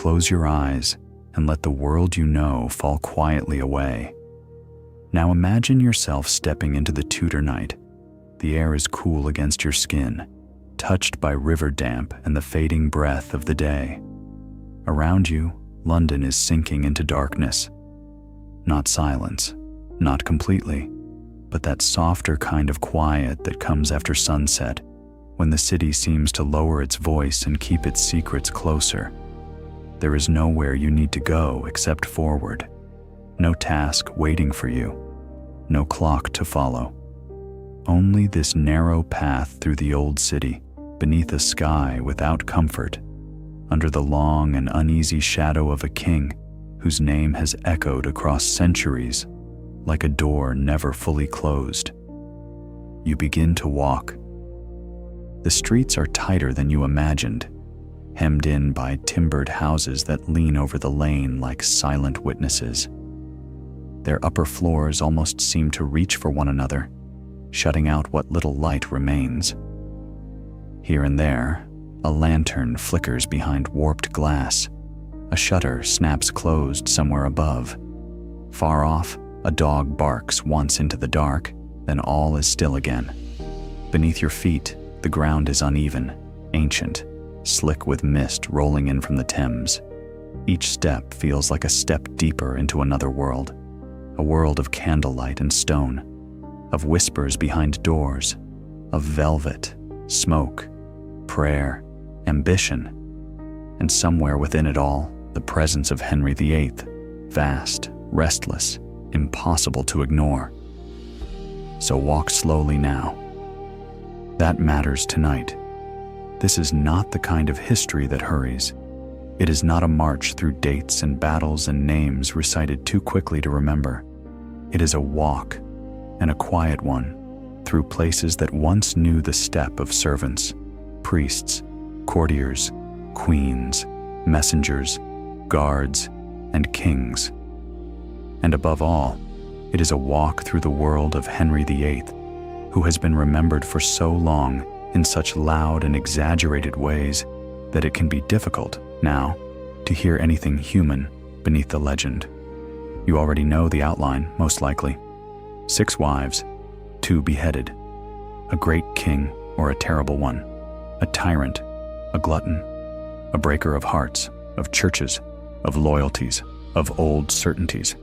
close your eyes and let the world you know fall quietly away. Now imagine yourself stepping into the Tudor night. The air is cool against your skin, touched by river damp and the fading breath of the day. Around you, London is sinking into darkness. Not silence, not completely, but that softer kind of quiet that comes after sunset, when the city seems to lower its voice and keep its secrets closer. There is nowhere you need to go except forward. No task waiting for you, no clock to follow. Only this narrow path through the old city, beneath a sky without comfort, under the long and uneasy shadow of a king whose name has echoed across centuries like a door never fully closed. You begin to walk. The streets are tighter than you imagined, hemmed in by timbered houses that lean over the lane like silent witnesses. Their upper floors almost seem to reach for one another, shutting out what little light remains. Here and there, a lantern flickers behind warped glass. A shutter snaps closed somewhere above. Far off, a dog barks once into the dark, then all is still again. Beneath your feet, the ground is uneven, ancient, slick with mist rolling in from the Thames. Each step feels like a step deeper into another world, a world of candlelight and stone, of whispers behind doors, of velvet, smoke, prayer, ambition, and somewhere within it all, the presence of Henry VIII, vast, restless, impossible to ignore. So walk slowly now. That matters tonight. This is not the kind of history that hurries. It is not a march through dates and battles and names recited too quickly to remember. It is a walk, and a quiet one, through places that once knew the step of servants, priests, courtiers, queens, messengers, guards, and kings. And above all, it is a walk through the world of Henry VIII, who has been remembered for so long in such loud and exaggerated ways that it can be difficult, now, to hear anything human beneath the legend. You already know the outline, most likely. 6 wives, 2 beheaded, a great king or a terrible one, a tyrant, a glutton, a breaker of hearts, of churches, of loyalties, of old certainties.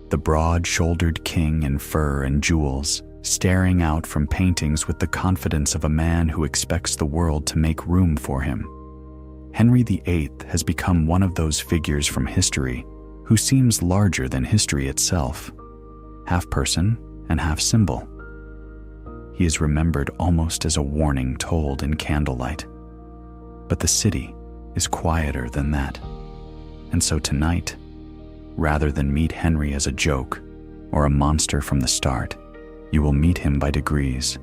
The broad-shouldered king in fur and jewels, staring out from paintings with the confidence of a man who expects the world to make room for him. Henry VIII has become one of those figures from history who seems larger than history itself, half person and half symbol. He is remembered almost as a warning told in candlelight. But the city is quieter than that. And so tonight, rather than meet Henry as a joke or a monster from the start, you will meet him by degrees.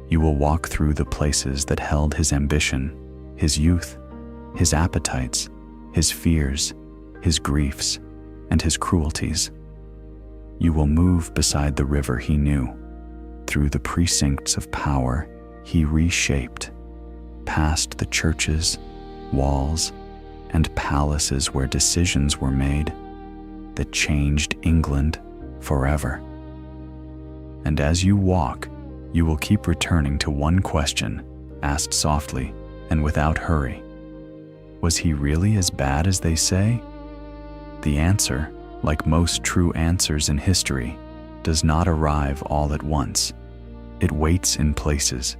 You will walk through the places that held his ambition, his youth, his appetites, his fears, his griefs, and his cruelties. You will move beside the river he knew, through the precincts of power he reshaped, past the churches, walls, and palaces where decisions were made that changed England forever. And as you walk, you will keep returning to one question, asked softly and without hurry. Was he really as bad as they say? The answer, like most true answers in history, does not arrive all at once. It waits in places.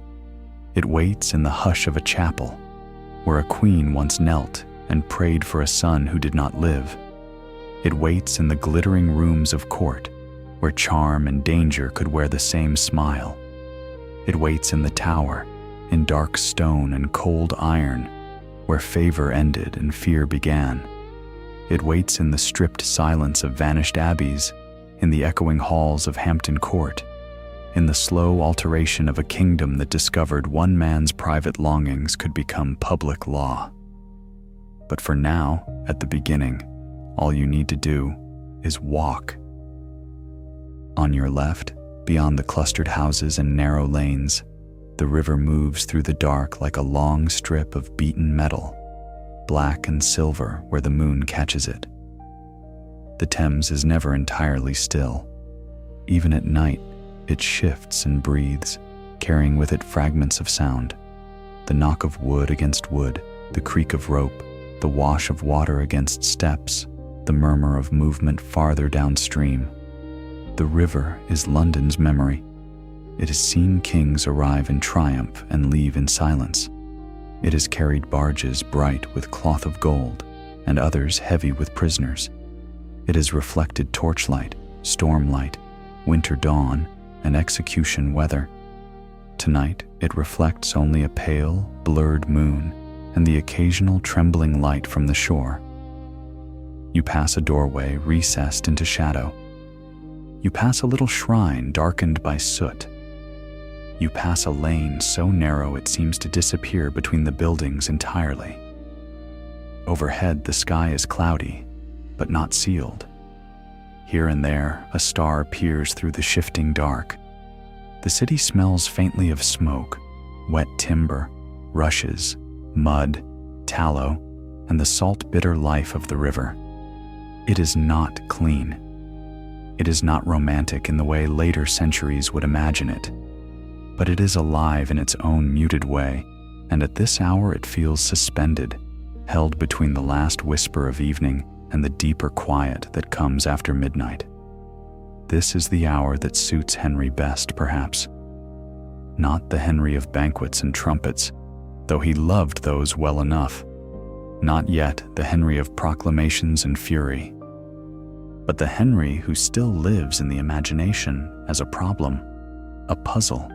It waits in the hush of a chapel, where a queen once knelt and prayed for a son who did not live. It waits in the glittering rooms of court, where charm and danger could wear the same smile. It waits in the tower, in dark stone and cold iron, where favor ended and fear began. It waits in the stripped silence of vanished abbeys, in the echoing halls of Hampton Court, in the slow alteration of a kingdom that discovered one man's private longings could become public law. But for now, at the beginning, all you need to do is walk. On your left, beyond the clustered houses and narrow lanes, the river moves through the dark like a long strip of beaten metal. black and silver where the moon catches it. The Thames is never entirely still. Even at night, it shifts and breathes, carrying with it fragments of sound. The knock of wood against wood, the creak of rope, the wash of water against steps, the murmur of movement farther downstream. The river is London's memory. It has seen kings arrive in triumph and leave in silence. It has carried barges bright with cloth of gold, and others heavy with prisoners. It has reflected torchlight, stormlight, winter dawn, and execution weather. Tonight, it reflects only a pale, blurred moon and the occasional trembling light from the shore. You pass a doorway recessed into shadow. You pass a little shrine darkened by soot. You pass a lane so narrow it seems to disappear between the buildings entirely. Overhead, the sky is cloudy, but not sealed. Here and there, a star peers through the shifting dark. The city smells faintly of smoke, wet timber, rushes, mud, tallow, and the salt-bitter life of the river. It is not clean. It is not romantic in the way later centuries would imagine it, but it is alive in its own muted way, and at this hour it feels suspended, held between the last whisper of evening and the deeper quiet that comes after midnight. This is the hour that suits Henry best, perhaps. Not the Henry of banquets and trumpets, though he loved those well enough. Not yet the Henry of proclamations and fury. But the Henry who still lives in the imagination as a problem, a puzzle,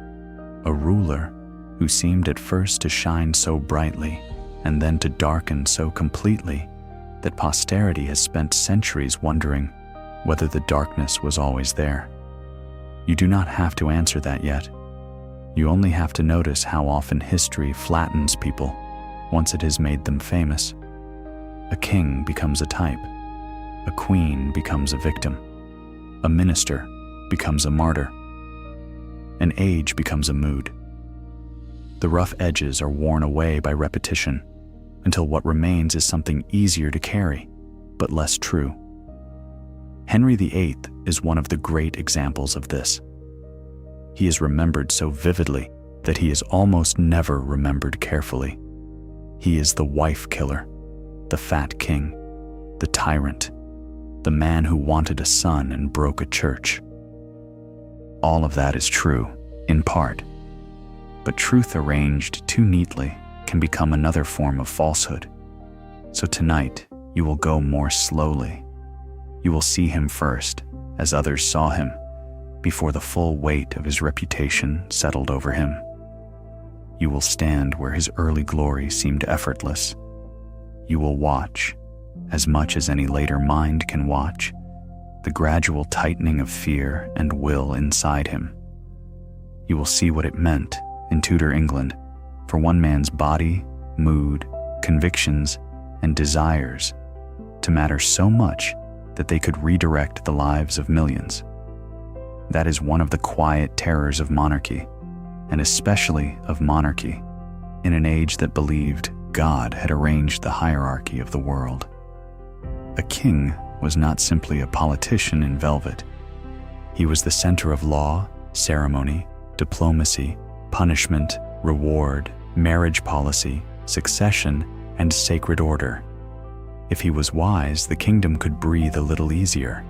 a ruler who seemed at first to shine so brightly and then to darken so completely that posterity has spent centuries wondering whether the darkness was always there. You do not have to answer that yet. You only have to notice how often history flattens people once it has made them famous. A king becomes a type. A queen becomes a victim. A minister becomes a martyr. An age becomes a mood. The rough edges are worn away by repetition until what remains is something easier to carry, but less true. Henry VIII is one of the great examples of this. He is remembered so vividly that he is almost never remembered carefully. He is the wife killer, the fat king, the tyrant, the man who wanted a son and broke a church. All of that is true, in part, but truth arranged too neatly can become another form of falsehood. So tonight, you will go more slowly. You will see him first, as others saw him, before the full weight of his reputation settled over him. You will stand where his early glory seemed effortless. You will watch, as much as any later mind can watch, the gradual tightening of fear and will inside him. You will see what it meant in Tudor England for one man's body, mood, convictions, and desires to matter so much that they could redirect the lives of millions. That is one of the quiet terrors of monarchy, and especially of monarchy, in an age that believed God had arranged the hierarchy of the world. A king was not simply a politician in velvet. He was the center of law, ceremony, diplomacy, punishment, reward, marriage policy, succession, and sacred order. If he was wise, the kingdom could breathe a little easier.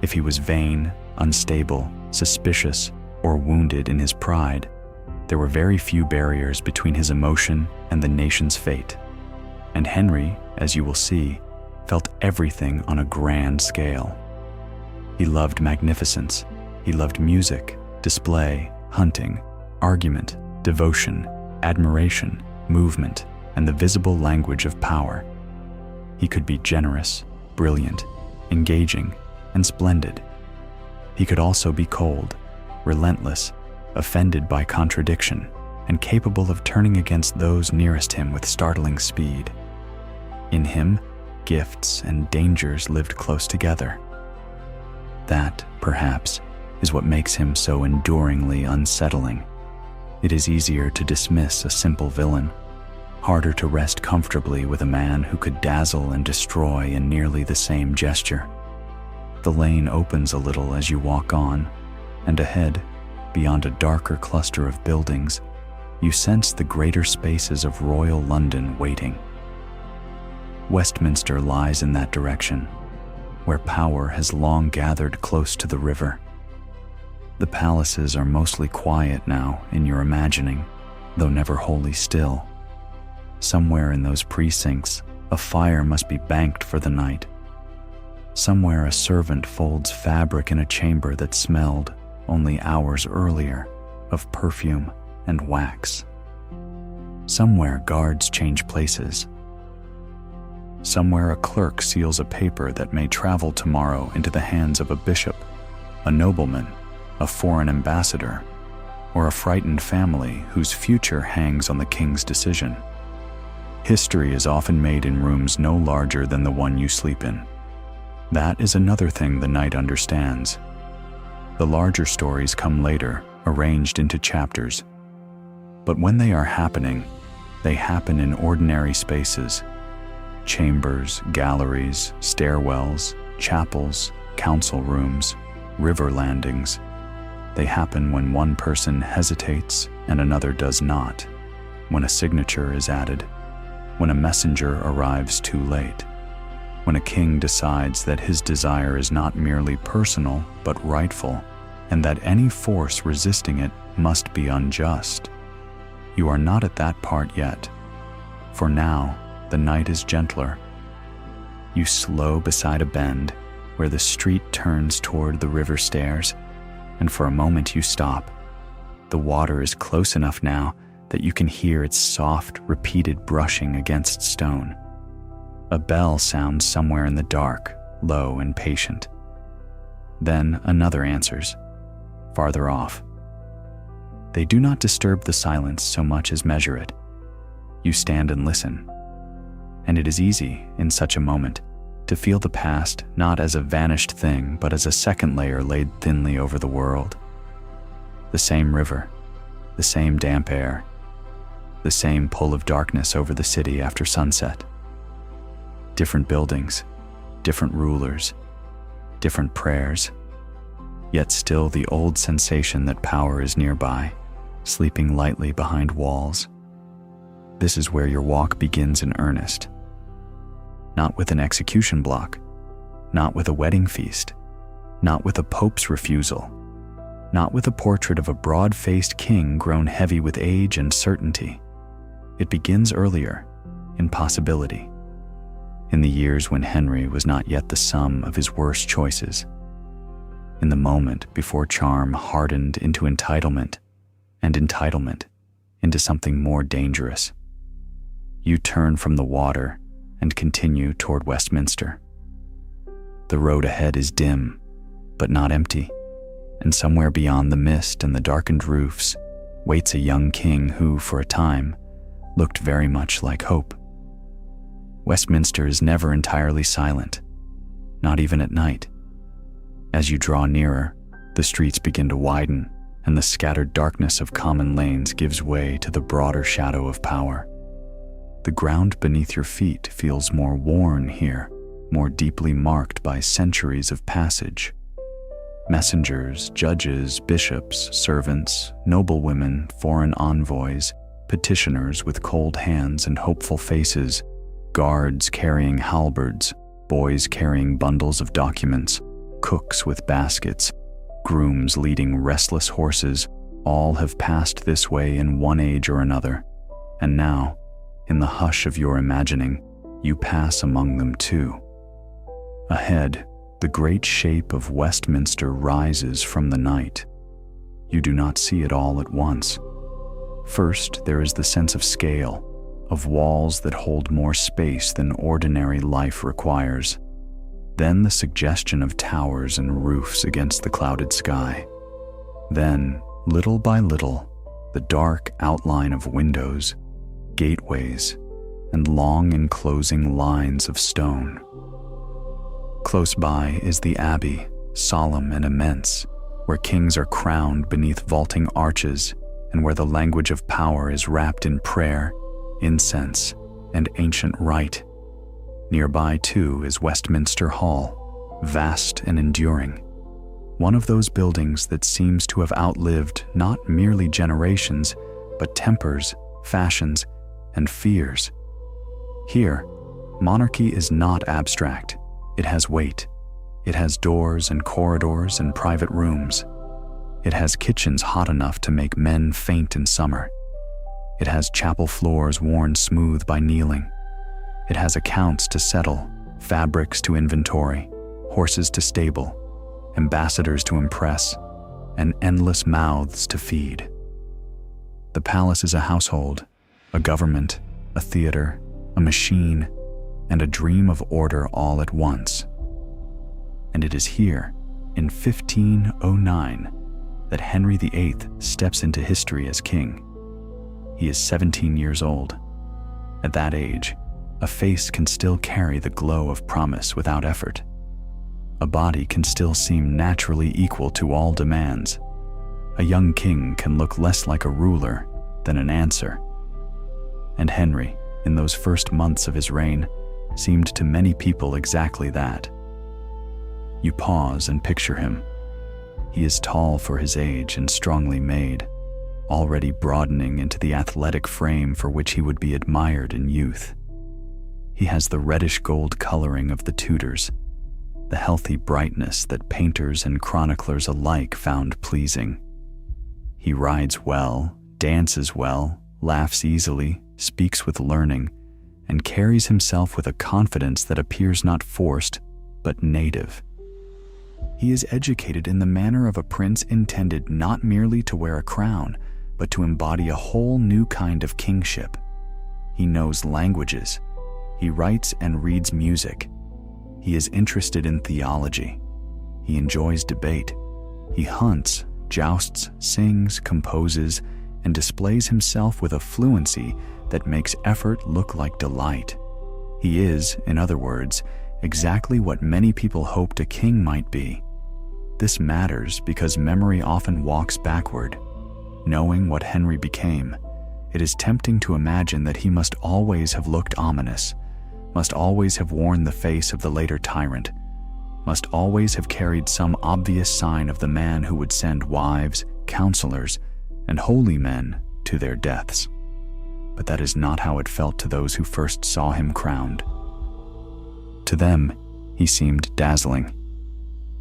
If he was vain, unstable, suspicious, or wounded in his pride, there were very few barriers between his emotion and the nation's fate. And Henry, as you will see, felt everything on a grand scale. He loved magnificence. He loved music, display, hunting, argument, devotion, admiration, movement, and the visible language of power. He could be generous, brilliant, engaging, and splendid. He could also be cold, relentless, offended by contradiction, and capable of turning against those nearest him with startling speed. In him, gifts and dangers lived close together. That, perhaps, is what makes him so enduringly unsettling. It is easier to dismiss a simple villain, harder to rest comfortably with a man who could dazzle and destroy in nearly the same gesture. The lane opens a little as you walk on, and ahead, beyond a darker cluster of buildings, you sense the greater spaces of royal London waiting. Westminster lies in that direction, where power has long gathered close to the river. The palaces are mostly quiet now in your imagining, though never wholly still. Somewhere in those precincts, a fire must be banked for the night. Somewhere a servant folds fabric in a chamber that smelled, only hours earlier, of perfume and wax. Somewhere guards change places. Somewhere a clerk seals a paper that may travel tomorrow into the hands of a bishop, a nobleman, a foreign ambassador, or a frightened family whose future hangs on the king's decision. History is often made in rooms no larger than the one you sleep in. That is another thing the night understands. The larger stories come later, arranged into chapters. But when they are happening, they happen in ordinary spaces. Chambers, galleries, stairwells, chapels, council rooms, river landings. They happen when one person hesitates and another does not, when a signature is added, when a messenger arrives too late, when a king decides that his desire is not merely personal but rightful, and that any force resisting it must be unjust. You are not at that part yet, for now the night is gentler. You slow beside a bend where the street turns toward the river stairs, and for a moment you stop. The water is close enough now that you can hear its soft, repeated brushing against stone. A bell sounds somewhere in the dark, low and patient. Then another answers, farther off. They do not disturb the silence so much as measure it. You stand and listen. And it is easy, in such a moment, to feel the past not as a vanished thing but as a second layer laid thinly over the world. The same river, the same damp air, the same pull of darkness over the city after sunset. Different buildings, different rulers, different prayers, yet still the old sensation that power is nearby, sleeping lightly behind walls. This is where your walk begins in earnest. Not with an execution block, not with a wedding feast, not with a pope's refusal, not with a portrait of a broad-faced king grown heavy with age and certainty. It begins earlier, in possibility, in the years when Henry was not yet the sum of his worst choices, in the moment before charm hardened into entitlement, and entitlement into something more dangerous. You turn from the water and continue toward Westminster. The road ahead is dim, but not empty, and somewhere beyond the mist and the darkened roofs waits a young king who, for a time, looked very much like hope. Westminster is never entirely silent, not even at night. As you draw nearer, the streets begin to widen, and the scattered darkness of common lanes gives way to the broader shadow of power. The ground beneath your feet feels more worn here, more deeply marked by centuries of passage. Messengers, judges, bishops, servants, noblewomen, foreign envoys, petitioners with cold hands and hopeful faces, guards carrying halberds, boys carrying bundles of documents, cooks with baskets, grooms leading restless horses, all have passed this way in one age or another, and now, in the hush of your imagining, you pass among them too. Ahead, the great shape of Westminster rises from the night. You do not see it all at once. First, there is the sense of scale, of walls that hold more space than ordinary life requires. Then the suggestion of towers and roofs against the clouded sky. Then, little by little, the dark outline of windows, gateways, and long enclosing lines of stone. Close by is the abbey, solemn and immense, where kings are crowned beneath vaulting arches and where the language of power is wrapped in prayer, incense, and ancient rite. Nearby, too, is Westminster Hall, vast and enduring. One of those buildings that seems to have outlived not merely generations, but tempers, fashions, and fears. Here, monarchy is not abstract. It has weight. It has doors and corridors and private rooms. It has kitchens hot enough to make men faint in summer. It has chapel floors worn smooth by kneeling. It has accounts to settle, fabrics to inventory, horses to stable, ambassadors to impress, and endless mouths to feed. The palace is a household, a government, a theater, a machine, and a dream of order all at once. And it is here, in 1509, that Henry VIII steps into history as king. He is 17 years old. At that age, a face can still carry the glow of promise without effort. A body can still seem naturally equal to all demands. A young king can look less like a ruler than an answer. And Henry, in those first months of his reign, seemed to many people exactly that. You pause and picture him. He is tall for his age and strongly made, already broadening into the athletic frame for which he would be admired in youth. He has the reddish gold coloring of the Tudors, the healthy brightness that painters and chroniclers alike found pleasing. He rides well, dances well, laughs easily, speaks with learning, and carries himself with a confidence that appears not forced, but native. He is educated in the manner of a prince intended not merely to wear a crown, but to embody a whole new kind of kingship. He knows languages. He writes and reads music. He is interested in theology. He enjoys debate. He hunts, jousts, sings, composes, and displays himself with a fluency that makes effort look like delight. He is, in other words, exactly what many people hoped a king might be. This matters because memory often walks backward. Knowing what Henry became, it is tempting to imagine that he must always have looked ominous, must always have worn the face of the later tyrant, must always have carried some obvious sign of the man who would send wives, counselors, and holy men to their deaths. But that is not how it felt to those who first saw him crowned. To them, he seemed dazzling.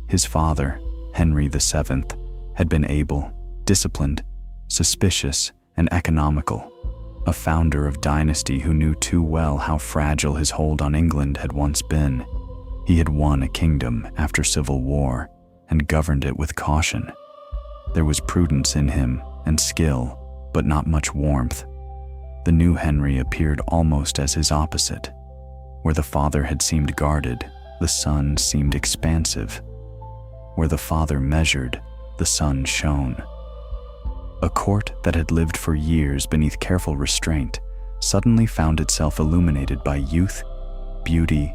His father, Henry VII, had been able, disciplined, suspicious, and economical, a founder of dynasty who knew too well how fragile his hold on England had once been. He had won a kingdom after civil war and governed it with caution. There was prudence in him and skill, but not much warmth. The new Henry appeared almost as his opposite. Where the father had seemed guarded, the son seemed expansive. Where the father measured, the son shone. A court that had lived for years beneath careful restraint suddenly found itself illuminated by youth, beauty,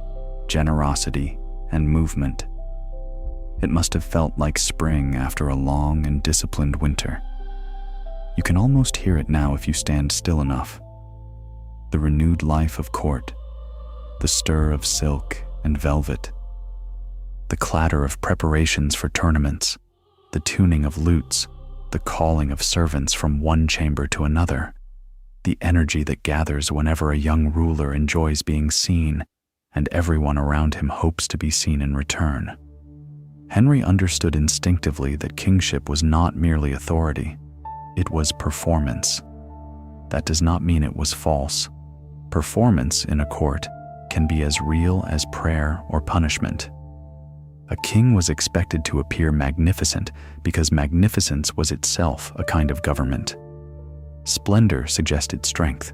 generosity, and movement. It must have felt like spring after a long and disciplined winter. You can almost hear it now if you stand still enough. The renewed life of court, the stir of silk and velvet, the clatter of preparations for tournaments, the tuning of lutes, the calling of servants from one chamber to another, the energy that gathers whenever a young ruler enjoys being seen and everyone around him hopes to be seen in return. Henry understood instinctively that kingship was not merely authority, it was performance. That does not mean it was false. Performance in a court can be as real as prayer or punishment. A king was expected to appear magnificent because magnificence was itself a kind of government. Splendor suggested strength.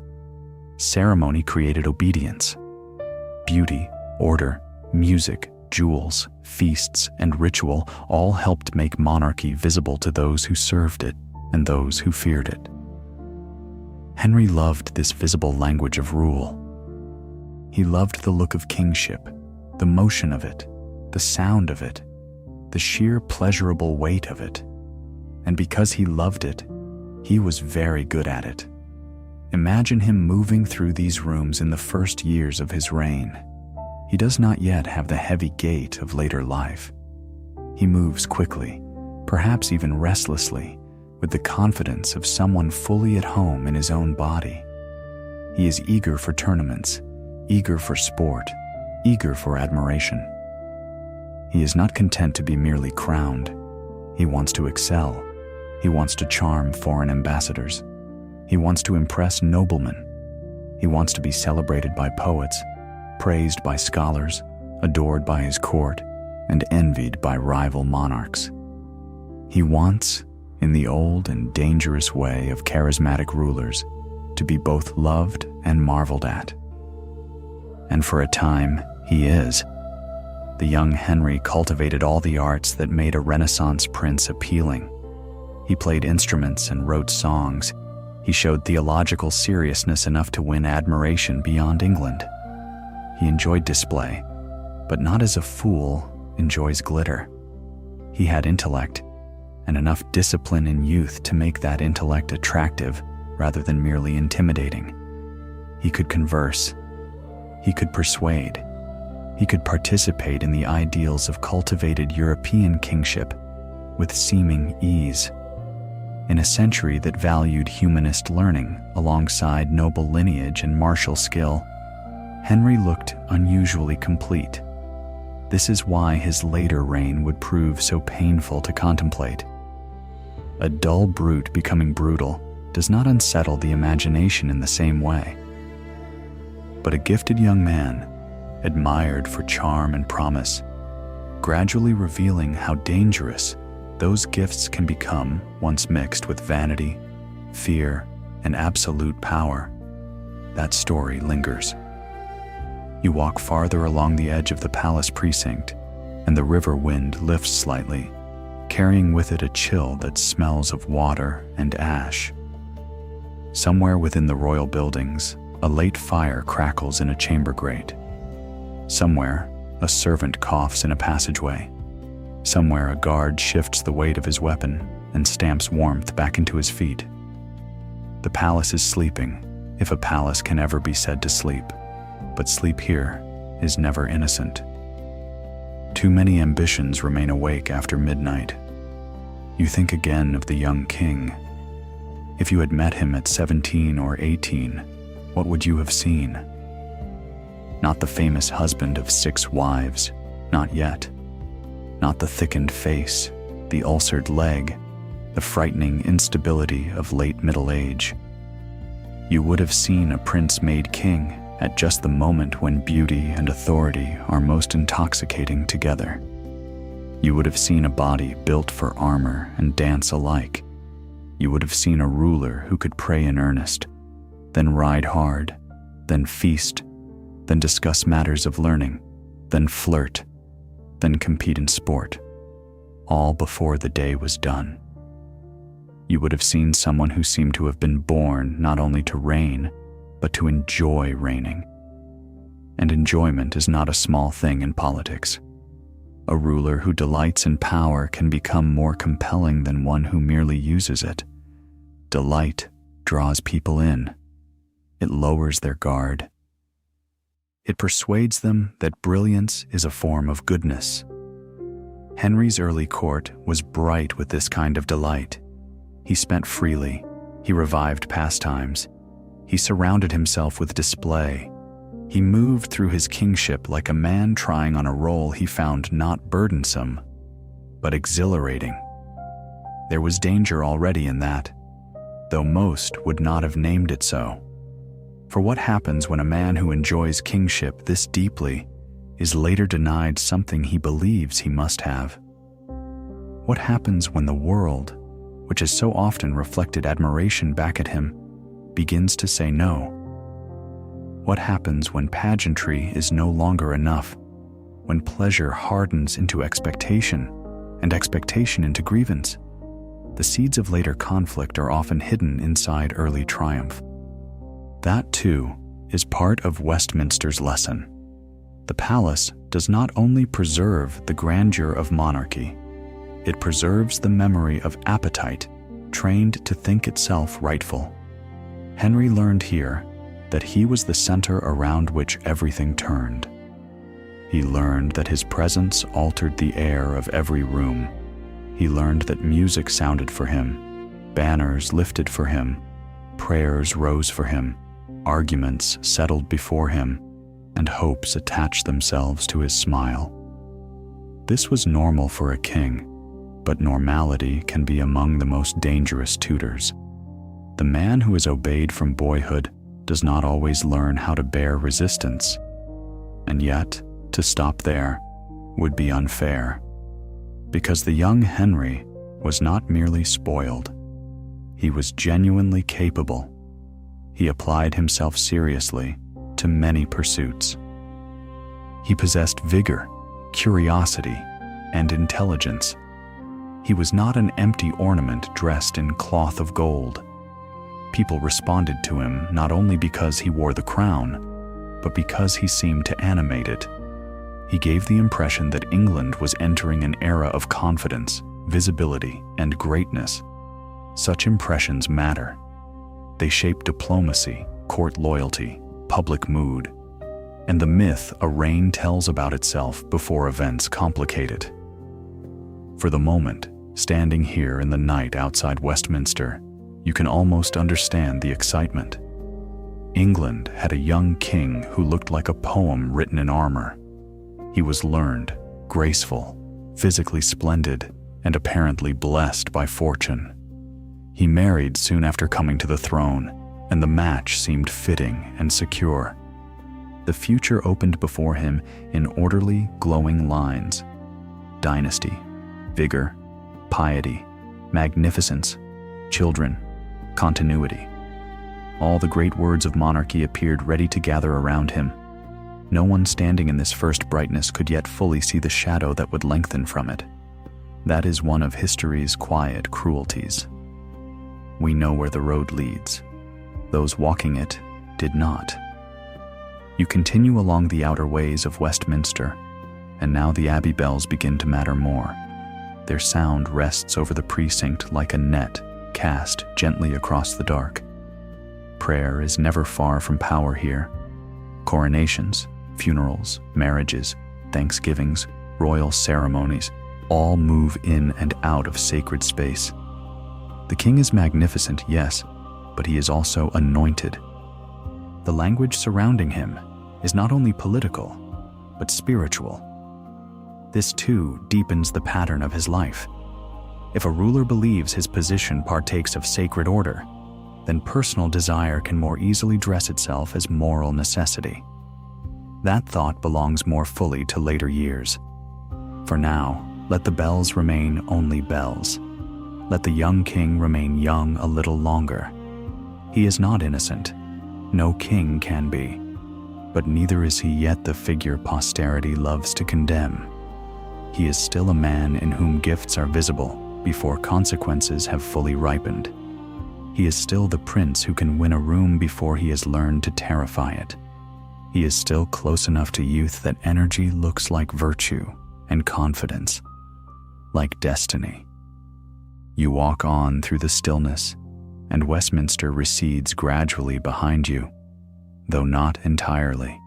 Ceremony created obedience. Beauty, order, music, jewels, feasts, and ritual all helped make monarchy visible to those who served it and those who feared it. Henry loved this visible language of rule. He loved the look of kingship, the motion of it, the sound of it, the sheer pleasurable weight of it. And because he loved it, he was very good at it. Imagine him moving through these rooms in the first years of his reign. He does not yet have the heavy gait of later life. He moves quickly, perhaps even restlessly, with the confidence of someone fully at home in his own body. He is eager for tournaments, eager for sport, eager for admiration. He is not content to be merely crowned. He wants to excel. He wants to charm foreign ambassadors. He wants to impress noblemen. He wants to be celebrated by poets, praised by scholars, adored by his court, and envied by rival monarchs. He wants, in the old and dangerous way of charismatic rulers, to be both loved and marveled at. And for a time, he is. The young Henry cultivated all the arts that made a Renaissance prince appealing. He played instruments and wrote songs. He showed theological seriousness enough to win admiration beyond England. He enjoyed display, but not as a fool enjoys glitter. He had intellect, and enough discipline in youth to make that intellect attractive rather than merely intimidating. He could converse. He could persuade. He could participate in the ideals of cultivated European kingship with seeming ease. In a century that valued humanist learning alongside noble lineage and martial skill, Henry looked unusually complete. This is why his later reign would prove so painful to contemplate. A dull brute becoming brutal does not unsettle the imagination in the same way. But a gifted young man, admired for charm and promise, gradually revealing how dangerous those gifts can become once mixed with vanity, fear, and absolute power. That story lingers. You walk farther along the edge of the palace precinct, and the river wind lifts slightly, carrying with it a chill that smells of water and ash. Somewhere within the royal buildings, a late fire crackles in a chamber grate. Somewhere, a servant coughs in a passageway. Somewhere, a guard shifts the weight of his weapon and stamps warmth back into his feet. The palace is sleeping, if a palace can ever be said to sleep, but sleep here is never innocent. Too many ambitions remain awake after midnight. You think again of the young king. If you had met him at 17 or 18, what would you have seen? Not the famous husband of 6 wives, not yet. Not the thickened face, the ulcered leg, the frightening instability of late middle age. You would have seen a prince made king at just the moment when beauty and authority are most intoxicating together. You would have seen a body built for armor and dance alike. You would have seen a ruler who could pray in earnest, then ride hard, then feast, then discuss matters of learning, then flirt, then compete in sport, all before the day was done. You would have seen someone who seemed to have been born not only to reign, but to enjoy reigning. And enjoyment is not a small thing in politics. A ruler who delights in power can become more compelling than one who merely uses it. Delight draws people in. It lowers their guard. It persuades them that brilliance is a form of goodness. Henry's early court was bright with this kind of delight. He spent freely. He revived pastimes. He surrounded himself with display. He moved through his kingship like a man trying on a role he found not burdensome, but exhilarating. There was danger already in that, though most would not have named it so. For what happens when a man who enjoys kingship this deeply is later denied something he believes he must have? What happens when the world, which has so often reflected admiration back at him, begins to say no? What happens when pageantry is no longer enough, when pleasure hardens into expectation, and expectation into grievance? The seeds of later conflict are often hidden inside early triumph. That, too, is part of Westminster's lesson. The palace does not only preserve the grandeur of monarchy, it preserves the memory of appetite trained to think itself rightful. Henry learned here that he was the center around which everything turned. He learned that his presence altered the air of every room. He learned that music sounded for him, banners lifted for him, prayers rose for him, arguments settled before him, and hopes attached themselves to his smile. This was normal for a king, but normality can be among the most dangerous tutors. The man who is obeyed from boyhood does not always learn how to bear resistance, and yet, to stop there would be unfair, because the young Henry was not merely spoiled. He was genuinely capable. He applied himself seriously to many pursuits. He possessed vigor, curiosity, and intelligence. He was not an empty ornament dressed in cloth of gold. People responded to him not only because he wore the crown, but because he seemed to animate it. He gave the impression that England was entering an era of confidence, visibility, and greatness. Such impressions matter. They shape diplomacy, court loyalty, public mood, and the myth a reign tells about itself before events complicate it. For the moment, standing here in the night outside Westminster, you can almost understand the excitement. England had a young king who looked like a poem written in armor. He was learned, graceful, physically splendid, and apparently blessed by fortune. He married soon after coming to the throne, and the match seemed fitting and secure. The future opened before him in orderly, glowing lines. Dynasty, vigor, piety, magnificence, children, continuity. All the great words of monarchy appeared ready to gather around him. No one standing in this first brightness could yet fully see the shadow that would lengthen from it. That is one of history's quiet cruelties. We know where the road leads. Those walking it did not. You continue along the outer ways of Westminster, and now the abbey bells begin to matter more. Their sound rests over the precinct like a net cast gently across the dark. Prayer is never far from power here. Coronations, funerals, marriages, thanksgivings, royal ceremonies, all move in and out of sacred space. The king is magnificent, yes, but he is also anointed. The language surrounding him is not only political, but spiritual. This too deepens the pattern of his life. If a ruler believes his position partakes of sacred order, then personal desire can more easily dress itself as moral necessity. That thought belongs more fully to later years. For now, let the bells remain only bells. Let the young king remain young a little longer. He is not innocent. No king can be. But neither is he yet the figure posterity loves to condemn. He is still a man in whom gifts are visible before consequences have fully ripened. He is still the prince who can win a room before he has learned to terrify it. He is still close enough to youth that energy looks like virtue and confidence, like destiny. You walk on through the stillness, and Westminster recedes gradually behind you, though not entirely.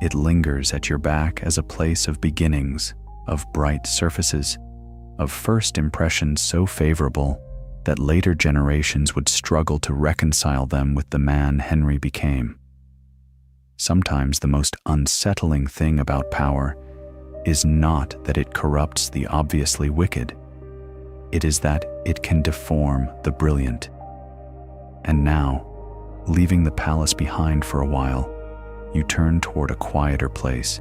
It lingers at your back as a place of beginnings, of bright surfaces, of first impressions so favorable that later generations would struggle to reconcile them with the man Henry became. Sometimes the most unsettling thing about power is not that it corrupts the obviously wicked. It is that it can deform the brilliant. And now, leaving the palace behind for a while, you turn toward a quieter place,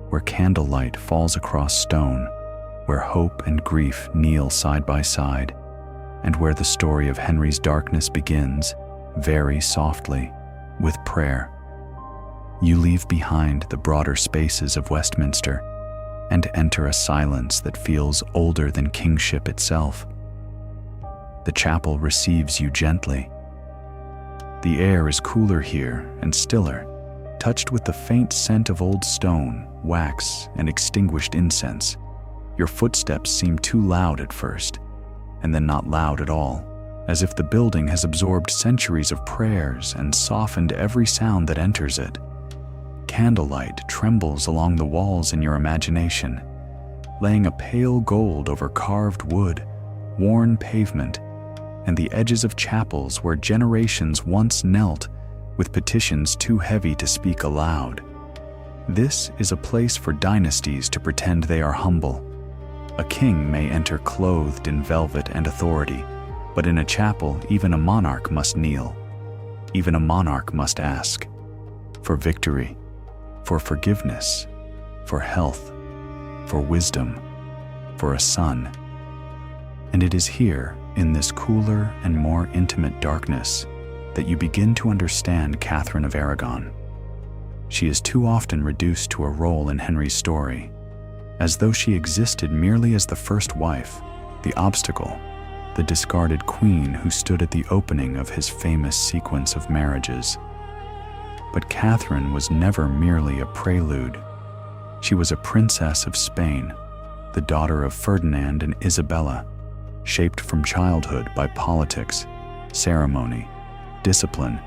where candlelight falls across stone, where hope and grief kneel side by side, and where the story of Henry's darkness begins, very softly, with prayer. You leave behind the broader spaces of Westminster and enter a silence that feels older than kingship itself. The chapel receives you gently. The air is cooler here and stiller, touched with the faint scent of old stone, wax, and extinguished incense. Your footsteps seem too loud at first, and then not loud at all. as if the building has absorbed centuries of prayers and softened every sound that enters it. Candlelight trembles along the walls in your imagination, laying a pale gold over carved wood, worn pavement, and the edges of chapels where generations once knelt with petitions too heavy to speak aloud. This is a place for dynasties to pretend they are humble. A king may enter clothed in velvet and authority, but in a chapel even a monarch must kneel. Even a monarch must ask for victory, for forgiveness, for health, for wisdom, for a son. And it is here, in this cooler and more intimate darkness, that you begin to understand Catherine of Aragon. She is too often reduced to a role in Henry's story, as though she existed merely as the first wife, the obstacle, the discarded queen who stood at the opening of his famous sequence of marriages. But Catherine was never merely a prelude. She was a princess of Spain, the daughter of Ferdinand and Isabella, shaped from childhood by politics, ceremony, discipline,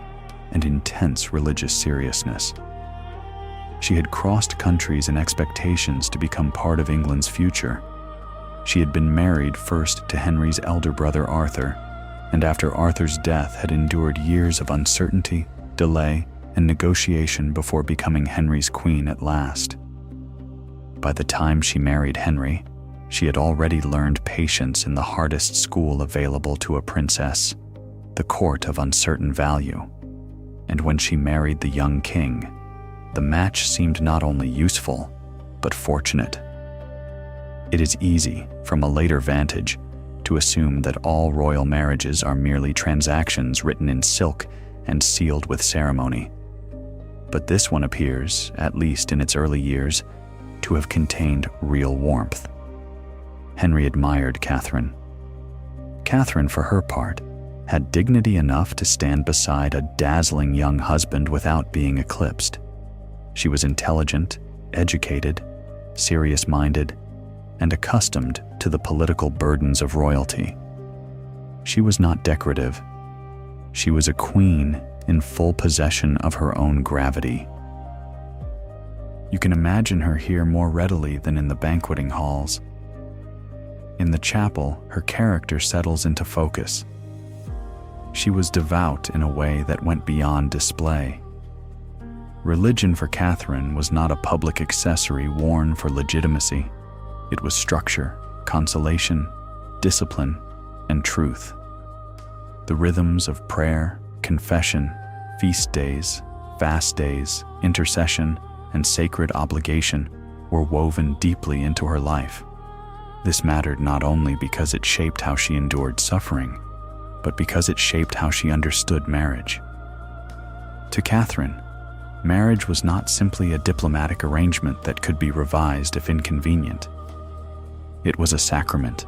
and intense religious seriousness. She had crossed countries and expectations to become part of England's future. She had been married first to Henry's elder brother Arthur, and after Arthur's death had endured years of uncertainty, delay, and negotiation before becoming Henry's queen at last. By the time she married Henry, she had already learned patience in the hardest school available to a princess, the court of uncertain value. And when she married the young king, the match seemed not only useful, but fortunate. It is easy, from a later vantage, to assume that all royal marriages are merely transactions written in silk and sealed with ceremony. But this one appears, at least in its early years, to have contained real warmth. Henry admired Catherine. Catherine, for her part, had dignity enough to stand beside a dazzling young husband without being eclipsed. She was intelligent, educated, serious-minded, and accustomed to the political burdens of royalty. She was not decorative. She was a queen in full possession of her own gravity. You can imagine her here more readily than in the banqueting halls. In the chapel, her character settles into focus. She was devout in a way that went beyond display. Religion for Catherine was not a public accessory worn for legitimacy. It was structure, consolation, discipline, and truth. The rhythms of prayer, confession, feast days, fast days, intercession, and sacred obligation were woven deeply into her life. This mattered not only because it shaped how she endured suffering, but because it shaped how she understood marriage. To Catherine, marriage was not simply a diplomatic arrangement that could be revised if inconvenient. It was a sacrament,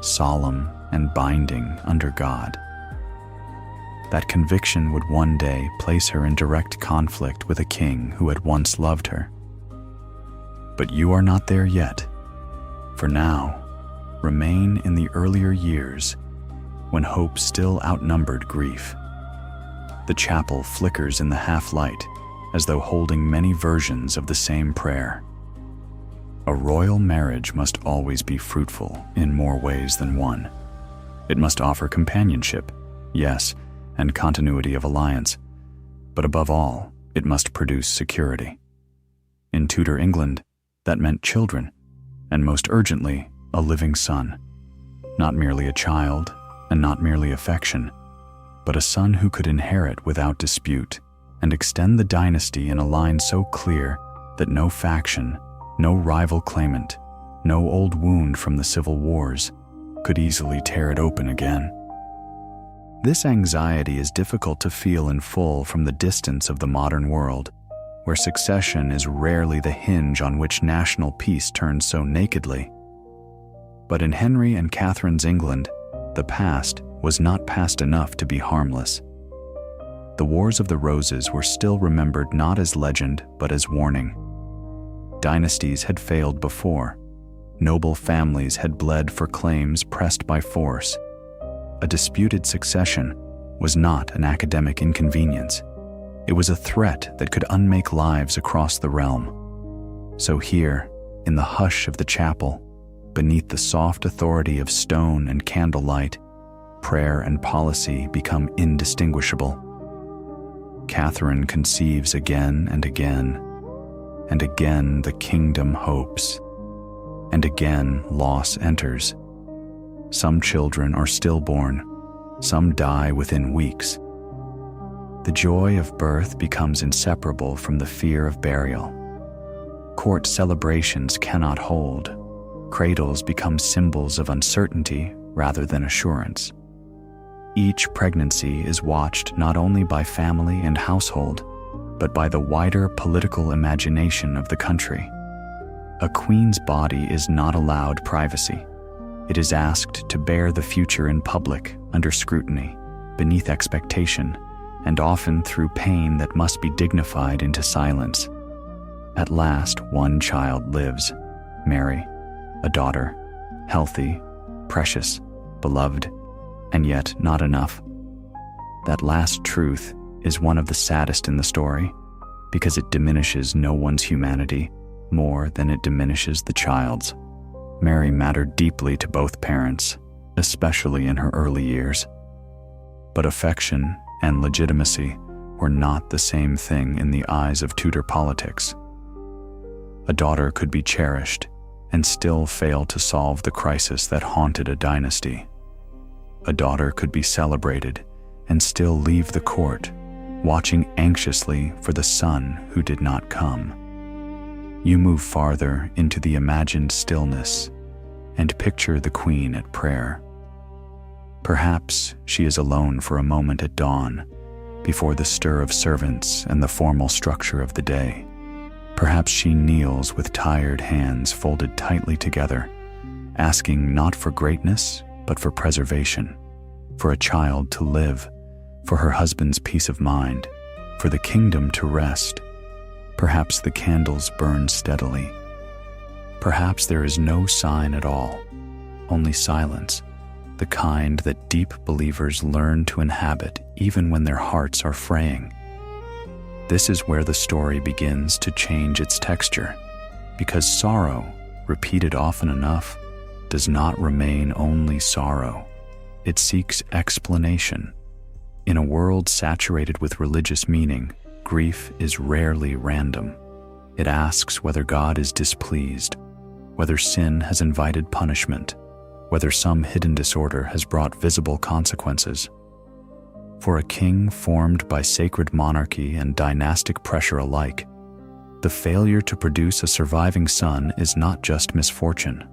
solemn and binding under God. That conviction would one day place her in direct conflict with a king who had once loved her. But you are not there yet. For now, remain in the earlier years when hope still outnumbered grief. The chapel flickers in the half-light as though holding many versions of the same prayer. A royal marriage must always be fruitful in more ways than one. It must offer companionship, yes, and continuity of alliance, but above all, it must produce security. In Tudor England, that meant children, and most urgently, a living son. Not merely a child, and not merely affection, but a son who could inherit without dispute and extend the dynasty in a line so clear that no faction, no rival claimant, no old wound from the civil wars could easily tear it open again. This anxiety is difficult to feel in full from the distance of the modern world, where succession is rarely the hinge on which national peace turns so nakedly. But in Henry and Catherine's England, the past was not past enough to be harmless. The Wars of the Roses were still remembered not as legend but as warning. Dynasties had failed before. Noble families had bled for claims pressed by force. a disputed succession was not an academic inconvenience. It was a threat that could unmake lives across the realm. So here, in the hush of the chapel, beneath the soft authority of stone and candlelight, prayer and policy become indistinguishable. Catherine conceives again and again, and again the kingdom hopes, and again loss enters. Some children are stillborn, some die within weeks. The joy of birth becomes inseparable from the fear of burial. Court celebrations cannot hold. Cradles become symbols of uncertainty rather than assurance. Each pregnancy is watched not only by family and household, but by the wider political imagination of the country. A queen's body is not allowed privacy. It is asked to bear the future in public, under scrutiny, beneath expectation, and often through pain that must be dignified into silence. At last, one child lives, Mary, a daughter, healthy, precious, beloved, and yet not enough. That last truth is one of the saddest in the story, because it diminishes no one's humanity more than it diminishes the child's. Mary mattered deeply to both parents, especially in her early years. But affection and legitimacy were not the same thing in the eyes of Tudor politics. A daughter could be cherished and still fail to solve the crisis that haunted a dynasty. A daughter could be celebrated and still leave the court, watching anxiously for the son who did not come. You move farther into the imagined stillness and picture the queen at prayer. Perhaps she is alone for a moment at dawn, before the stir of servants and the formal structure of the day. Perhaps she kneels with tired hands folded tightly together, asking not for greatness, but for preservation, for a child to live, for her husband's peace of mind, for the kingdom to rest. Perhaps the candles burn steadily. Perhaps there is no sign at all, only silence, the kind that deep believers learn to inhabit even when their hearts are fraying. This is where the story begins to change its texture, because sorrow, repeated often enough, does not remain only sorrow. It seeks explanation. In a world saturated with religious meaning, grief is rarely random. It asks whether God is displeased, whether sin has invited punishment, whether some hidden disorder has brought visible consequences. For a king formed by sacred monarchy and dynastic pressure alike, the failure to produce a surviving son is not just misfortune.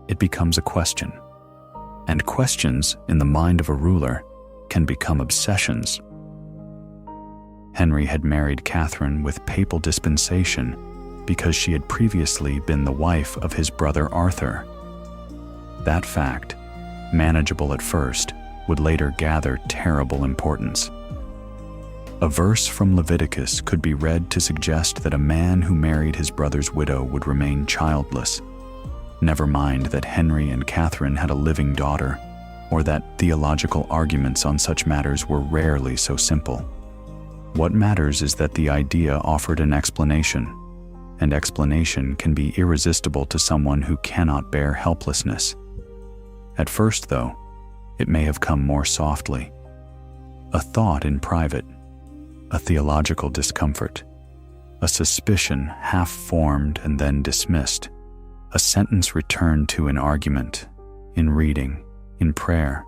It becomes a question. And questions, in the mind of a ruler, can become obsessions. Henry had married Catherine with papal dispensation because she had previously been the wife of his brother Arthur. That fact, manageable at first, would later gather terrible importance. A verse from Leviticus could be read to suggest that a man who married his brother's widow would remain childless. Never mind that Henry and Catherine had a living daughter, or that theological arguments on such matters were rarely so simple. What matters is that the idea offered an explanation, and explanation can be irresistible to someone who cannot bear helplessness. At first, though, it may have come more softly. A thought in private, a theological discomfort, a suspicion half-formed and then dismissed, a sentence returned to in argument, in reading, in prayer.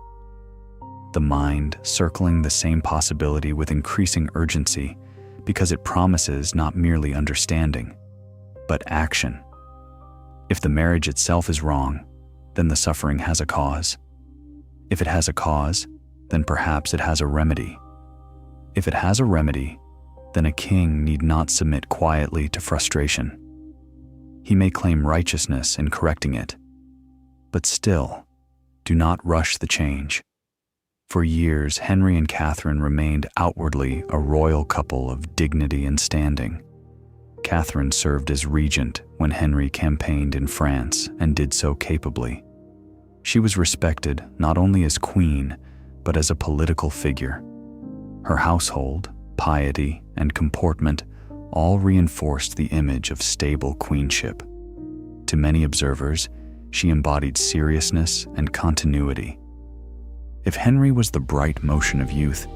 The mind circling the same possibility with increasing urgency because it promises not merely understanding, but action. If the marriage itself is wrong, then the suffering has a cause. If it has a cause, then perhaps it has a remedy. If it has a remedy, then a king need not submit quietly to frustration. He may claim righteousness in correcting it, but still, do not rush the change. For years, Henry and Catherine remained outwardly a royal couple of dignity and standing. Catherine served as regent when Henry campaigned in France and did so capably. She was respected not only as queen, but as a political figure. Her household, piety, and comportment all reinforced the image of stable queenship. To many observers, she embodied seriousness and continuity. If Henry was the bright motion of youth,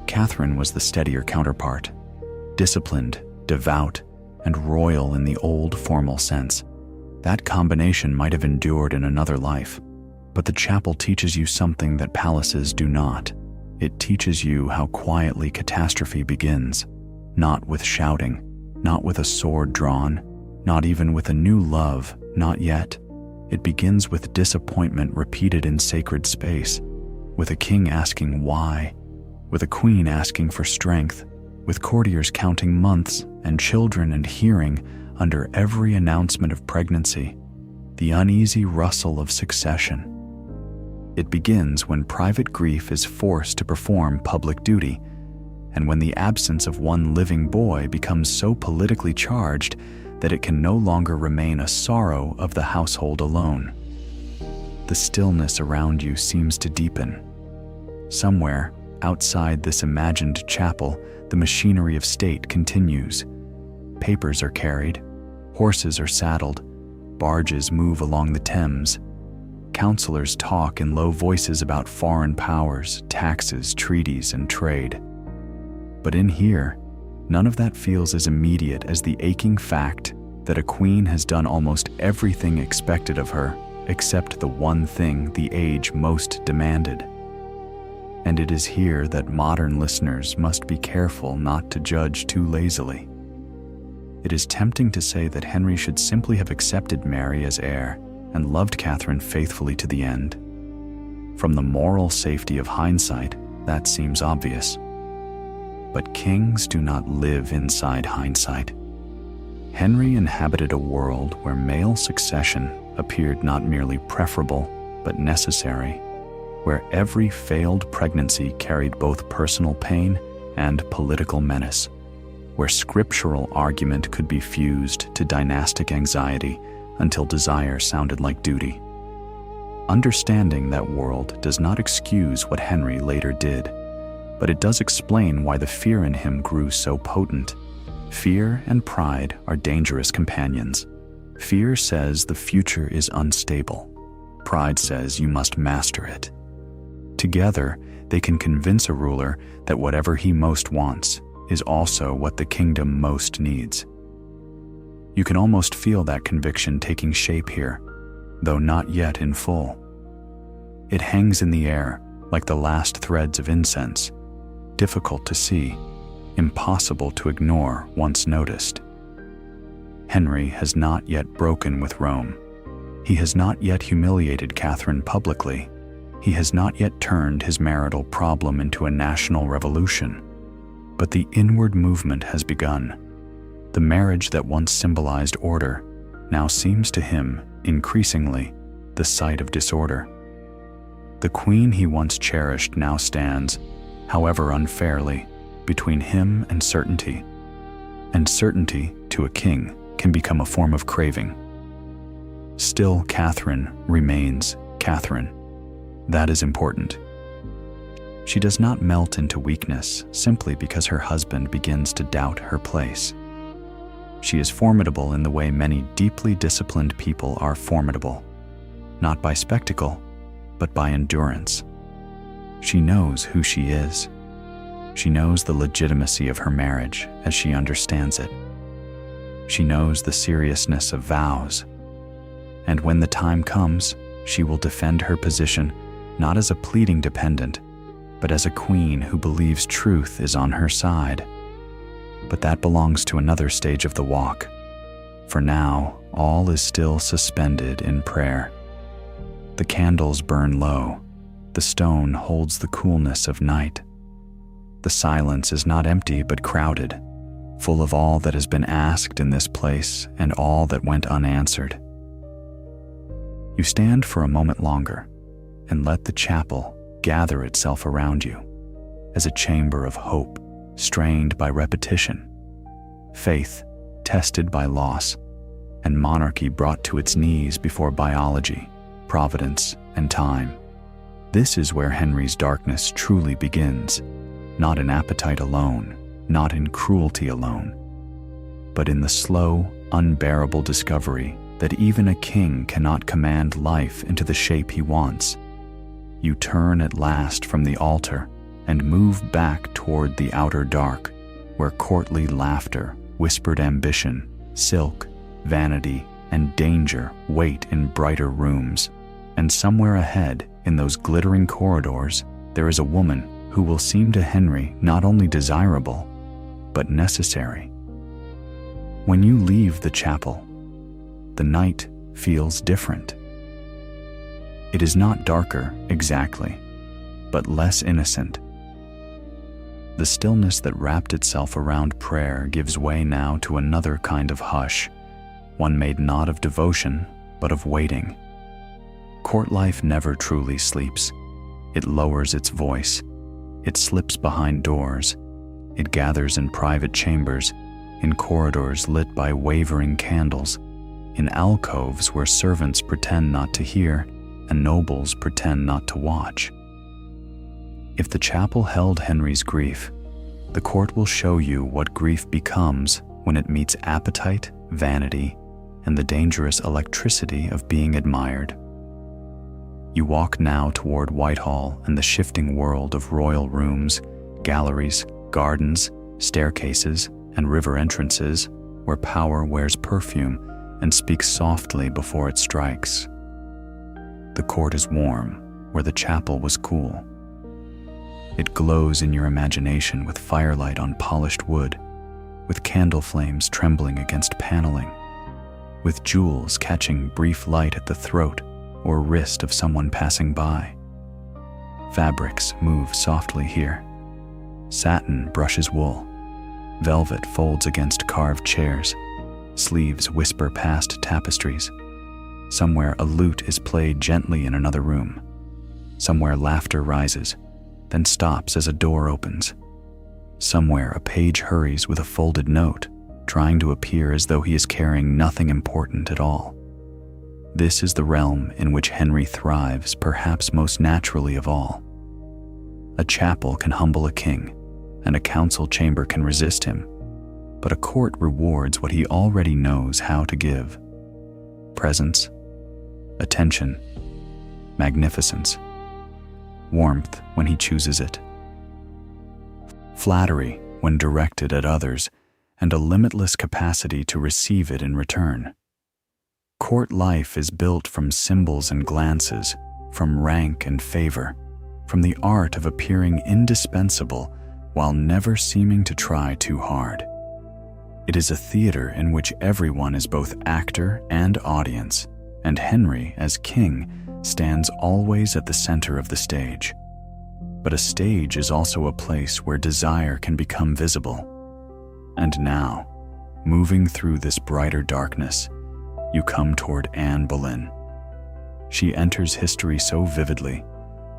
Catherine was the steadier counterpart, disciplined, devout, and royal in the old formal sense. That combination might have endured in another life, but the chapel teaches you something that palaces do not. It teaches you how quietly catastrophe begins, not with shouting, not with a sword drawn, not even with a new love, not yet. It begins with disappointment repeated in sacred space, with a king asking why, with a queen asking for strength, with courtiers counting months and children and hearing, under every announcement of pregnancy, the uneasy rustle of succession. It begins when private grief is forced to perform public duty, and when the absence of one living boy becomes so politically charged that it can no longer remain a sorrow of the household alone. The stillness around you seems to deepen. Somewhere, outside this imagined chapel, the machinery of state continues. Papers are carried, horses are saddled, barges move along the Thames. Councillors talk in low voices about foreign powers, taxes, treaties, and trade. But in here, none of that feels as immediate as the aching fact that a queen has done almost everything expected of her, except the one thing the age most demanded. And it is here that modern listeners must be careful not to judge too lazily. It is tempting to say that Henry should simply have accepted Mary as heir and loved Catherine faithfully to the end. From the moral safety of hindsight, that seems obvious. But kings do not live inside hindsight. Henry inhabited a world where male succession appeared not merely preferable, but necessary, where every failed pregnancy carried both personal pain and political menace, where scriptural argument could be fused to dynastic anxiety until desire sounded like duty. Understanding that world does not excuse what Henry later did, but it does explain why the fear in him grew so potent. Fear and pride are dangerous companions. Fear says the future is unstable. Pride says you must master it. Together, they can convince a ruler that whatever he most wants is also what the kingdom most needs. You can almost feel that conviction taking shape here, though not yet in full. It hangs in the air like the last threads of incense, difficult to see, impossible to ignore once noticed. Henry has not yet broken with Rome. He has not yet humiliated Catherine publicly. He has not yet turned his marital problem into a national revolution. But the inward movement has begun. The marriage that once symbolized order now seems to him, increasingly, the site of disorder. The queen he once cherished now stands, however unfairly, between him and certainty. And certainty, to a king, can become a form of craving. Still, Catherine remains Catherine. That is important. She does not melt into weakness simply because her husband begins to doubt her place. She is formidable in the way many deeply disciplined people are formidable, not by spectacle, but by endurance. She knows who she is. She knows the legitimacy of her marriage as she understands it. She knows the seriousness of vows. And when the time comes, she will defend her position not as a pleading dependent, but as a queen who believes truth is on her side. But that belongs to another stage of the walk. For now, all is still suspended in prayer. The candles burn low. The stone holds the coolness of night. The silence is not empty but crowded, full of all that has been asked in this place and all that went unanswered. You stand for a moment longer and let the chapel gather itself around you as a chamber of hope strained by repetition, faith tested by loss, and monarchy brought to its knees before biology, providence, and time. This is where Henry's darkness truly begins, not in appetite alone, not in cruelty alone, but in the slow, unbearable discovery that even a king cannot command life into the shape he wants. You turn at last from the altar and move back toward the outer dark, where courtly laughter, whispered ambition, silk, vanity, and danger wait in brighter rooms. And somewhere ahead, in those glittering corridors, there is a woman who will seem to Henry not only desirable, but necessary. When you leave the chapel, the night feels different. It is not darker, exactly, but less innocent. The stillness that wrapped itself around prayer gives way now to another kind of hush, one made not of devotion, but of waiting. Court life never truly sleeps. It lowers its voice. It slips behind doors. It gathers in private chambers, in corridors lit by wavering candles, in alcoves where servants pretend not to hear and nobles pretend not to watch. If the chapel held Henry's grief, the court will show you what grief becomes when it meets appetite, vanity, and the dangerous electricity of being admired. You walk now toward Whitehall and the shifting world of royal rooms, galleries, gardens, staircases, and river entrances, where power wears perfume and speaks softly before it strikes. The court is warm, where the chapel was cool. It glows in your imagination with firelight on polished wood, with candle flames trembling against paneling, with jewels catching brief light at the throat or wrist of someone passing by. Fabrics move softly here. Satin brushes wool. Velvet folds against carved chairs. Sleeves whisper past tapestries. Somewhere a lute is played gently in another room. Somewhere laughter rises, then stops as a door opens. Somewhere a page hurries with a folded note, trying to appear as though he is carrying nothing important at all. This is the realm in which Henry thrives perhaps most naturally of all. A chapel can humble a king, and a council chamber can resist him, but a court rewards what he already knows how to give: presence, attention, magnificence, warmth when he chooses it, flattery when directed at others, and a limitless capacity to receive it in return. Court life is built from symbols and glances, from rank and favor, from the art of appearing indispensable while never seeming to try too hard. It is a theater in which everyone is both actor and audience, and Henry, as king, stands always at the center of the stage. But a stage is also a place where desire can become visible. And now, moving through this brighter darkness, you come toward Anne Boleyn. She enters history so vividly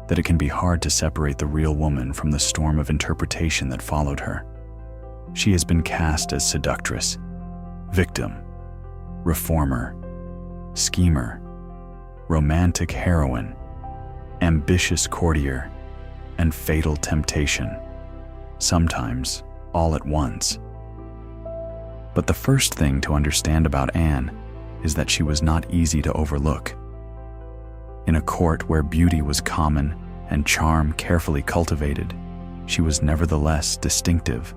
that it can be hard to separate the real woman from the storm of interpretation that followed her. She has been cast as seductress, victim, reformer, schemer, romantic heroine, ambitious courtier, and fatal temptation, sometimes all at once. But the first thing to understand about Anne is that she was not easy to overlook. In a court where beauty was common and charm carefully cultivated, she was nevertheless distinctive,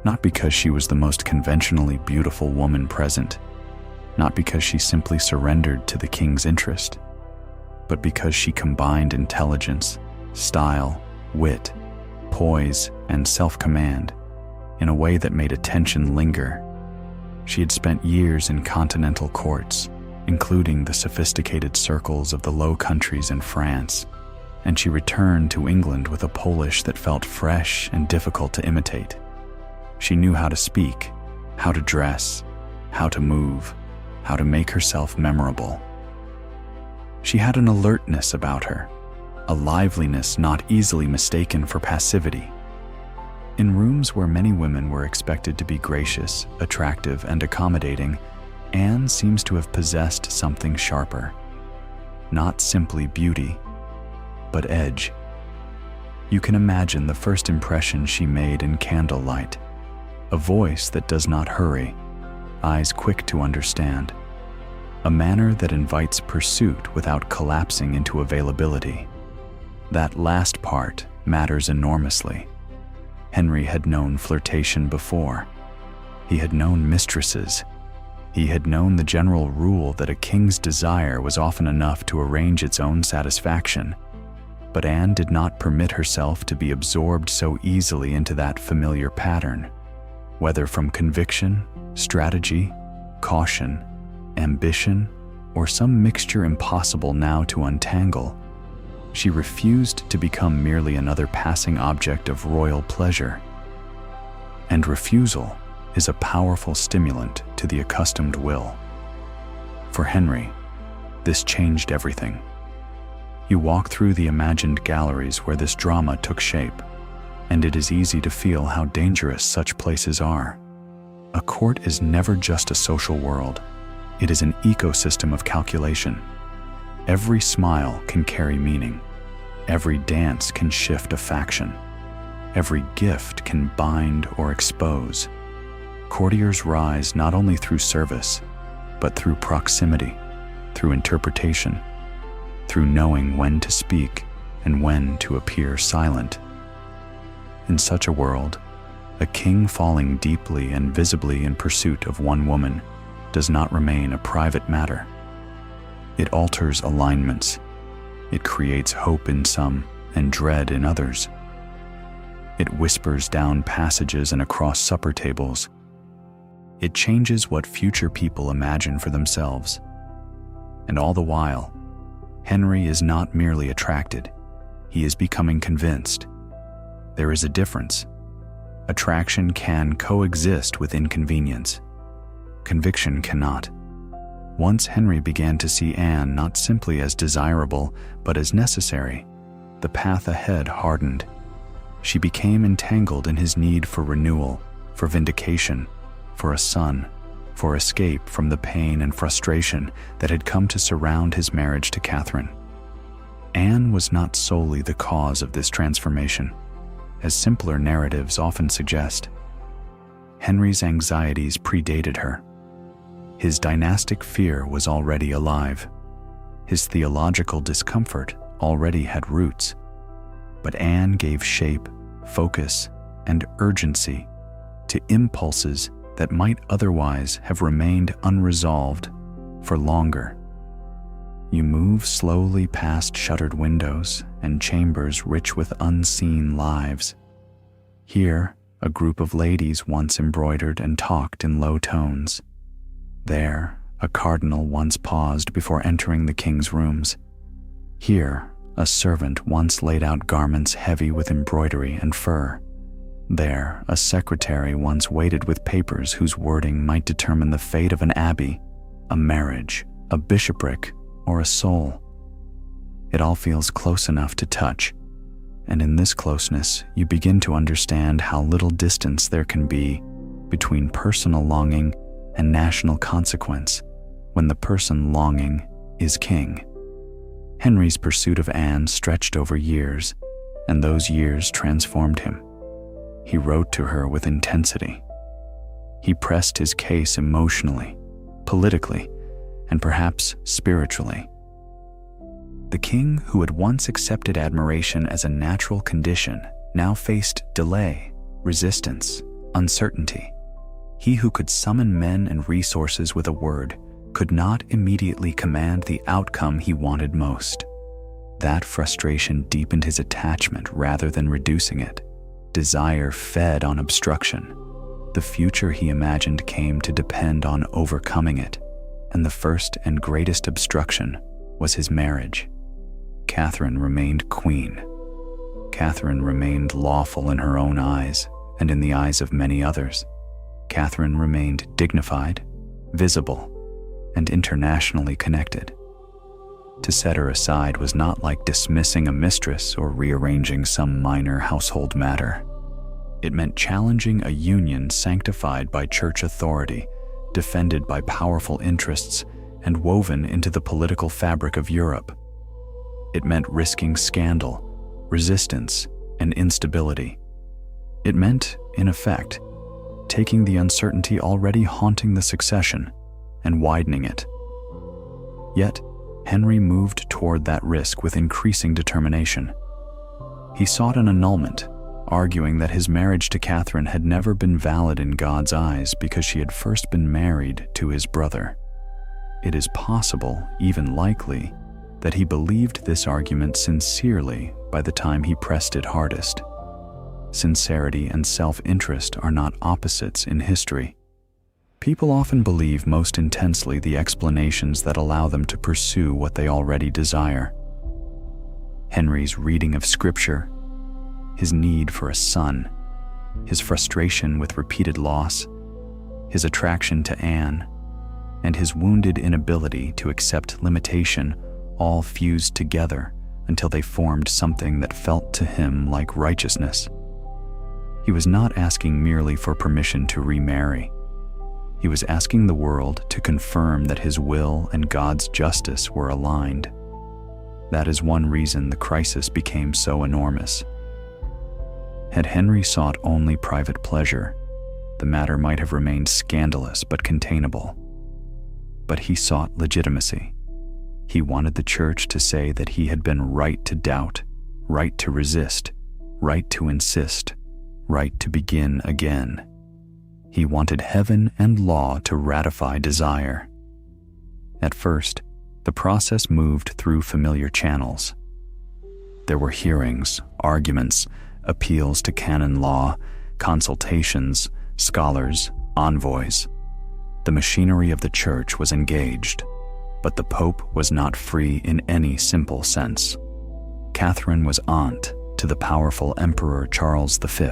not because she was the most conventionally beautiful woman present, not because she simply surrendered to the king's interest, but because she combined intelligence, style, wit, poise, and self-command in a way that made attention linger. She had spent years in continental courts, including the sophisticated circles of the Low Countries and France, and she returned to England with a Polish that felt fresh and difficult to imitate. She knew how to speak, how to dress, how to move, how to make herself memorable. She had an alertness about her, a liveliness not easily mistaken for passivity. In rooms where many women were expected to be gracious, attractive, and accommodating, Anne seems to have possessed something sharper. not simply beauty, but edge. You can imagine the first impression she made in candlelight. A voice that does not hurry, eyes quick to understand, a manner that invites pursuit without collapsing into availability. That last part matters enormously. Henry had known flirtation before. He had known mistresses. He had known the general rule that a king's desire was often enough to arrange its own satisfaction. But Anne did not permit herself to be absorbed so easily into that familiar pattern. Whether from conviction, strategy, caution, ambition, or some mixture impossible now to untangle, she refused to become merely another passing object of royal pleasure. And refusal is a powerful stimulant to the accustomed will. For Henry, this changed everything. You walk through the imagined galleries where this drama took shape, and it is easy to feel how dangerous such places are. A court is never just a social world. It is an ecosystem of calculation. Every smile can carry meaning. Every dance can shift a faction. Every gift can bind or expose. Courtiers rise not only through service, but through proximity, through interpretation, through knowing when to speak and when to appear silent. In such a world, a king falling deeply and visibly in pursuit of one woman does not remain a private matter. It alters alignments. It creates hope in some and dread in others. It whispers down passages and across supper tables. It changes what future people imagine for themselves. And all the while, Henry is not merely attracted, he is becoming convinced. There is a difference. Attraction can coexist with inconvenience. Conviction cannot. Once Henry began to see Anne not simply as desirable, but as necessary, the path ahead hardened. She became entangled in his need for renewal, for vindication, for a son, for escape from the pain and frustration that had come to surround his marriage to Catherine. Anne was not solely the cause of this transformation, as simpler narratives often suggest. Henry's anxieties predated her. His dynastic fear was already alive. His theological discomfort already had roots. But Anne gave shape, focus, and urgency to impulses that might otherwise have remained unresolved for longer. You move slowly past shuttered windows and chambers rich with unseen lives. Here, a group of ladies once embroidered and talked in low tones. There, a cardinal once paused before entering the king's rooms. Here, a servant once laid out garments heavy with embroidery and fur. There, a secretary once waited with papers whose wording might determine the fate of an abbey, a marriage, a bishopric, or a soul. It all feels close enough to touch, and in this closeness, you begin to understand how little distance there can be between personal longing and national consequence when the person longing is king. Henry's pursuit of Anne stretched over years, and those years transformed him. He wrote to her with intensity. He pressed his case emotionally, politically, and perhaps spiritually. The king, who had once accepted admiration as a natural condition, now faced delay, resistance, uncertainty. He who could summon men and resources with a word could not immediately command the outcome he wanted most. That frustration deepened his attachment rather than reducing it. Desire fed on obstruction. The future he imagined came to depend on overcoming it, and the first and greatest obstruction was his marriage. Catherine remained queen. Catherine remained lawful in her own eyes and in the eyes of many others. Catherine remained dignified, visible, and internationally connected. To set her aside was not like dismissing a mistress or rearranging some minor household matter. It meant challenging a union sanctified by church authority, defended by powerful interests, and woven into the political fabric of Europe. It meant risking scandal, resistance, and instability. It meant, in effect, taking the uncertainty already haunting the succession and widening it. Yet, Henry moved toward that risk with increasing determination. He sought an annulment, arguing that his marriage to Catherine had never been valid in God's eyes because she had first been married to his brother. It is possible, even likely, that he believed this argument sincerely by the time he pressed it hardest. Sincerity and self-interest are not opposites in history. People often believe most intensely the explanations that allow them to pursue what they already desire. Henry's reading of Scripture, his need for a son, his frustration with repeated loss, his attraction to Anne, and his wounded inability to accept limitation all fused together until they formed something that felt to him like righteousness. He was not asking merely for permission to remarry. He was asking the world to confirm that his will and God's justice were aligned. That is one reason the crisis became so enormous. Had Henry sought only private pleasure, the matter might have remained scandalous but containable. But he sought legitimacy. He wanted the church to say that he had been right to doubt, right to resist, right to insist, right to begin again. He wanted heaven and law to ratify desire. At first, the process moved through familiar channels. There were hearings, arguments, appeals to canon law, consultations, scholars, envoys. The machinery of the church was engaged, but the Pope was not free in any simple sense. Catherine was aunt to the powerful Emperor Charles V.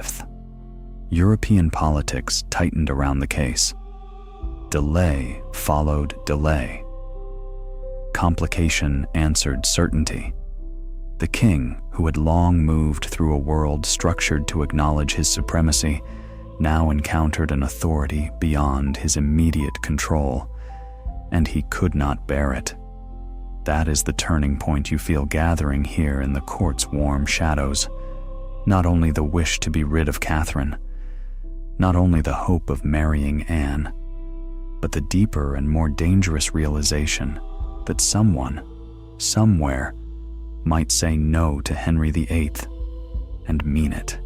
European politics tightened around the case. Delay followed delay. Complication answered certainty. The king, who had long moved through a world structured to acknowledge his supremacy, now encountered an authority beyond his immediate control, and he could not bear it. That is the turning point you feel gathering here in the court's warm shadows. Not only the wish to be rid of Catherine, not only the hope of marrying Anne, but the deeper and more dangerous realization that someone, somewhere, might say no to Henry VIII and mean it.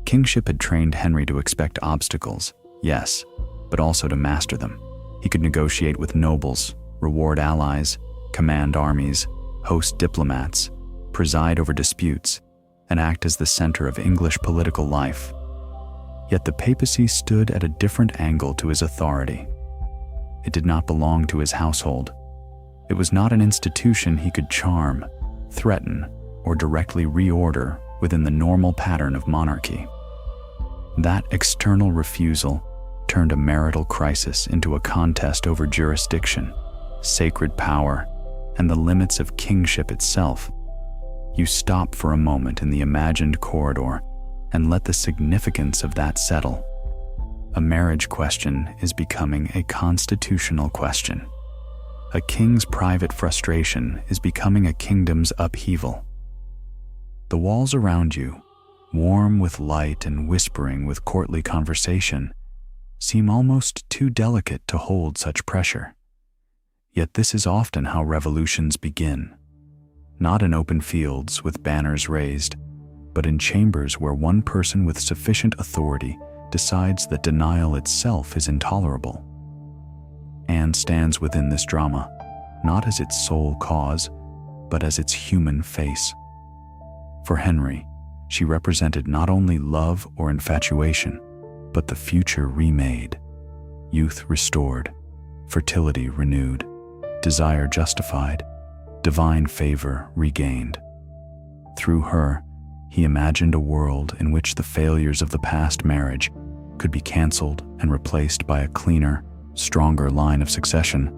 Kingship had trained Henry to expect obstacles, yes, but also to master them. He could negotiate with nobles, reward allies, command armies, host diplomats, preside over disputes, and act as the center of English political life. Yet the papacy stood at a different angle to his authority. It did not belong to his household. It was not an institution he could charm, threaten, or directly reorder within the normal pattern of monarchy. That external refusal turned a marital crisis into a contest over jurisdiction, sacred power, and the limits of kingship itself. You stop for a moment in the imagined corridor and let the significance of that settle. A marriage question is becoming a constitutional question. A king's private frustration is becoming a kingdom's upheaval. The walls around you, warm with light and whispering with courtly conversation, seem almost too delicate to hold such pressure. Yet this is often how revolutions begin. Not in open fields with banners raised, but in chambers where one person with sufficient authority decides that denial itself is intolerable. Anne stands within this drama, not as its sole cause, but as its human face. For Henry, she represented not only love or infatuation, but the future remade, youth restored, fertility renewed, desire justified, divine favor regained. Through her, he imagined a world in which the failures of the past marriage could be canceled and replaced by a cleaner, stronger line of succession.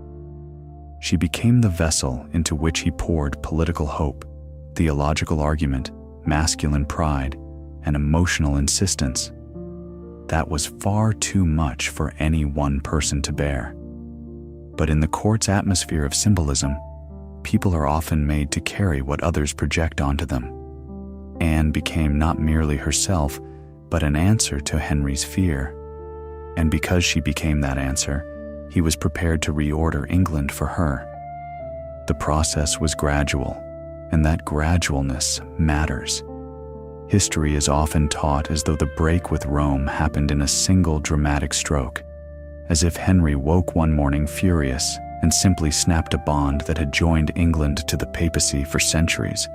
She became the vessel into which he poured political hope, theological argument, masculine pride, and emotional insistence. That was far too much for any one person to bear. But in the court's atmosphere of symbolism, people are often made to carry what others project onto them. Anne became not merely herself, but an answer to Henry's fear. And because she became that answer, he was prepared to reorder England for her. The process was gradual, and that gradualness matters. History is often taught as though the break with Rome happened in a single dramatic stroke, as if Henry woke one morning furious and simply snapped a bond that had joined England to the papacy for centuries.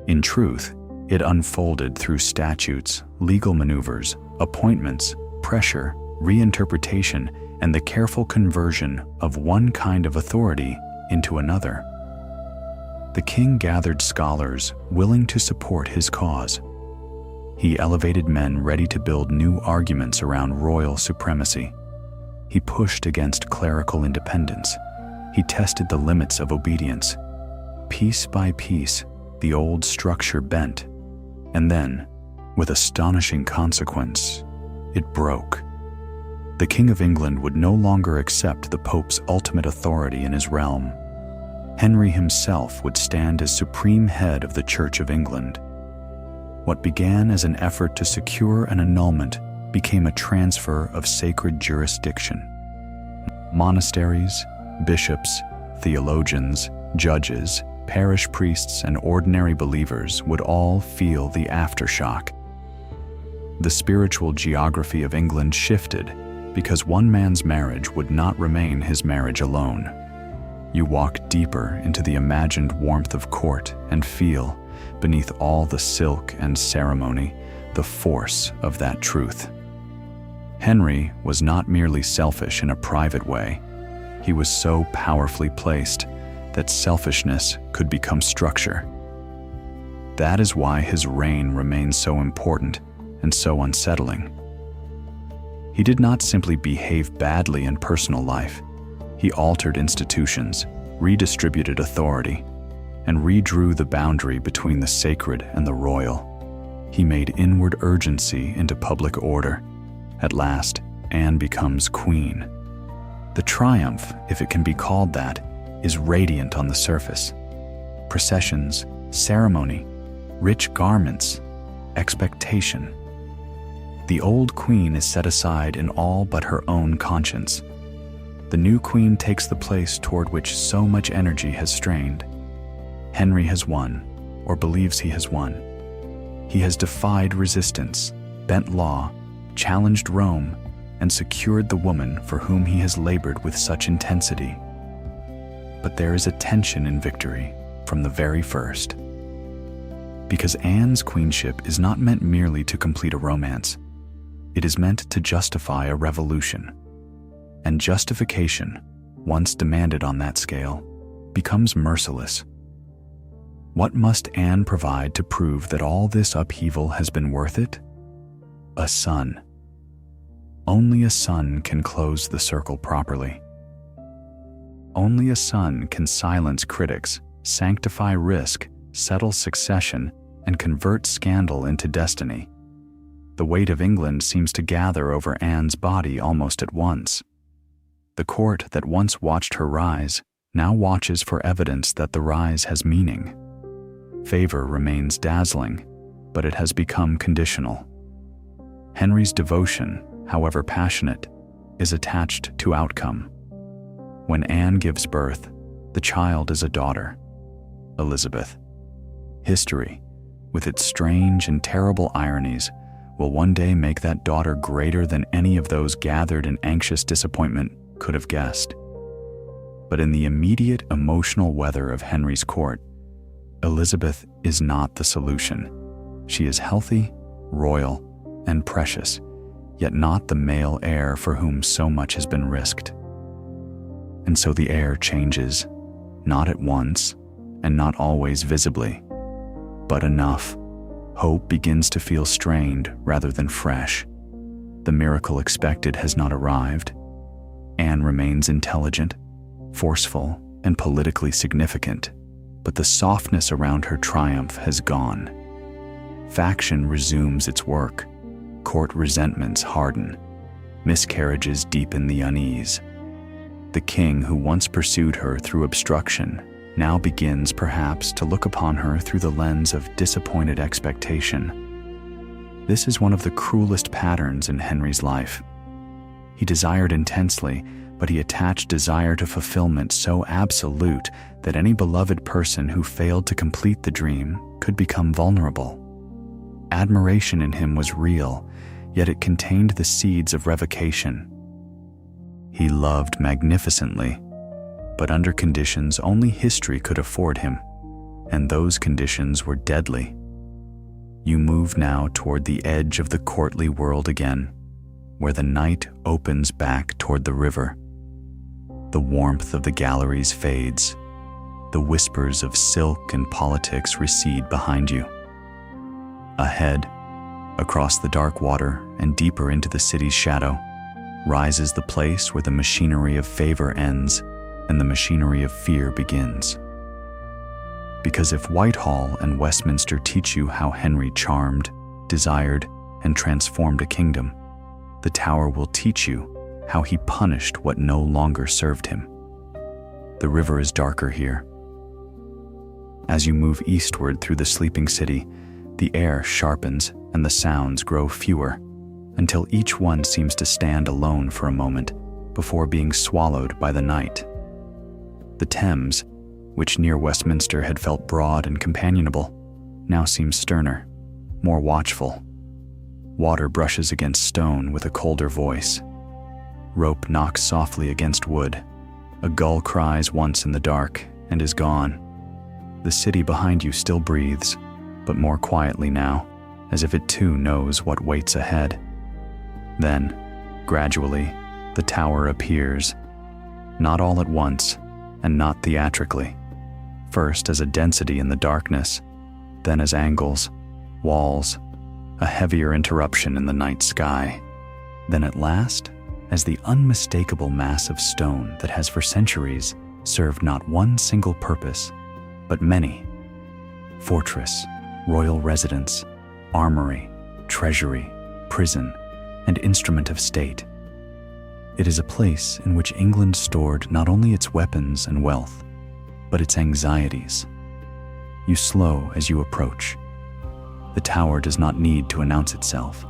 In truth, it unfolded through statutes, legal maneuvers, appointments, pressure, reinterpretation, and the careful conversion of one kind of authority into another. The king gathered scholars willing to support his cause. He elevated men ready to build new arguments around royal supremacy. He pushed against clerical independence. He tested the limits of obedience. Piece by piece, the old structure bent. And then, with astonishing consequence, it broke. The King of England would no longer accept the Pope's ultimate authority in his realm. Henry himself would stand as supreme head of the Church of England. What began as an effort to secure an annulment became a transfer of sacred jurisdiction. Monasteries, bishops, theologians, judges, parish priests, and ordinary believers would all feel the aftershock. The spiritual geography of England shifted because one man's marriage would not remain his marriage alone. You walk deeper into the imagined warmth of court and feel, beneath all the silk and ceremony, the force of that truth. Henry was not merely selfish in a private way. He was so powerfully placed that selfishness could become structure. That is why his reign remains so important and so unsettling. He did not simply behave badly in personal life. He altered institutions, redistributed authority, and redrew the boundary between the sacred and the royal. He made inward urgency into public order. At last, Anne becomes queen. The triumph, if it can be called that, is radiant on the surface. Processions, ceremony, rich garments, expectation. The old queen is set aside in all but her own conscience. The new queen takes the place toward which so much energy has strained. Henry has won, or believes he has won. He has defied resistance, bent law, challenged Rome, and secured the woman for whom he has labored with such intensity. But there is a tension in victory from the very first. Because Anne's queenship is not meant merely to complete a romance. It is meant to justify a revolution. And justification, once demanded on that scale, becomes merciless. What must Anne provide to prove that all this upheaval has been worth it? A son. Only a son can close the circle properly. Only a son can silence critics, sanctify risk, settle succession, and convert scandal into destiny. The weight of England seems to gather over Anne's body almost at once. The court that once watched her rise now watches for evidence that the rise has meaning. Favor remains dazzling, but it has become conditional. Henry's devotion, however passionate, is attached to outcome. When Anne gives birth, the child is a daughter, Elizabeth. History, with its strange and terrible ironies, will one day make that daughter greater than any of those gathered in anxious disappointment could have guessed. But in the immediate emotional weather of Henry's court, Elizabeth is not the solution. She is healthy, royal, and precious, yet not the male heir for whom so much has been risked. And so the heir changes, not at once, and not always visibly, but enough. Hope begins to feel strained rather than fresh. The miracle expected has not arrived. Anne remains intelligent, forceful, and politically significant, but the softness around her triumph has gone. Faction resumes its work. Court resentments harden. Miscarriages deepen the unease. The king who once pursued her through obstruction now begins perhaps to look upon her through the lens of disappointed expectation. This is one of the cruelest patterns in Henry's life. He desired intensely, but he attached desire to fulfillment so absolute that any beloved person who failed to complete the dream could become vulnerable. Admiration in him was real, yet it contained the seeds of revocation. He loved magnificently, but under conditions only history could afford him, and those conditions were deadly. You move now toward the edge of the courtly world again, where the night opens back toward the river. The warmth of the galleries fades. The whispers of silk and politics recede behind you. Ahead, across the dark water and deeper into the city's shadow, rises the place where the machinery of favor ends and the machinery of fear begins. Because if Whitehall and Westminster teach you how Henry charmed, desired, and transformed a kingdom, the Tower will teach you how he punished what no longer served him. The river is darker here. As you move eastward through the sleeping city, the air sharpens and the sounds grow fewer, until each one seems to stand alone for a moment before being swallowed by the night. The Thames, which near Westminster had felt broad and companionable, now seems sterner, more watchful. Water brushes against stone with a colder voice. Rope knocks softly against wood. A gull cries once in the dark and is gone. The city behind you still breathes, but more quietly now, as if it too knows what waits ahead. Then, gradually, the Tower appears, not all at once, and not theatrically. First as a density in the darkness, then as angles, walls, a heavier interruption in the night sky, then at last as the unmistakable mass of stone that has for centuries served not one single purpose, but many. Fortress, royal residence, armory, treasury, prison, and instrument of state. It is a place in which England stored not only its weapons and wealth, but its anxieties. You slow as you approach. The Tower does not need to announce itself.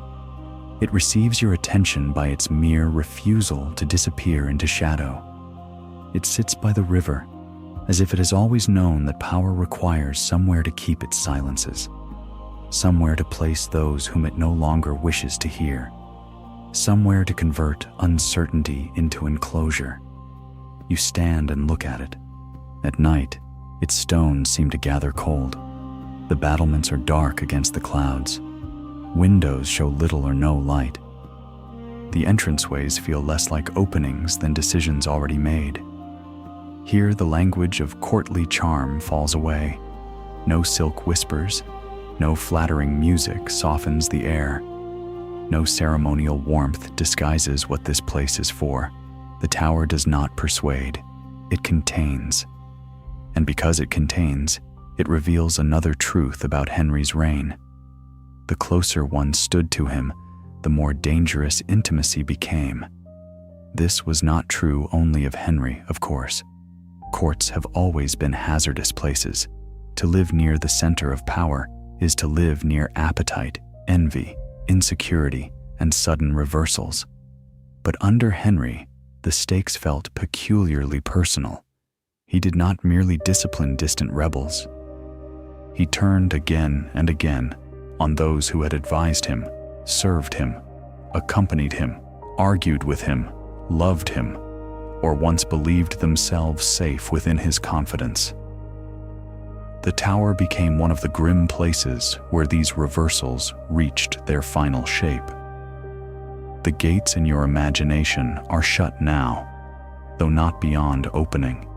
It receives your attention by its mere refusal to disappear into shadow. It sits by the river, as if it has always known that power requires somewhere to keep its silences, somewhere to place those whom it no longer wishes to hear, somewhere to convert uncertainty into enclosure. You stand and look at it. At night, its stones seem to gather cold. The battlements are dark against the clouds. Windows show little or no light. The entranceways feel less like openings than decisions already made. Here the language of courtly charm falls away. No silk whispers, no flattering music softens the air. No ceremonial warmth disguises what this place is for. The Tower does not persuade, it contains. And because it contains, it reveals another truth about Henry's reign. The closer one stood to him, the more dangerous intimacy became. This was not true only of Henry, of course. Courts have always been hazardous places. To live near the center of power is to live near appetite, envy, insecurity, and sudden reversals. But under Henry, the stakes felt peculiarly personal. He did not merely discipline distant rebels. He turned again and again on those who had advised him, served him, accompanied him, argued with him, loved him, or once believed themselves safe within his confidence. The Tower became one of the grim places where these reversals reached their final shape. The gates in your imagination are shut now, though not beyond opening.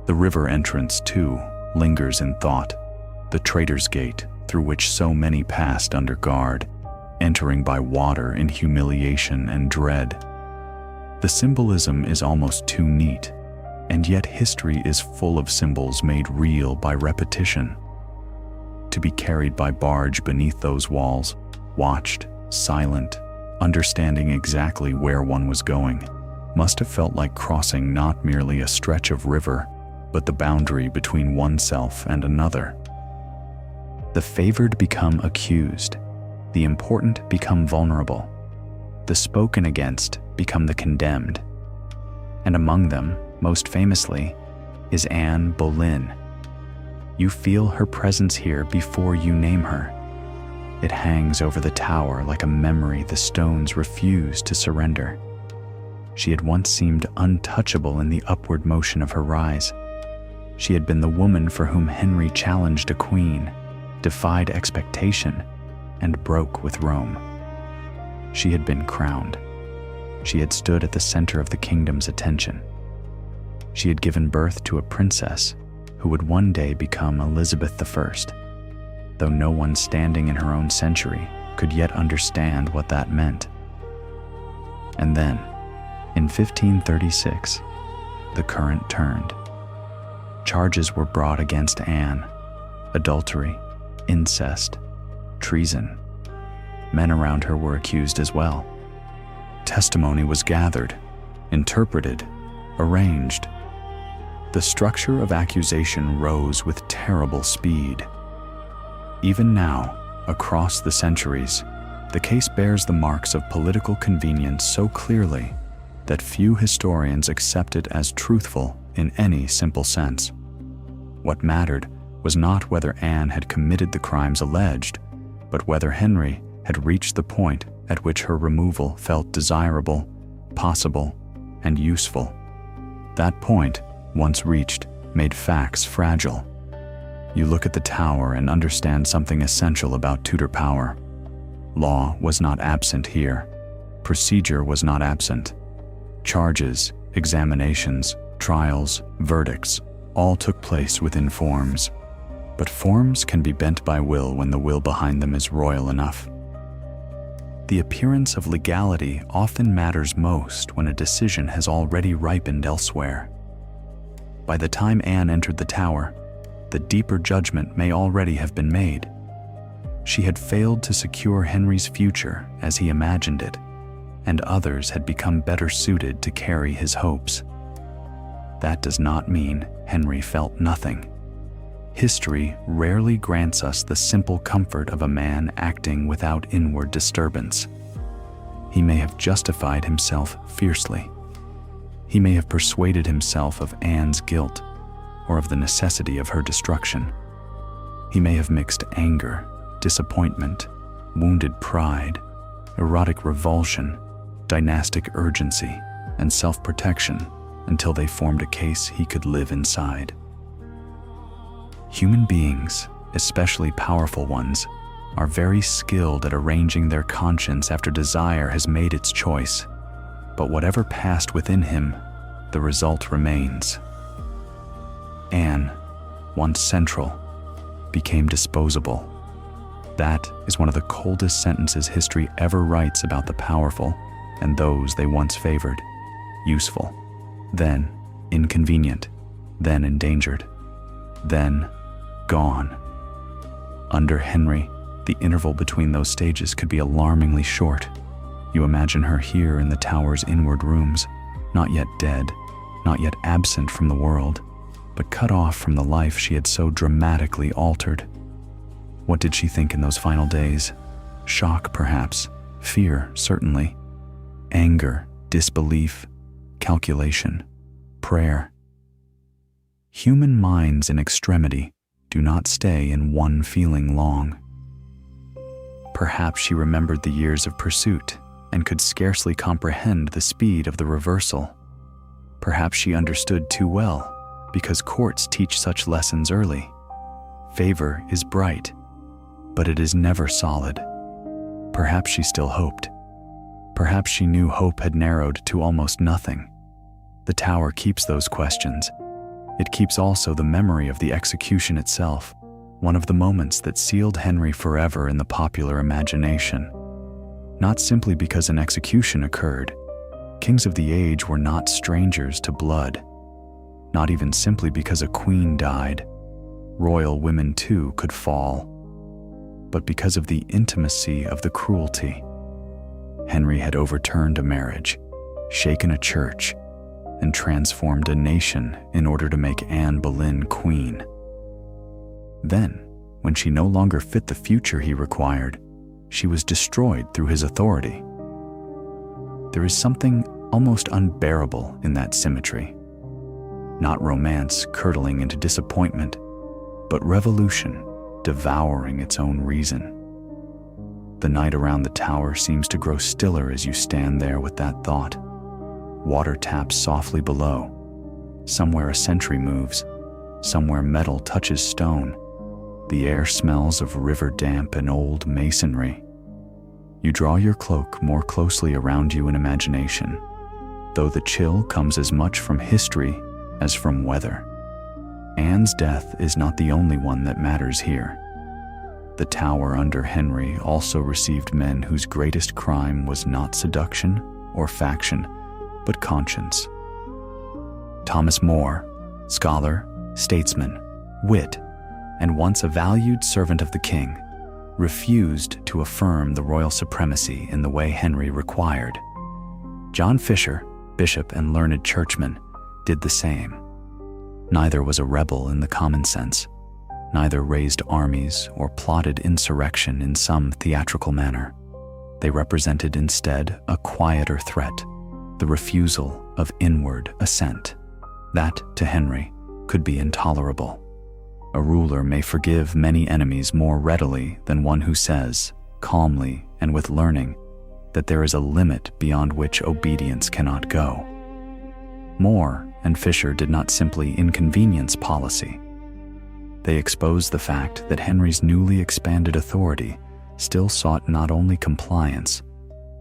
The river entrance, too, lingers in thought, the Traitor's Gate through which so many passed under guard, entering by water in humiliation and dread. The symbolism is almost too neat, and yet history is full of symbols made real by repetition. To be carried by barge beneath those walls, watched, silent, understanding exactly where one was going, must have felt like crossing not merely a stretch of river, but the boundary between oneself and another. The favored become accused, the important become vulnerable, the spoken against become the condemned. And among them, most famously, is Anne Boleyn. You feel her presence here before you name her. It hangs over the tower like a memory the stones refuse to surrender. She had once seemed untouchable in the upward motion of her rise. She had been the woman for whom Henry challenged a queen, defied expectation, and broke with Rome. She had been crowned. She had stood at the center of the kingdom's attention. She had given birth to a princess who would one day become Elizabeth I, though no one standing in her own century could yet understand what that meant. And then, in 1536, the current turned. Charges were brought against Anne: adultery, incest, treason. Men around her were accused as well. Testimony was gathered, interpreted, arranged. The structure of accusation rose with terrible speed. Even now, across the centuries, the case bears the marks of political convenience so clearly that few historians accept it as truthful in any simple sense. What mattered was not whether Anne had committed the crimes alleged, but whether Henry had reached the point at which her removal felt desirable, possible, and useful. That point, once reached, made facts fragile. You look at the Tower and understand something essential about Tudor power. Law was not absent here. Procedure was not absent. Charges, examinations, trials, verdicts, all took place within forms. But forms can be bent by will when the will behind them is royal enough. The appearance of legality often matters most when a decision has already ripened elsewhere. By the time Anne entered the Tower, the deeper judgment may already have been made. She had failed to secure Henry's future as he imagined it, and others had become better suited to carry his hopes. That does not mean Henry felt nothing. History rarely grants us the simple comfort of a man acting without inward disturbance. He may have justified himself fiercely. He may have persuaded himself of Anne's guilt or of the necessity of her destruction. He may have mixed anger, disappointment, wounded pride, erotic revulsion, dynastic urgency, and self-protection until they formed a case he could live inside. Human beings, especially powerful ones, are very skilled at arranging their conscience after desire has made its choice. But whatever passed within him, the result remains. Anne, once central, became disposable. That is one of the coldest sentences history ever writes about the powerful and those they once favored. Useful, then inconvenient, then endangered, then gone. Under Henry, the interval between those stages could be alarmingly short. You imagine her here in the Tower's inward rooms, not yet dead, not yet absent from the world, but cut off from the life she had so dramatically altered. What did she think in those final days? Shock, perhaps. Fear, certainly. Anger, disbelief, calculation, prayer. Human minds in extremity do not stay in one feeling long. Perhaps she remembered the years of pursuit and could scarcely comprehend the speed of the reversal. Perhaps she understood too well, because courts teach such lessons early. Favor is bright, but it is never solid. Perhaps she still hoped. Perhaps she knew hope had narrowed to almost nothing. The Tower keeps those questions. It keeps also the memory of the execution itself, one of the moments that sealed Henry forever in the popular imagination. Not simply because an execution occurred. Kings of the age were not strangers to blood. Not even simply because a queen died. Royal women too could fall. But because of the intimacy of the cruelty. Henry had overturned a marriage, shaken a church, and transformed a nation in order to make Anne Boleyn queen. Then, when she no longer fit the future he required, she was destroyed through his authority. There is something almost unbearable in that symmetry. Not romance curdling into disappointment, but revolution devouring its own reason. The night around the tower seems to grow stiller as you stand there with that thought. Water taps softly below. Somewhere a sentry moves. Somewhere metal touches stone. The air smells of river damp and old masonry. You draw your cloak more closely around you in imagination, though the chill comes as much from history as from weather. Anne's death is not the only one that matters here. The tower under Henry also received men whose greatest crime was not seduction or faction, but conscience. Thomas More, scholar, statesman, wit, and once a valued servant of the king, refused to affirm the royal supremacy in the way Henry required. John Fisher, bishop and learned churchman, did the same. Neither was a rebel in the common sense. Neither raised armies or plotted insurrection in some theatrical manner. They represented instead a quieter threat, the refusal of inward assent. That, to Henry, could be intolerable. A ruler may forgive many enemies more readily than one who says, calmly and with learning, that there is a limit beyond which obedience cannot go. More and Fisher did not simply inconvenience policy. They exposed the fact that Henry's newly expanded authority still sought not only compliance,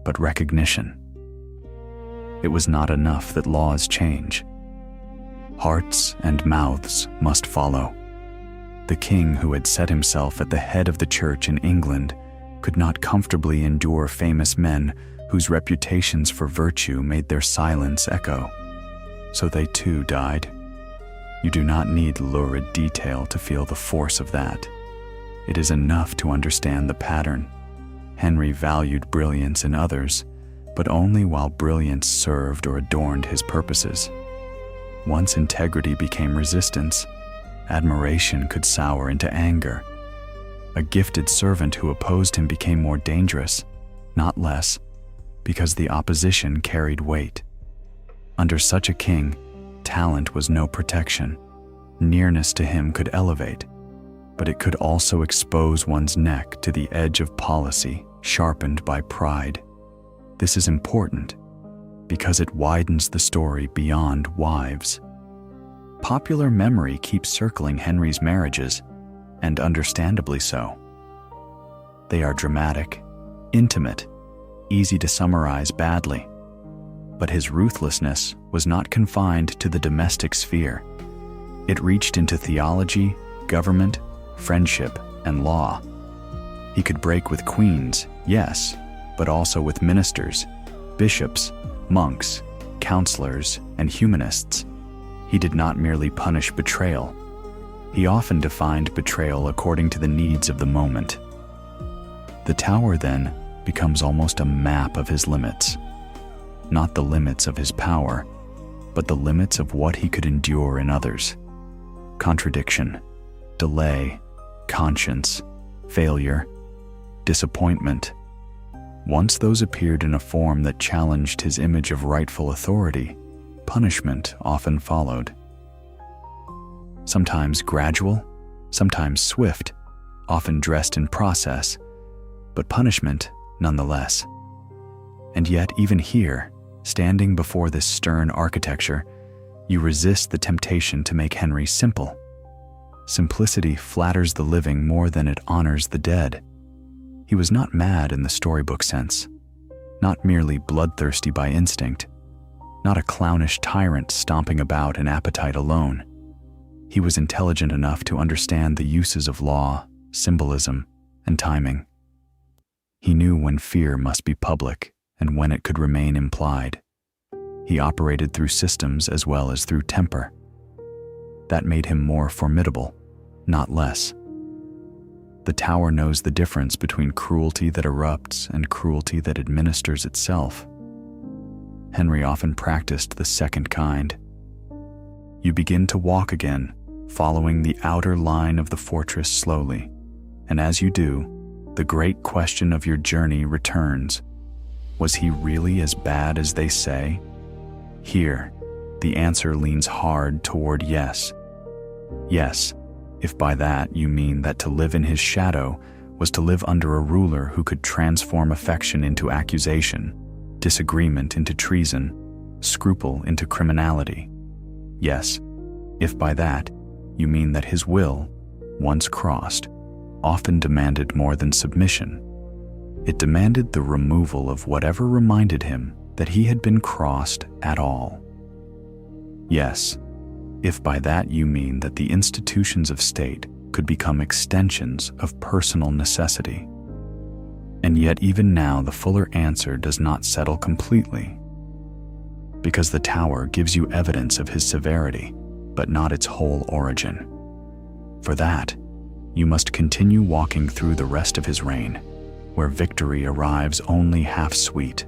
but recognition. It was not enough that laws change. Hearts and mouths must follow. The king who had set himself at the head of the church in England could not comfortably endure famous men whose reputations for virtue made their silence echo. So they too died. You do not need lurid detail to feel the force of that. It is enough to understand the pattern. Henry valued brilliance in others, but only while brilliance served or adorned his purposes. Once integrity became resistance, admiration could sour into anger. A gifted servant who opposed him became more dangerous, not less, because the opposition carried weight. Under such a king, talent was no protection. Nearness to him could elevate, but it could also expose one's neck to the edge of policy, sharpened by pride. This is important because it widens the story beyond wives. Popular memory keeps circling Henry's marriages, and understandably so. They are dramatic, intimate, easy to summarize badly. But his ruthlessness was not confined to the domestic sphere. It reached into theology, government, friendship, and law. He could break with queens, yes, but also with ministers, bishops, monks, counselors, and humanists. He did not merely punish betrayal. He often defined betrayal according to the needs of the moment. The tower, then, becomes almost a map of his limits. Not the limits of his power, but the limits of what he could endure in others. Contradiction, delay, conscience, failure, disappointment. Once those appeared in a form that challenged his image of rightful authority, punishment often followed. Sometimes gradual, sometimes swift, often dressed in process, but punishment nonetheless. And yet, even here, standing before this stern architecture, you resist the temptation to make Henry simple. Simplicity flatters the living more than it honors the dead. He was not mad in the storybook sense, not merely bloodthirsty by instinct, not a clownish tyrant stomping about in appetite alone. He was intelligent enough to understand the uses of law, symbolism, and timing. He knew when fear must be public and when it could remain implied. He operated through systems as well as through temper. That made him more formidable, not less. The tower knows the difference between cruelty that erupts and cruelty that administers itself. Henry often practiced the second kind. You begin to walk again, following the outer line of the fortress slowly, and as you do, the great question of your journey returns. Was he really as bad as they say? Here, the answer leans hard toward yes. Yes, if by that you mean that to live in his shadow was to live under a ruler who could transform affection into accusation, disagreement into treason, scruple into criminality. Yes, if by that you mean that his will, once crossed, often demanded more than submission. It demanded the removal of whatever reminded him that he had been crossed at all. Yes, if by that you mean that the institutions of state could become extensions of personal necessity. And yet even now the fuller answer does not settle completely, because the Tower gives you evidence of his severity, but not its whole origin. For that, you must continue walking through the rest of his reign, where victory arrives only half sweet,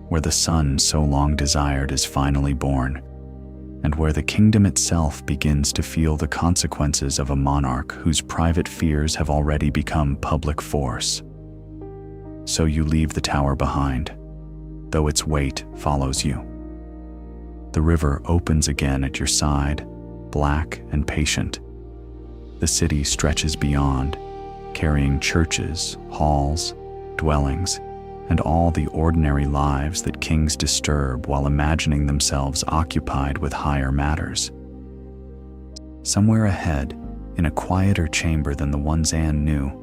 where the son so long desired is finally born, and where the kingdom itself begins to feel the consequences of a monarch whose private fears have already become public force. So you leave the Tower behind, though its weight follows you. The river opens again at your side, black and patient. The city stretches beyond, carrying churches, halls, dwellings, and all the ordinary lives that kings disturb while imagining themselves occupied with higher matters. Somewhere ahead, in a quieter chamber than the ones Anne knew,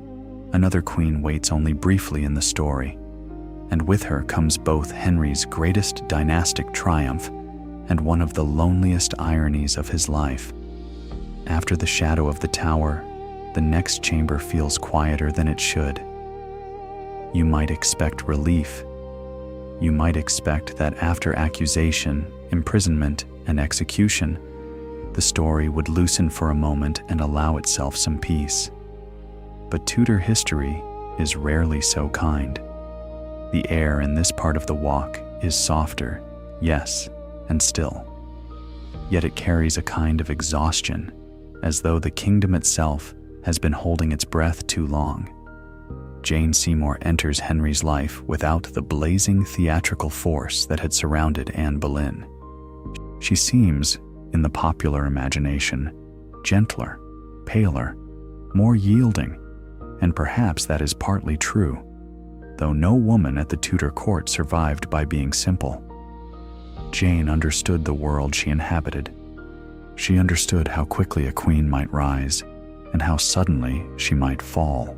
another queen waits only briefly in the story, and with her comes both Henry's greatest dynastic triumph and one of the loneliest ironies of his life. After the shadow of the Tower, the next chamber feels quieter than it should. You might expect relief. You might expect that after accusation, imprisonment, and execution, the story would loosen for a moment and allow itself some peace. But Tudor history is rarely so kind. The air in this part of the walk is softer, yes, and still. Yet it carries a kind of exhaustion, as though the kingdom itself has been holding its breath too long. Jane Seymour enters Henry's life without the blazing theatrical force that had surrounded Anne Boleyn. She seems, in the popular imagination, gentler, paler, more yielding, and perhaps that is partly true, though no woman at the Tudor court survived by being simple. Jane understood the world she inhabited. She understood how quickly a queen might rise, and how suddenly she might fall.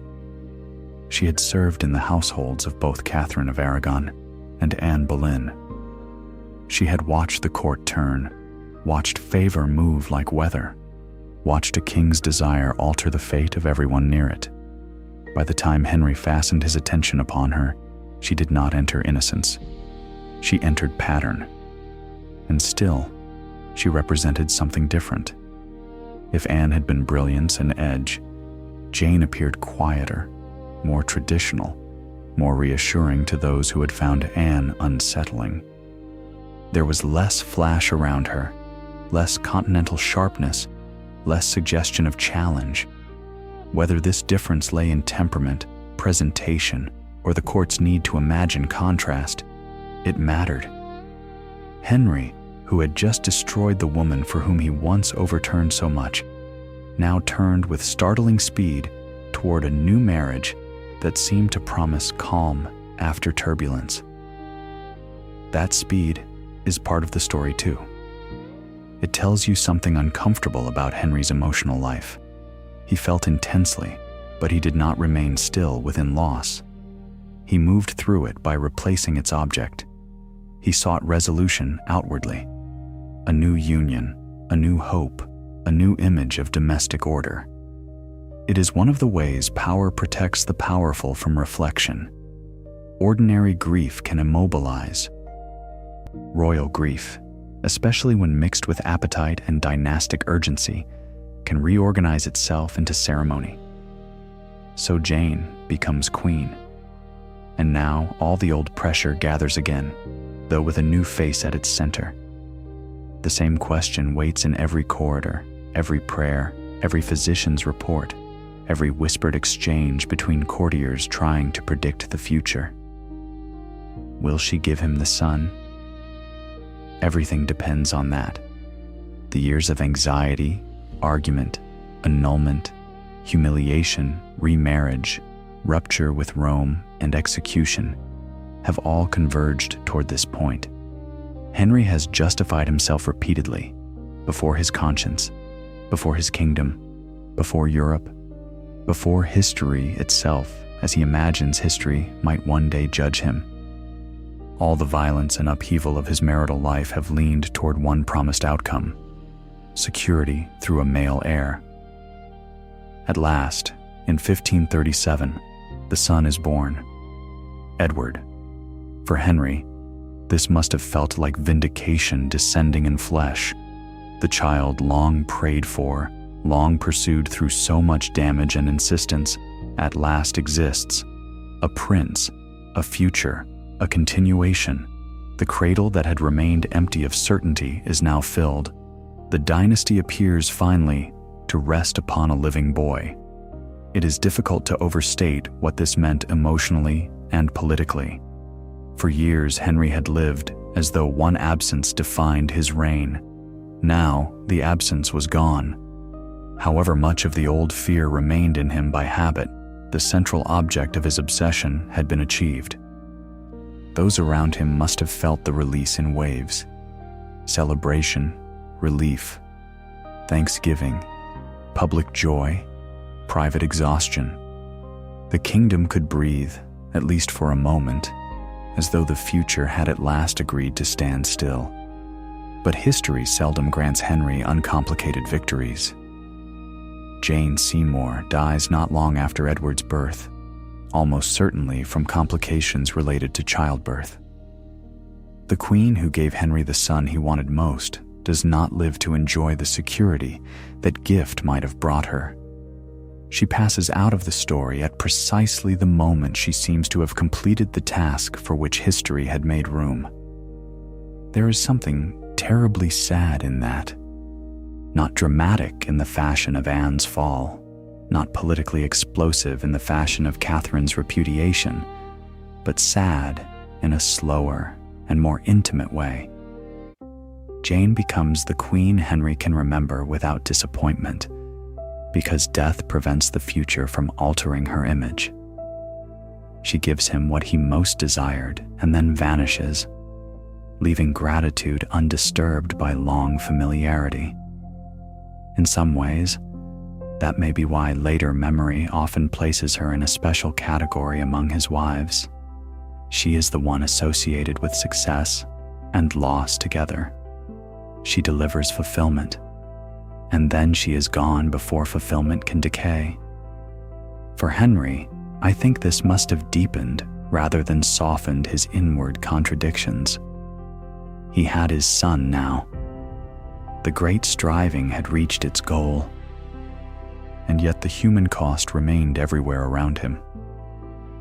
She had served in the households of both Catherine of Aragon and Anne Boleyn. She had watched the court turn, watched favor move like weather, watched a king's desire alter the fate of everyone near it. By the time Henry fastened his attention upon her, she did not enter innocence. She entered pattern. And still, she represented something different. If Anne had been brilliance and edge, Jane appeared quieter, more traditional, more reassuring to those who had found Anne unsettling. There was less flash around her, less continental sharpness, less suggestion of challenge. Whether this difference lay in temperament, presentation, or the court's need to imagine contrast, it mattered. Henry, who had just destroyed the woman for whom he once overturned so much, now turned with startling speed toward a new marriage that seemed to promise calm after turbulence. That speed is part of the story too. It tells you something uncomfortable about Henry's emotional life. He felt intensely, but he did not remain still within loss. He moved through it by replacing its object. He sought resolution outwardly. A new union, a new hope, a new image of domestic order. It is one of the ways power protects the powerful from reflection. Ordinary grief can immobilize. Royal grief, especially when mixed with appetite and dynastic urgency, can reorganize itself into ceremony. So Jane becomes queen. And now all the old pressure gathers again. though with a new face at its center. The same question waits in every corridor, every prayer, every physician's report, every whispered exchange between courtiers trying to predict the future. Will she give him the son? Everything depends on that. The years of anxiety, argument, annulment, humiliation, remarriage, rupture with Rome, and execution have all converged toward this point. Henry has justified himself repeatedly, before his conscience, before his kingdom, before Europe, before history itself, as he imagines history might one day judge him. All the violence and upheaval of his marital life have leaned toward one promised outcome: security through a male heir. At last, in 1537, the son is born, Edward. For Henry, this must have felt like vindication descending in flesh. The child long prayed for, long pursued through so much damage and insistence, at last exists. A prince, a future, a continuation. The cradle that had remained empty of certainty is now filled. The dynasty appears finally to rest upon a living boy. It is difficult to overstate what this meant emotionally and politically. For years, Henry had lived as though one absence defined his reign. Now, the absence was gone. However much of the old fear remained in him by habit, the central object of his obsession had been achieved. Those around him must have felt the release in waves. Celebration, relief, thanksgiving, public joy, private exhaustion. The kingdom could breathe, at least for a moment, as though the future had at last agreed to stand still. But history seldom grants Henry uncomplicated victories. Jane Seymour dies not long after Edward's birth, almost certainly from complications related to childbirth. The queen who gave Henry the son he wanted most does not live to enjoy the security that gift might have brought her. She passes out of the story at precisely the moment she seems to have completed the task for which history had made room. There is something terribly sad in that. Not dramatic in the fashion of Anne's fall, not politically explosive in the fashion of Catherine's repudiation, but sad in a slower and more intimate way. Jane becomes the queen Henry can remember without disappointment, because death prevents the future from altering her image. She gives him what he most desired and then vanishes, leaving gratitude undisturbed by long familiarity. In some ways, that may be why later memory often places her in a special category among his wives. She is the one associated with success and loss together. She delivers fulfillment, and then she is gone before fulfillment can decay. For Henry, I think this must have deepened rather than softened his inward contradictions. He had his son now. The great striving had reached its goal, and yet the human cost remained everywhere around him.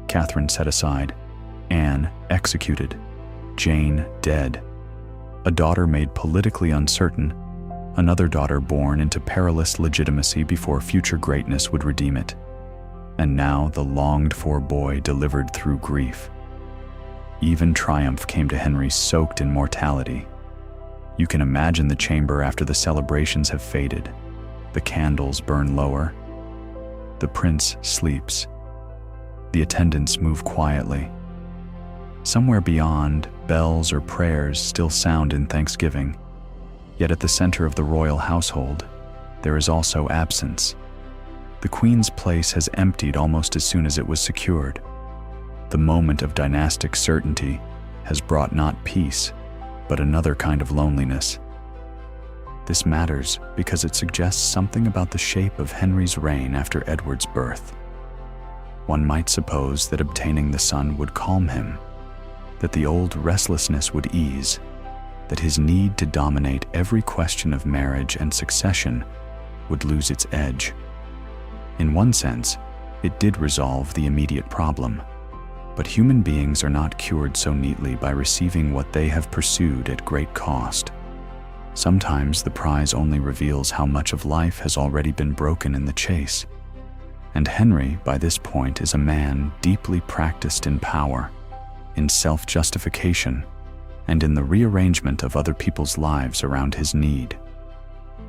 Catherine set aside, Anne executed, Jane dead, a daughter made politically uncertain, another daughter born into perilous legitimacy before future greatness would redeem it, and now the longed-for boy delivered through grief. Even triumph came to Henry soaked in mortality. You can imagine the chamber after the celebrations have faded. The candles burn lower. The prince sleeps. The attendants move quietly. Somewhere beyond, bells or prayers still sound in thanksgiving. Yet at the center of the royal household, there is also absence. The queen's place has emptied almost as soon as it was secured. The moment of dynastic certainty has brought not peace, but another kind of loneliness. This matters because it suggests something about the shape of Henry's reign after Edward's birth. One might suppose that obtaining the son would calm him, that the old restlessness would ease, that his need to dominate every question of marriage and succession would lose its edge. In one sense, it did resolve the immediate problem. But human beings are not cured so neatly by receiving what they have pursued at great cost. Sometimes the prize only reveals how much of life has already been broken in the chase. And Henry, by this point, is a man deeply practiced in power, in self-justification, and in the rearrangement of other people's lives around his need.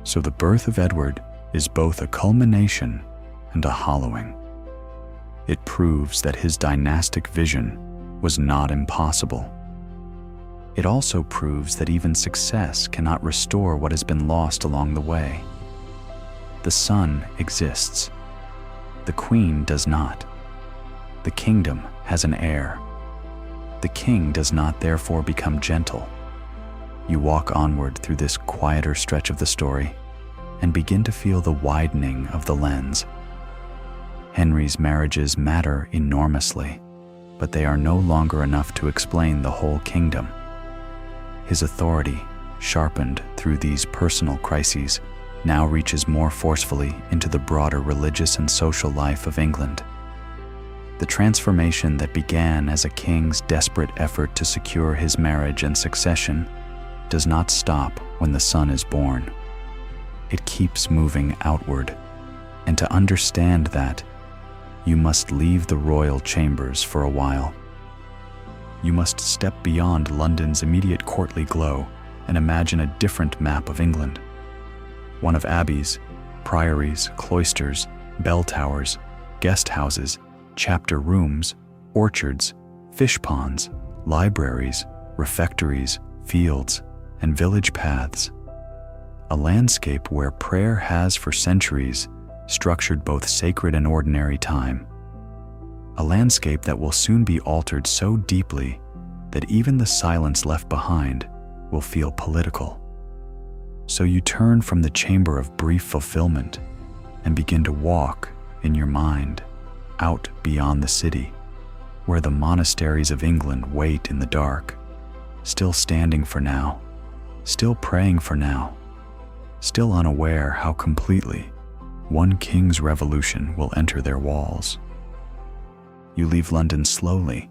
So the birth of Edward is both a culmination and a hollowing. It proves that his dynastic vision was not impossible. It also proves that even success cannot restore what has been lost along the way. The sun exists. The queen does not. The kingdom has an heir. The king does not therefore become gentle. You walk onward through this quieter stretch of the story and begin to feel the widening of the lens. Henry's marriages matter enormously, but they are no longer enough to explain the whole kingdom. His authority, sharpened through these personal crises, now reaches more forcefully into the broader religious and social life of England. The transformation that began as a king's desperate effort to secure his marriage and succession does not stop when the son is born. It keeps moving outward, and to understand that, you must leave the royal chambers for a while. You must step beyond London's immediate courtly glow and imagine a different map of England. One of abbeys, priories, cloisters, bell towers, guest houses, chapter rooms, orchards, fish ponds, libraries, refectories, fields, and village paths. A landscape where prayer has for centuries structured both sacred and ordinary time. A landscape that will soon be altered so deeply that even the silence left behind will feel political. So you turn from the chamber of brief fulfillment and begin to walk in your mind out beyond the city, where the monasteries of England wait in the dark, still standing for now, still praying for now, still unaware how completely one king's revolution will enter their walls. You leave London slowly,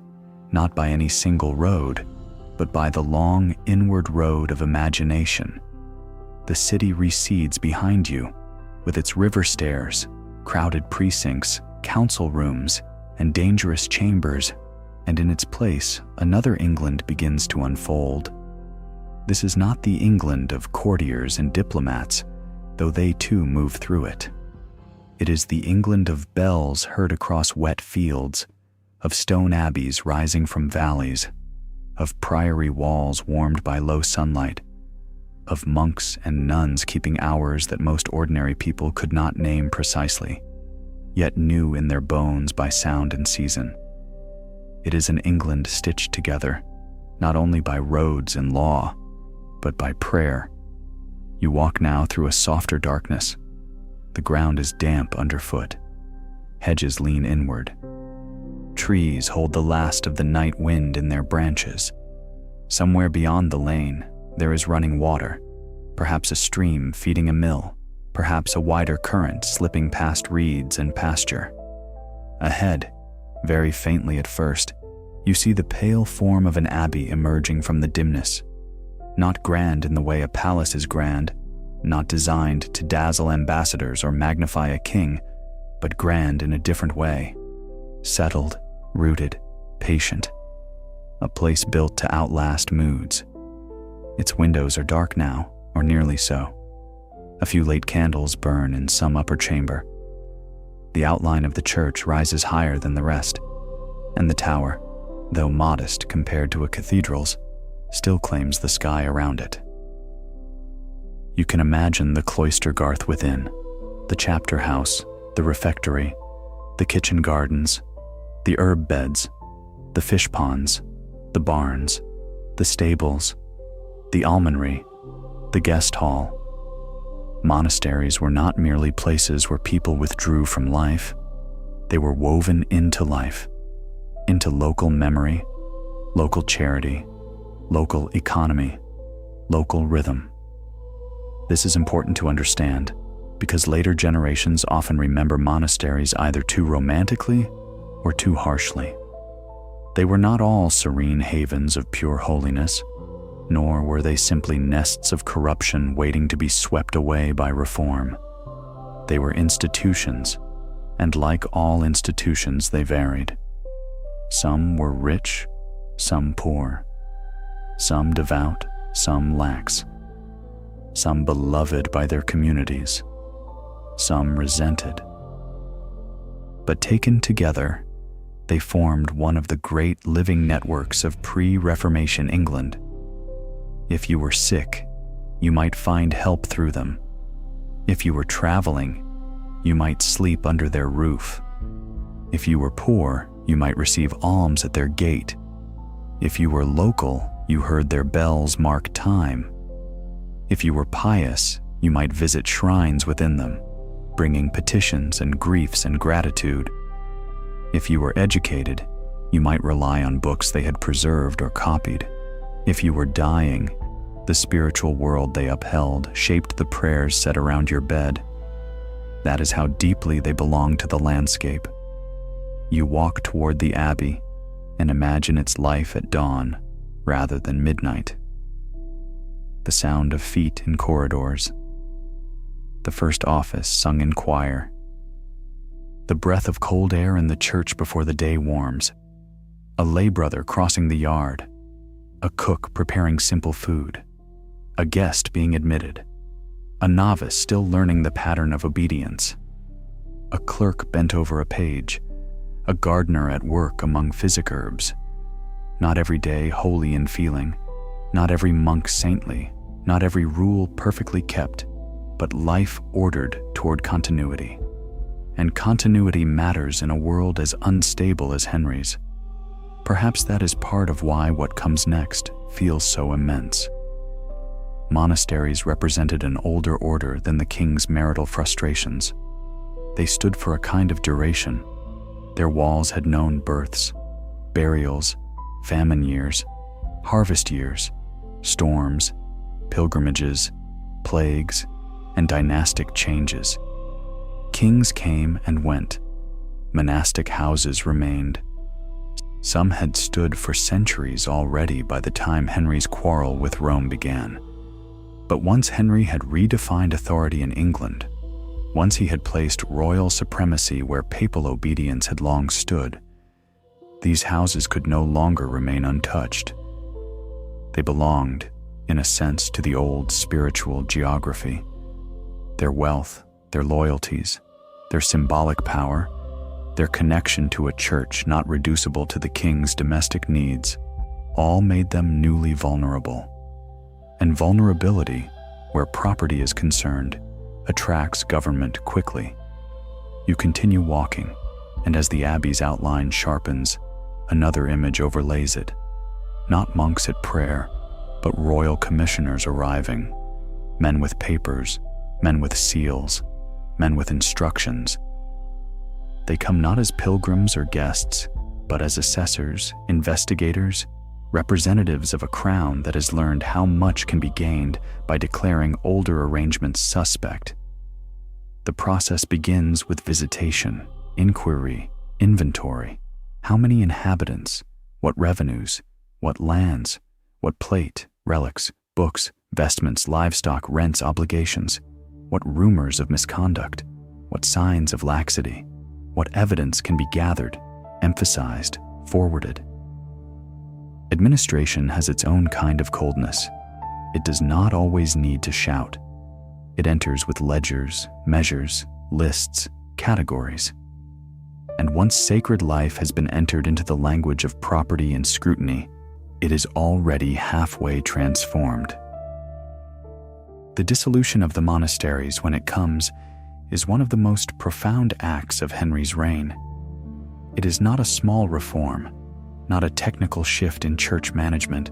not by any single road, but by the long inward road of imagination. The city recedes behind you, with its river stairs, crowded precincts, council rooms, and dangerous chambers, and in its place, another England begins to unfold. This is not the England of courtiers and diplomats, though they too move through it. It is the England of bells heard across wet fields, of stone abbeys rising from valleys, of priory walls warmed by low sunlight, of monks and nuns keeping hours that most ordinary people could not name precisely, yet knew in their bones by sound and season. It is an England stitched together, not only by roads and law, but by prayer. You walk now through a softer darkness. The ground is damp underfoot. Hedges lean inward. Trees hold the last of the night wind in their branches. Somewhere beyond the lane, there is running water, perhaps a stream feeding a mill, perhaps a wider current slipping past reeds and pasture. Ahead, very faintly at first, you see the pale form of an abbey emerging from the dimness. Not grand in the way a palace is grand, not designed to dazzle ambassadors or magnify a king, but grand in a different way. Settled, rooted, patient. A place built to outlast moods. Its windows are dark now, or nearly so. A few late candles burn in some upper chamber. The outline of the church rises higher than the rest, and the tower, though modest compared to a cathedral's, still claims the sky around it. You can imagine the cloister garth within, the chapter house, the refectory, the kitchen gardens, the herb beds, the fish ponds, the barns, the stables, the almonry, the guest hall. Monasteries were not merely places where people withdrew from life. They were woven into life, into local memory, local charity, local economy, local rhythm. This is important to understand because later generations often remember monasteries either too romantically or too harshly. They were not all serene havens of pure holiness, nor were they simply nests of corruption waiting to be swept away by reform. They were institutions, and like all institutions, they varied. Some were rich, some poor, some devout, some lax, some beloved by their communities, some resented. But taken together, they formed one of the great living networks of pre-Reformation England. If you were sick, you might find help through them. If you were traveling, you might sleep under their roof. If you were poor, you might receive alms at their gate. If you were local, you heard their bells mark time. If you were pious, you might visit shrines within them, bringing petitions and griefs and gratitude. If you were educated, you might rely on books they had preserved or copied. If you were dying, the spiritual world they upheld shaped the prayers said around your bed. That is how deeply they belonged to the landscape. You walk toward the abbey and imagine its life at dawn rather than midnight. The sound of feet in corridors. The first office sung in choir. The breath of cold air in the church before the day warms. A lay brother crossing the yard. A cook preparing simple food. A guest being admitted. A novice still learning the pattern of obedience. A clerk bent over a page. A gardener at work among physic herbs. Not every day holy in feeling, not every monk saintly, not every rule perfectly kept, but life ordered toward continuity. And continuity matters in a world as unstable as Henry's. Perhaps that is part of why what comes next feels so immense. Monasteries represented an older order than the king's marital frustrations. They stood for a kind of duration. Their walls had known births, burials, famine years, harvest years, storms, pilgrimages, plagues, and dynastic changes. Kings came and went. Monastic houses remained. Some had stood for centuries already by the time Henry's quarrel with Rome began. But once Henry had redefined authority in England, once he had placed royal supremacy where papal obedience had long stood, these houses could no longer remain untouched. They belonged, in a sense, to the old spiritual geography. Their wealth, their loyalties, their symbolic power, their connection to a church not reducible to the king's domestic needs, all made them newly vulnerable. And vulnerability, where property is concerned, attracts government quickly. You continue walking, and as the abbey's outline sharpens, another image overlays it. Not monks at prayer, but royal commissioners arriving. Men with papers, men with seals, men with instructions. They come not as pilgrims or guests, but as assessors, investigators, representatives of a crown that has learned how much can be gained by declaring older arrangements suspect. The process begins with visitation, inquiry, inventory. How many inhabitants? What revenues? What lands? What plate, relics, books, vestments, livestock, rents, obligations? What rumors of misconduct? What signs of laxity? What evidence can be gathered, emphasized, forwarded? Administration has its own kind of coldness. It does not always need to shout. It enters with ledgers, measures, lists, categories. And once sacred life has been entered into the language of property and scrutiny, it is already halfway transformed. The dissolution of the monasteries, when it comes, is one of the most profound acts of Henry's reign. It is not a small reform, not a technical shift in church management,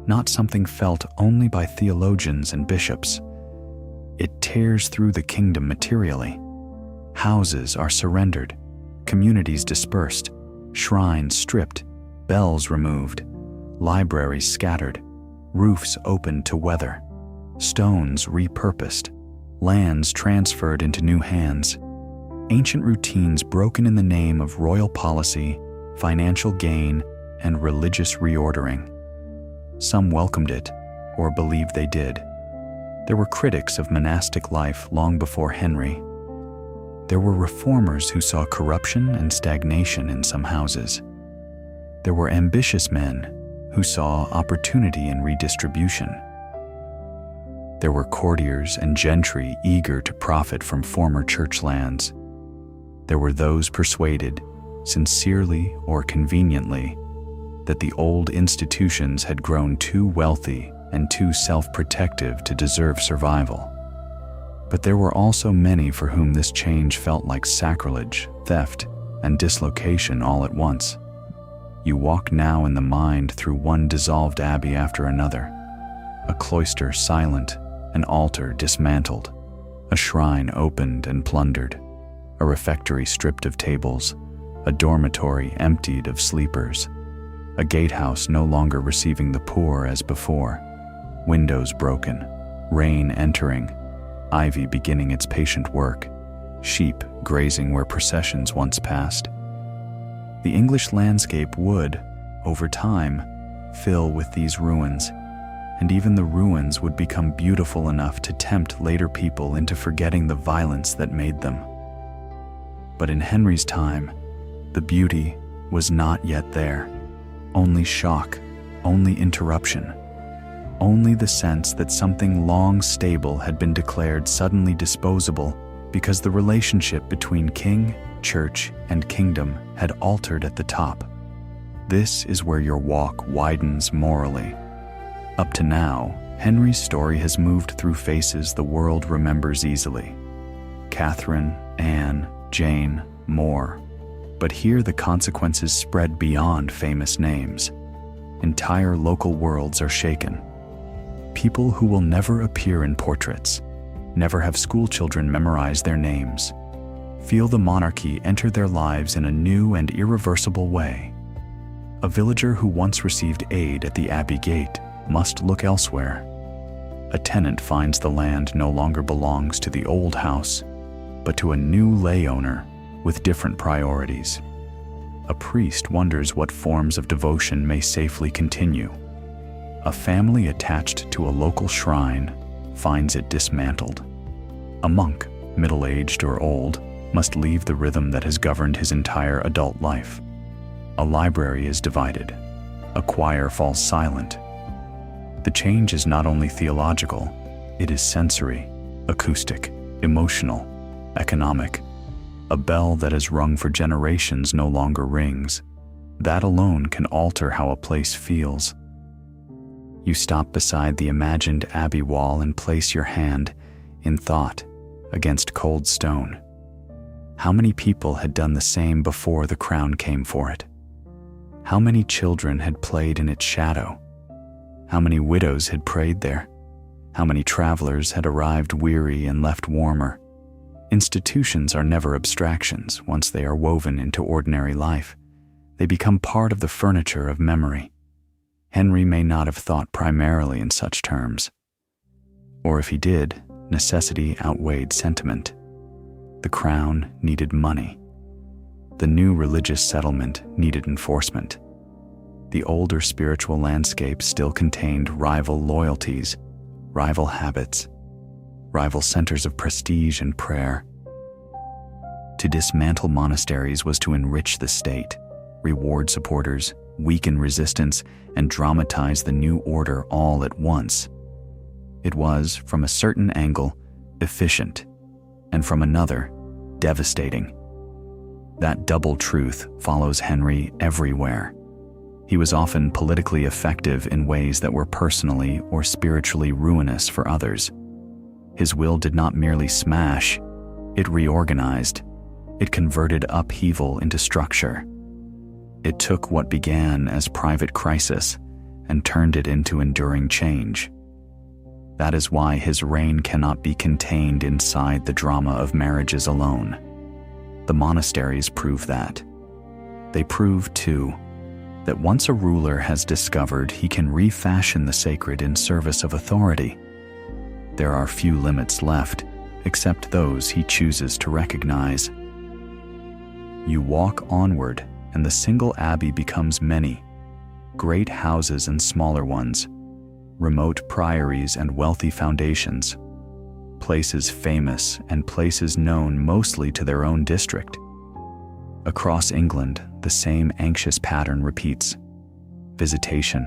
not something felt only by theologians and bishops. It tears through the kingdom materially. Houses are surrendered, communities dispersed, shrines stripped, bells removed, libraries scattered, roofs opened to weather, stones repurposed, lands transferred into new hands, ancient routines broken in the name of royal policy, financial gain, and religious reordering. Some welcomed it, or believed they did. There were critics of monastic life long before Henry. There were reformers who saw corruption and stagnation in some houses. There were ambitious men who saw opportunity in redistribution. There were courtiers and gentry eager to profit from former church lands. There were those persuaded, sincerely or conveniently, that the old institutions had grown too wealthy and too self-protective to deserve survival. But there were also many for whom this change felt like sacrilege, theft, and dislocation all at once. You walk now in the mind through one dissolved abbey after another, a cloister silent, an altar dismantled, a shrine opened and plundered, a refectory stripped of tables, a dormitory emptied of sleepers, a gatehouse no longer receiving the poor as before, windows broken, rain entering, ivy beginning its patient work, sheep grazing where processions once passed. The English landscape would, over time, fill with these ruins, and even the ruins would become beautiful enough to tempt later people into forgetting the violence that made them. But in Henry's time, the beauty was not yet there. Only shock, only interruption, only the sense that something long stable had been declared suddenly disposable because the relationship between king, church, and kingdom had altered at the top. This is where your walk widens morally. Up to now, Henry's story has moved through faces the world remembers easily. Catherine, Anne, Jane, more. But here the consequences spread beyond famous names. Entire local worlds are shaken. People who will never appear in portraits, never have schoolchildren memorize their names, feel the monarchy enter their lives in a new and irreversible way. A villager who once received aid at the abbey gate must look elsewhere. A tenant finds the land no longer belongs to the old house, but to a new lay owner with different priorities. A priest wonders what forms of devotion may safely continue. A family attached to a local shrine finds it dismantled. A monk, middle-aged or old, must leave the rhythm that has governed his entire adult life. A library is divided. A choir falls silent. The change is not only theological, it is sensory, acoustic, emotional, economic. A bell that has rung for generations no longer rings. That alone can alter how a place feels. You stop beside the imagined abbey wall and place your hand, in thought, against cold stone. How many people had done the same before the crown came for it? How many children had played in its shadow? How many widows had prayed there? How many travelers had arrived weary and left warmer? Institutions are never abstractions once they are woven into ordinary life. They become part of the furniture of memory. Henry may not have thought primarily in such terms. Or if he did, necessity outweighed sentiment. The crown needed money. The new religious settlement needed enforcement. The older spiritual landscape still contained rival loyalties, rival habits, rival centers of prestige and prayer. To dismantle monasteries was to enrich the state, reward supporters, weaken resistance, and dramatize the new order all at once. It was, from a certain angle, efficient, and from another, devastating. That double truth follows Henry everywhere. He was often politically effective in ways that were personally or spiritually ruinous for others. His will did not merely smash, it reorganized. It converted upheaval into structure. It took what began as private crisis and turned it into enduring change. That is why his reign cannot be contained inside the drama of marriages alone. The monasteries prove that. They prove, too, that once a ruler has discovered he can refashion the sacred in service of authority, there are few limits left except those he chooses to recognize. You walk onward, and the single abbey becomes many, great houses and smaller ones, remote priories and wealthy foundations, places famous and places known mostly to their own district. Across England, the same anxious pattern repeats: visitation,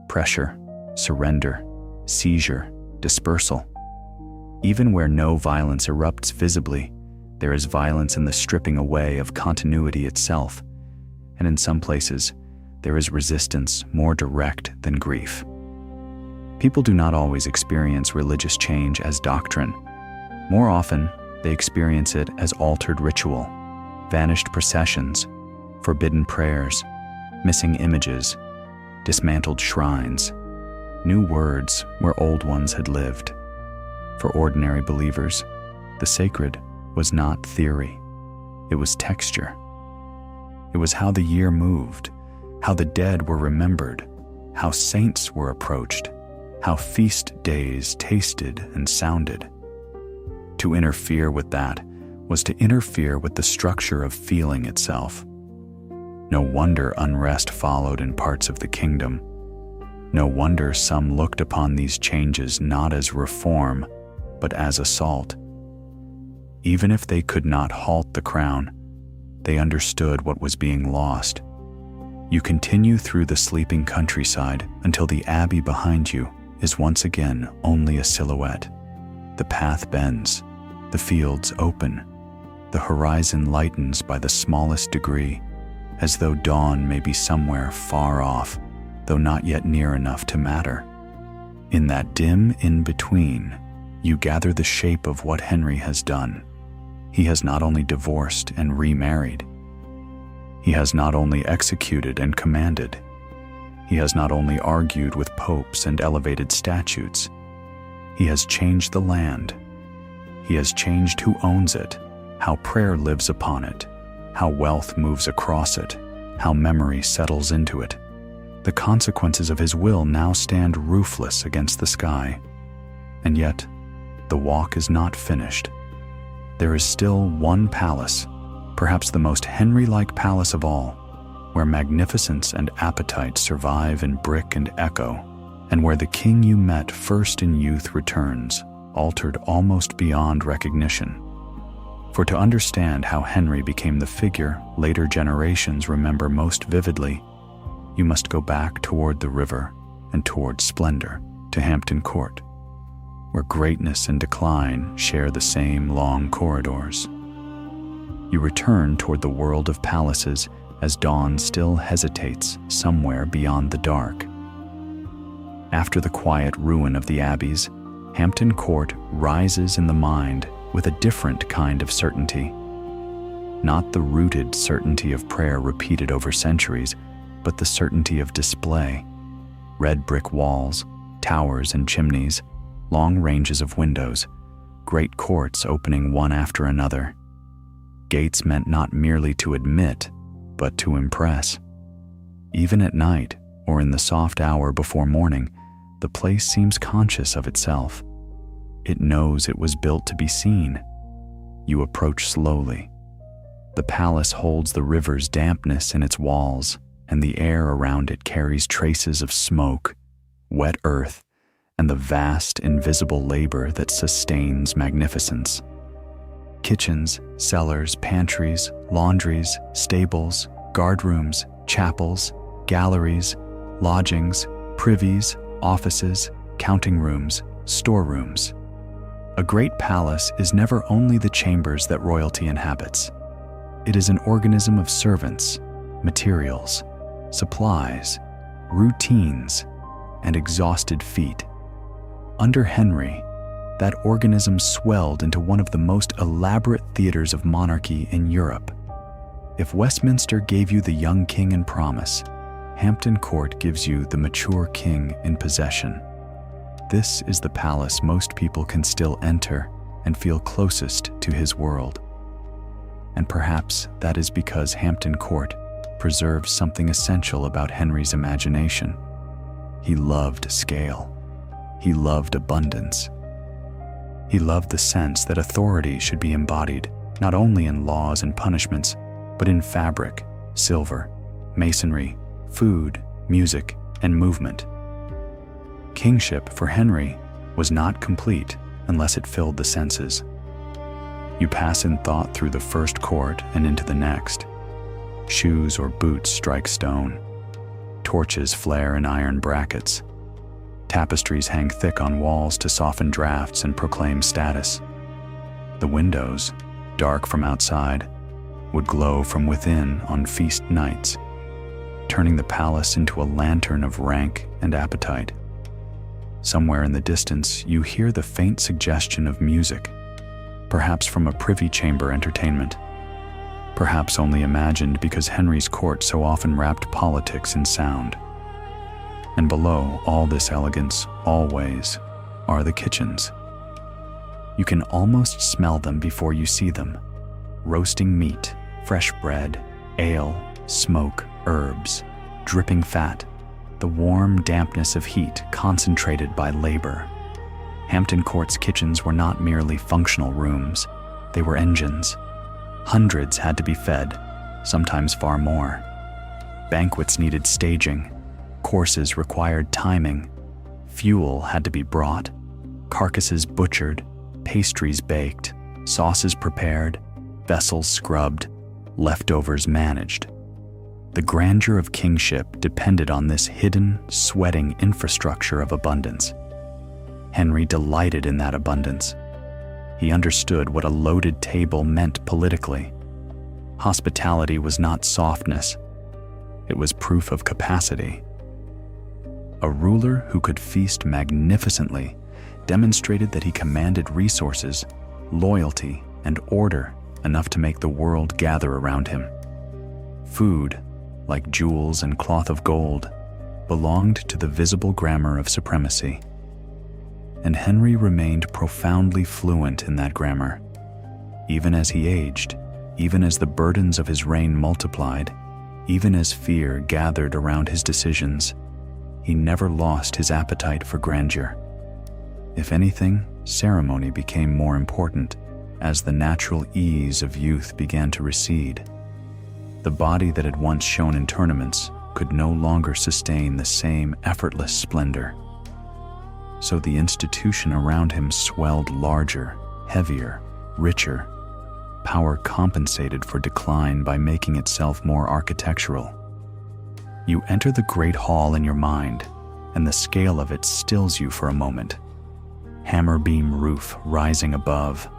pressure, surrender, seizure, dispersal. Even where no violence erupts visibly, there is violence in the stripping away of continuity itself, and in some places, there is resistance more direct than grief. People do not always experience religious change as doctrine. More often, they experience it as altered ritual, vanished processions, forbidden prayers, missing images, dismantled shrines, new words where old ones had lived. For ordinary believers, the sacred was not theory. It was texture. It was how the year moved, how the dead were remembered, how saints were approached, how feast days tasted and sounded. To interfere with that was to interfere with the structure of feeling itself. No wonder unrest followed in parts of the kingdom. No wonder some looked upon these changes not as reform, but as assault. Even if they could not halt the crown, they understood what was being lost. You continue through the sleeping countryside until the abbey behind you is once again only a silhouette. The path bends, the fields open, the horizon lightens by the smallest degree, as though dawn may be somewhere far off, though not yet near enough to matter. In that dim in-between, you gather the shape of what Henry has done. He has not only divorced and remarried. He has not only executed and commanded. He has not only argued with popes and elevated statutes. He has changed the land. He has changed who owns it, how prayer lives upon it, how wealth moves across it, how memory settles into it. The consequences of his will now stand roofless against the sky. And yet, the walk is not finished. There is still one palace, perhaps the most Henry-like palace of all, where magnificence and appetite survive in brick and echo, and where the king you met first in youth returns, altered almost beyond recognition. For to understand how Henry became the figure later generations remember most vividly, you must go back toward the river and toward splendor, to Hampton Court, where greatness and decline share the same long corridors. You return toward the world of palaces as dawn still hesitates somewhere beyond the dark. After the quiet ruin of the abbeys, Hampton Court rises in the mind with a different kind of certainty. Not the rooted certainty of prayer repeated over centuries, but the certainty of display. Red brick walls, towers and chimneys, long ranges of windows, great courts opening one after another. Gates meant not merely to admit, but to impress. Even at night, or in the soft hour before morning, the place seems conscious of itself. It knows it was built to be seen. You approach slowly. The palace holds the river's dampness in its walls, and the air around it carries traces of smoke, wet earth, and the vast, invisible labor that sustains magnificence. Kitchens, cellars, pantries, laundries, stables, guardrooms, chapels, galleries, lodgings, privies, offices, counting rooms, storerooms. A great palace is never only the chambers that royalty inhabits. It is an organism of servants, materials, supplies, routines, and exhausted feet. Under Henry, that organism swelled into one of the most elaborate theaters of monarchy in Europe. If Westminster gave you the young king in promise, Hampton Court gives you the mature king in possession. This is the palace most people can still enter and feel closest to his world. And perhaps that is because Hampton Court preserves something essential about Henry's imagination. He loved scale. He loved abundance. He loved the sense that authority should be embodied not only in laws and punishments, but in fabric, silver, masonry, food, music, and movement. Kingship for Henry was not complete unless it filled the senses. You pass in thought through the first court and into the next. Shoes or boots strike stone. Torches flare in iron brackets. Tapestries hang thick on walls to soften drafts and proclaim status. The windows, dark from outside, would glow from within on feast nights, turning the palace into a lantern of rank and appetite. Somewhere in the distance, you hear the faint suggestion of music, perhaps from a privy chamber entertainment, perhaps only imagined because Henry's court so often wrapped politics in sound. And below all this elegance, always, are the kitchens. You can almost smell them before you see them. Roasting meat, fresh bread, ale, smoke, herbs, dripping fat, the warm dampness of heat concentrated by labor. Hampton Court's kitchens were not merely functional rooms, they were engines. Hundreds had to be fed, sometimes far more. Banquets needed staging, courses required timing, fuel had to be brought, carcasses butchered, pastries baked, sauces prepared, vessels scrubbed, leftovers managed. The grandeur of kingship depended on this hidden, sweating infrastructure of abundance. Henry delighted in that abundance. He understood what a loaded table meant politically. Hospitality was not softness. It was proof of capacity. A ruler who could feast magnificently demonstrated that he commanded resources, loyalty, and order enough to make the world gather around him. Food, like jewels and cloth of gold, belonged to the visible grammar of supremacy. And Henry remained profoundly fluent in that grammar. Even as he aged, even as the burdens of his reign multiplied, even as fear gathered around his decisions, he never lost his appetite for grandeur. If anything, ceremony became more important as the natural ease of youth began to recede. The body that had once shone in tournaments could no longer sustain the same effortless splendor. So the institution around him swelled larger, heavier, richer. Power compensated for decline by making itself more architectural. You enter the great hall in your mind, and the scale of it stills you for a moment. Hammer beam roof rising above,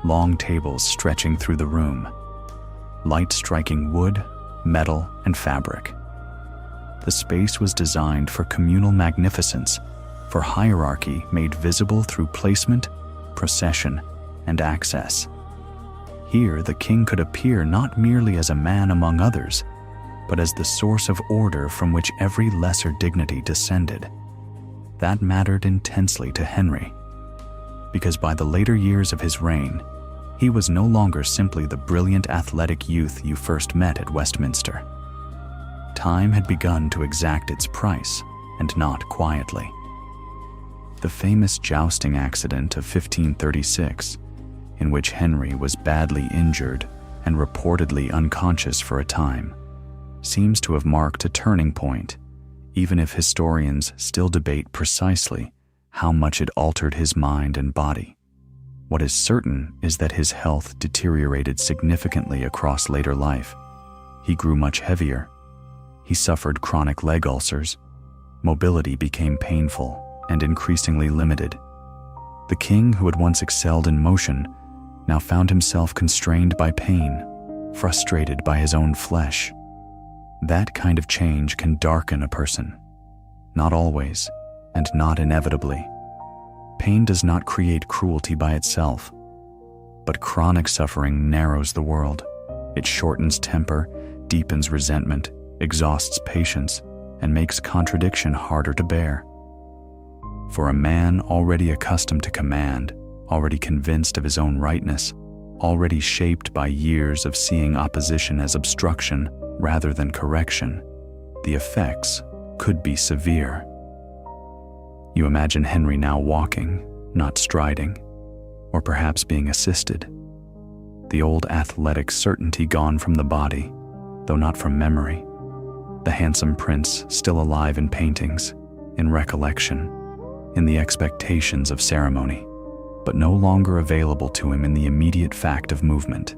long tables stretching through the room, light striking wood, metal, and fabric. The space was designed for communal magnificence, for hierarchy made visible through placement, procession, and access. Here, the king could appear not merely as a man among others, but as the source of order from which every lesser dignity descended. That mattered intensely to Henry, because by the later years of his reign, he was no longer simply the brilliant athletic youth you first met at Westminster. Time had begun to exact its price, and not quietly. The famous jousting accident of 1536, in which Henry was badly injured and reportedly unconscious for a time, seems to have marked a turning point, even if historians still debate precisely how much it altered his mind and body. What is certain is that his health deteriorated significantly across later life. He grew much heavier. He suffered chronic leg ulcers. Mobility became painful and increasingly limited. The king, who had once excelled in motion, now found himself constrained by pain, frustrated by his own flesh. That kind of change can darken a person. Not always, and not inevitably. Pain does not create cruelty by itself, but chronic suffering narrows the world. It shortens temper, deepens resentment, exhausts patience, and makes contradiction harder to bear. For a man already accustomed to command, already convinced of his own rightness, already shaped by years of seeing opposition as obstruction rather than correction, the effects could be severe. You imagine Henry now walking, not striding, or perhaps being assisted. The old athletic certainty gone from the body, though not from memory. The handsome prince still alive in paintings, in recollection, in the expectations of ceremony, but no longer available to him in the immediate fact of movement.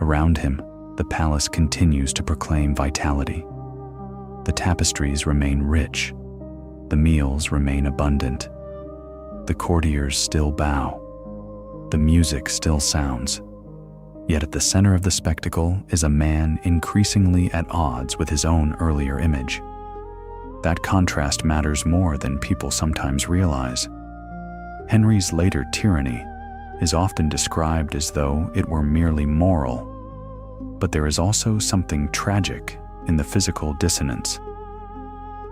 Around him, the palace continues to proclaim vitality. The tapestries remain rich, the meals remain abundant, the courtiers still bow, the music still sounds. Yet at the center of the spectacle is a man increasingly at odds with his own earlier image. That contrast matters more than people sometimes realize. Henry's later tyranny is often described as though it were merely moral, but there is also something tragic in the physical dissonance.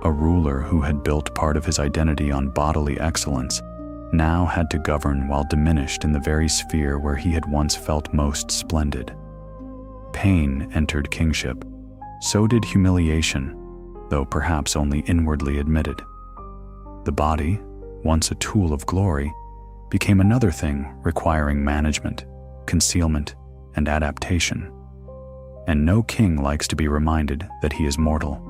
A ruler who had built part of his identity on bodily excellence now had to govern while diminished in the very sphere where he had once felt most splendid. Pain entered kingship. So did humiliation, though perhaps only inwardly admitted. The body, once a tool of glory, became another thing requiring management, concealment, and adaptation. And no king likes to be reminded that he is mortal,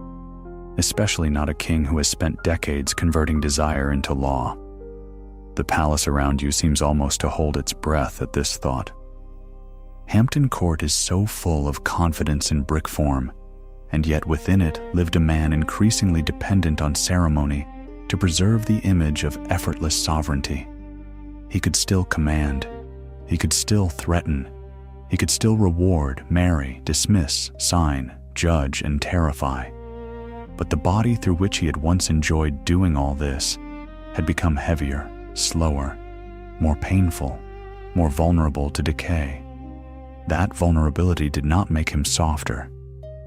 especially not a king who has spent decades converting desire into law. The palace around you seems almost to hold its breath at this thought. Hampton Court is so full of confidence in brick form, and yet within it lived a man increasingly dependent on ceremony to preserve the image of effortless sovereignty. He could still command, he could still threaten, he could still reward, marry, dismiss, sign, judge, and terrify. But the body through which he had once enjoyed doing all this had become heavier, slower, more painful, more vulnerable to decay. That vulnerability did not make him softer.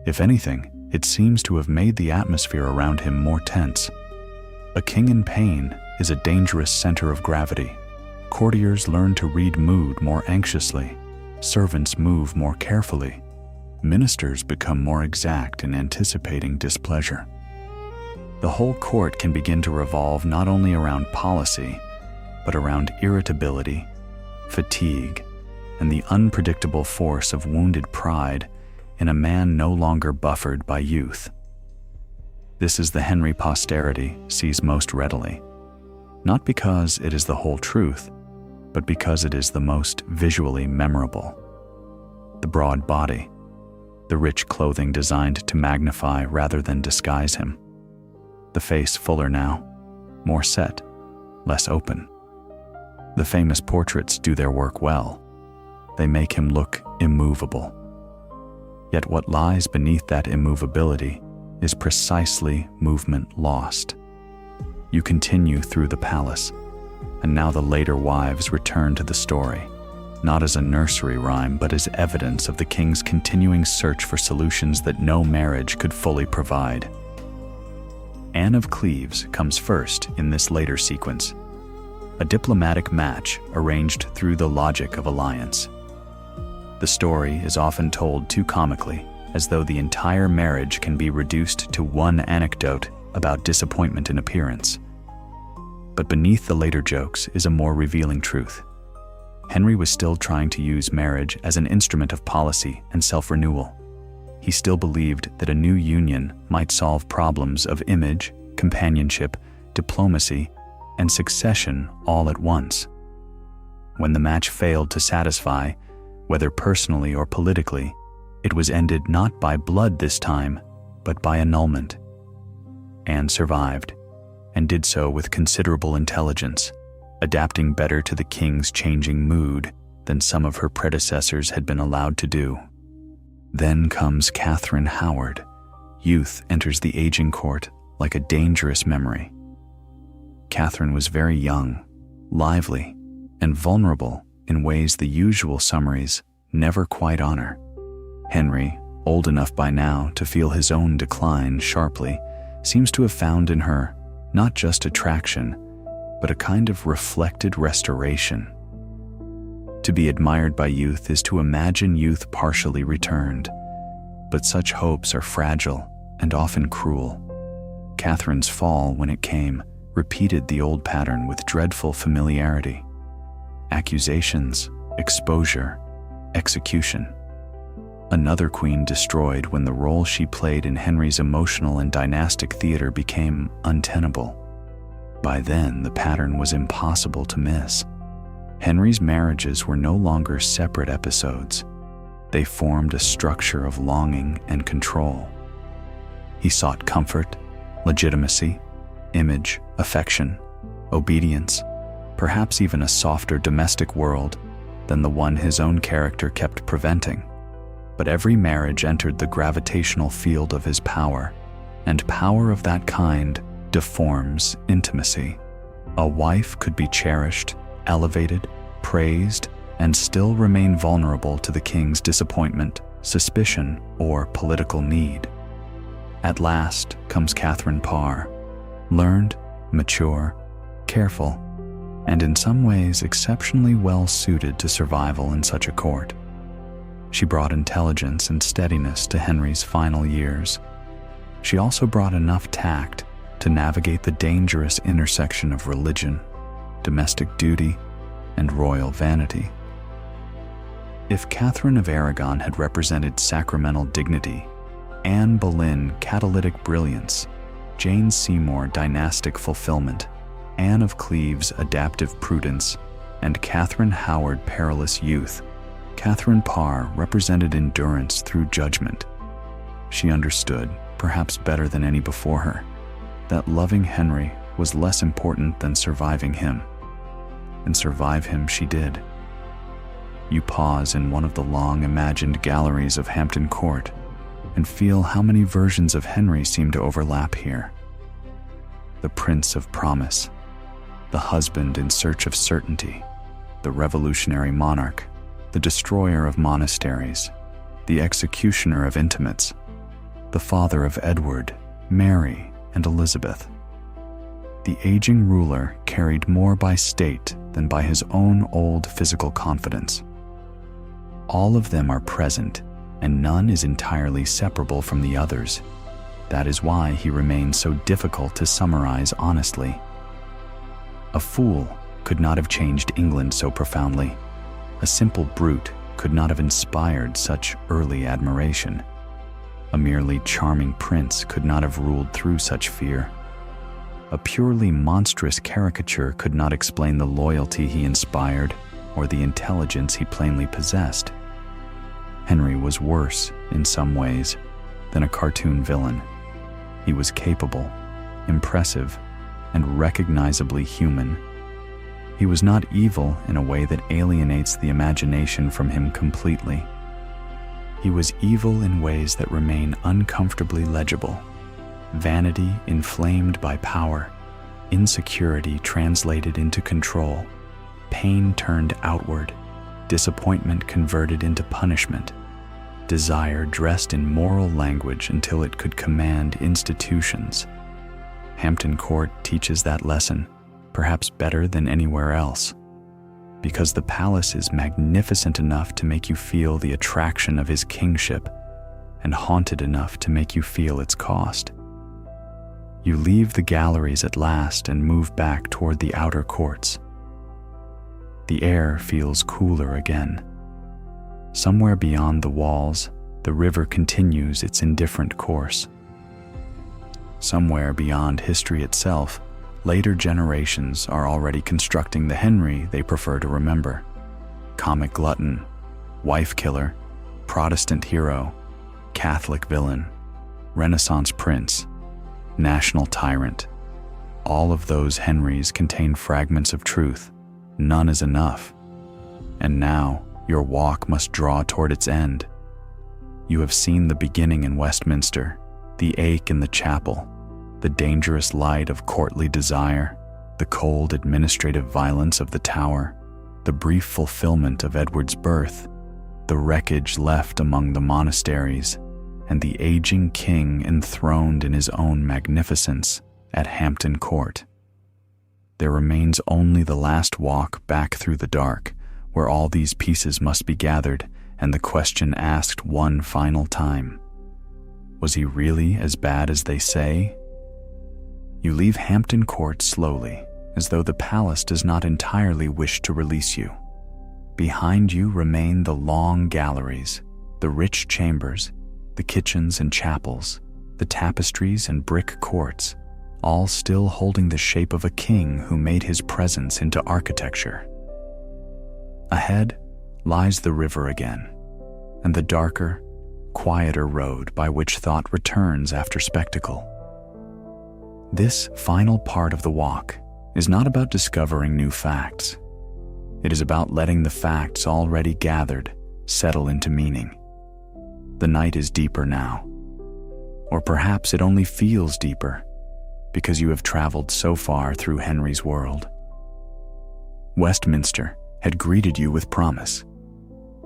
If anything, it seems to have made the atmosphere around him more tense. A king in pain is a dangerous center of gravity. Courtiers learn to read mood more anxiously. Servants move more carefully. Ministers become more exact in anticipating displeasure. The whole court can begin to revolve not only around policy, but around irritability, fatigue, and the unpredictable force of wounded pride in a man no longer buffered by youth. This is the Henry posterity sees most readily, not because it is the whole truth, but because it is the most visually memorable. The broad body, the rich clothing designed to magnify rather than disguise him, the face fuller now, more set, less open. The famous portraits do their work well. They make him look immovable. Yet what lies beneath that immovability is precisely movement lost. You continue through the palace, and now the later wives return to the story, not as a nursery rhyme, but as evidence of the king's continuing search for solutions that no marriage could fully provide. Anne of Cleves comes first in this later sequence, a diplomatic match arranged through the logic of alliance. The story is often told too comically, as though the entire marriage can be reduced to one anecdote about disappointment in appearance. But beneath the later jokes is a more revealing truth. Henry was still trying to use marriage as an instrument of policy and self-renewal. He still believed that a new union might solve problems of image, companionship, diplomacy, and succession all at once. When the match failed to satisfy, whether personally or politically, it was ended not by blood this time, but by annulment. Anne survived, and did so with considerable intelligence, adapting better to the king's changing mood than some of her predecessors had been allowed to do. Then comes Catherine Howard. Youth enters the aging court like a dangerous memory. Catherine was very young, lively, and vulnerable in ways the usual summaries never quite honor. Henry, old enough by now to feel his own decline sharply, seems to have found in her not just attraction, but a kind of reflected restoration. To be admired by youth is to imagine youth partially returned, but such hopes are fragile and often cruel. Catherine's fall, when it came, repeated the old pattern with dreadful familiarity. Accusations, exposure, execution. Another queen destroyed when the role she played in Henry's emotional and dynastic theater became untenable. By then, the pattern was impossible to miss. Henry's marriages were no longer separate episodes. They formed a structure of longing and control. He sought comfort, legitimacy, image, affection, obedience, perhaps even a softer domestic world than the one his own character kept preventing. But every marriage entered the gravitational field of his power, and power of that kind deforms intimacy. A wife could be cherished, elevated, praised, and still remain vulnerable to the king's disappointment, suspicion, or political need. At last comes Catherine Parr, learned, mature, careful, and in some ways exceptionally well suited to survival in such a court. She brought intelligence and steadiness to Henry's final years. She also brought enough tact to navigate the dangerous intersection of religion, domestic duty, and royal vanity. If Catherine of Aragon had represented sacramental dignity, Anne Boleyn catalytic brilliance, Jane Seymour dynastic fulfillment, Anne of Cleves adaptive prudence, and Catherine Howard perilous youth, Catherine Parr represented endurance through judgment. She understood, perhaps better than any before her, that loving Henry was less important than surviving him. And survive him she did. You pause in one of the long-imagined galleries of Hampton Court and feel how many versions of Henry seem to overlap here. The Prince of Promise, the husband in search of certainty, the revolutionary monarch, the destroyer of monasteries, the executioner of intimates, the father of Edward, Mary, and Elizabeth. The aging ruler carried more by state than by his own old physical confidence. All of them are present, and none is entirely separable from the others. That is why he remains so difficult to summarize honestly. A fool could not have changed England so profoundly. A simple brute could not have inspired such early admiration. A merely charming prince could not have ruled through such fear. A purely monstrous caricature could not explain the loyalty he inspired or the intelligence he plainly possessed. Henry was worse, in some ways, than a cartoon villain. He was capable, impressive, and recognizably human. He was not evil in a way that alienates the imagination from him completely. He was evil in ways that remain uncomfortably legible. Vanity inflamed by power, insecurity translated into control, pain turned outward, disappointment converted into punishment, desire dressed in moral language until it could command institutions. Hampton Court teaches that lesson, perhaps better than anywhere else, because the palace is magnificent enough to make you feel the attraction of his kingship and haunted enough to make you feel its cost. You leave the galleries at last and move back toward the outer courts. The air feels cooler again. Somewhere beyond the walls, the river continues its indifferent course. Somewhere beyond history itself, later generations are already constructing the Henry they prefer to remember. Comic glutton, wife killer, Protestant hero, Catholic villain, Renaissance prince, national tyrant. All of those Henrys contain fragments of truth. None is enough. And now, your walk must draw toward its end. You have seen the beginning in Westminster, the ache in the chapel, the dangerous light of courtly desire, the cold administrative violence of the Tower, the brief fulfillment of Edward's birth, the wreckage left among the monasteries, and the aging king enthroned in his own magnificence at Hampton Court. There remains only the last walk back through the dark, where all these pieces must be gathered, and the question asked one final time: was he really as bad as they say? You leave Hampton Court slowly, as though the palace does not entirely wish to release you. Behind you remain the long galleries, The rich chambers, the kitchens and chapels, the tapestries and brick courts, all still holding the shape of a king who made his presence into architecture. Ahead lies the river again, and the darker, quieter road by which thought returns after spectacle. This final part of the walk is not about discovering new facts. It is about letting the facts already gathered settle into meaning. The night is deeper now, or perhaps it only feels deeper because you have traveled so far through Henry's world. Westminster had greeted you with promise,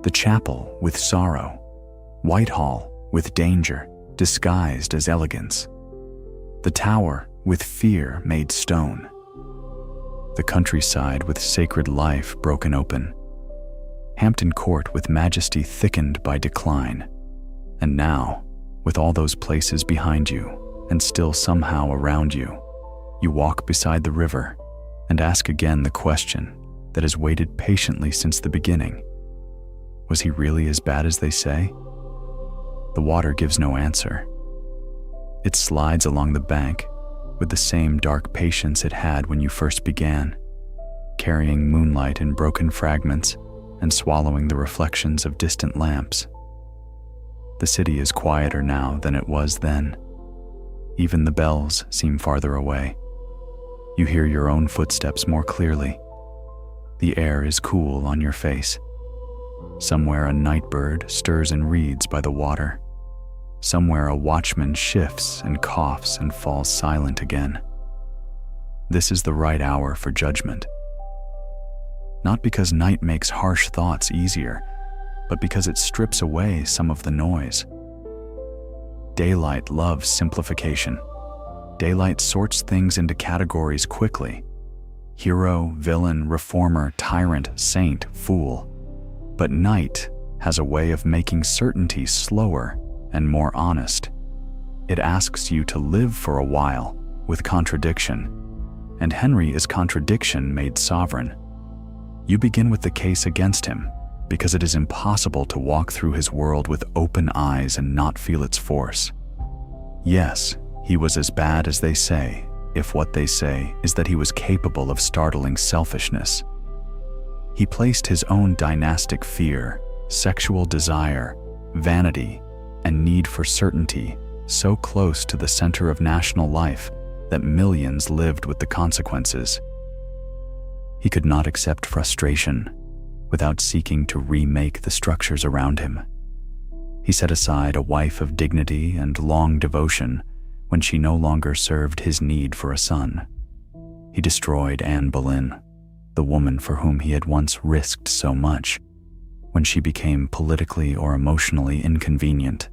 the chapel with sorrow, Whitehall with danger disguised as elegance, the Tower with fear made stone, the countryside with sacred life broken open, Hampton Court with majesty thickened by decline, and now, with all those places behind you and still somehow around you, you walk beside the river and ask again the question that has waited patiently since the beginning. Was he really as bad as they say? The water gives no answer. It slides along the bank with the same dark patience it had when you first began, carrying moonlight in broken fragments and swallowing the reflections of distant lamps. The city is quieter now than it was then. Even the bells seem farther away. You hear your own footsteps more clearly. The air is cool on your face. Somewhere a nightbird stirs and reeds by the water. Somewhere a watchman shifts and coughs and falls silent again. This is the right hour for judgment. Not because night makes harsh thoughts easier, but because it strips away some of the noise. Daylight loves simplification. Daylight sorts things into categories quickly. Hero, villain, reformer, tyrant, saint, fool. But night has a way of making certainty slower and more honest. It asks you to live for a while with contradiction, and Henry is contradiction made sovereign. You begin with the case against him because it is impossible to walk through his world with open eyes and not feel its force. Yes, he was as bad as they say, if what they say is that he was capable of startling selfishness. He placed his own dynastic fear, sexual desire, vanity, and need for certainty so close to the center of national life that millions lived with the consequences. He could not accept frustration without seeking to remake the structures around him. He set aside a wife of dignity and long devotion when she no longer served his need for a son. He destroyed Anne Boleyn, the woman for whom he had once risked so much, when she became politically or emotionally inconvenient.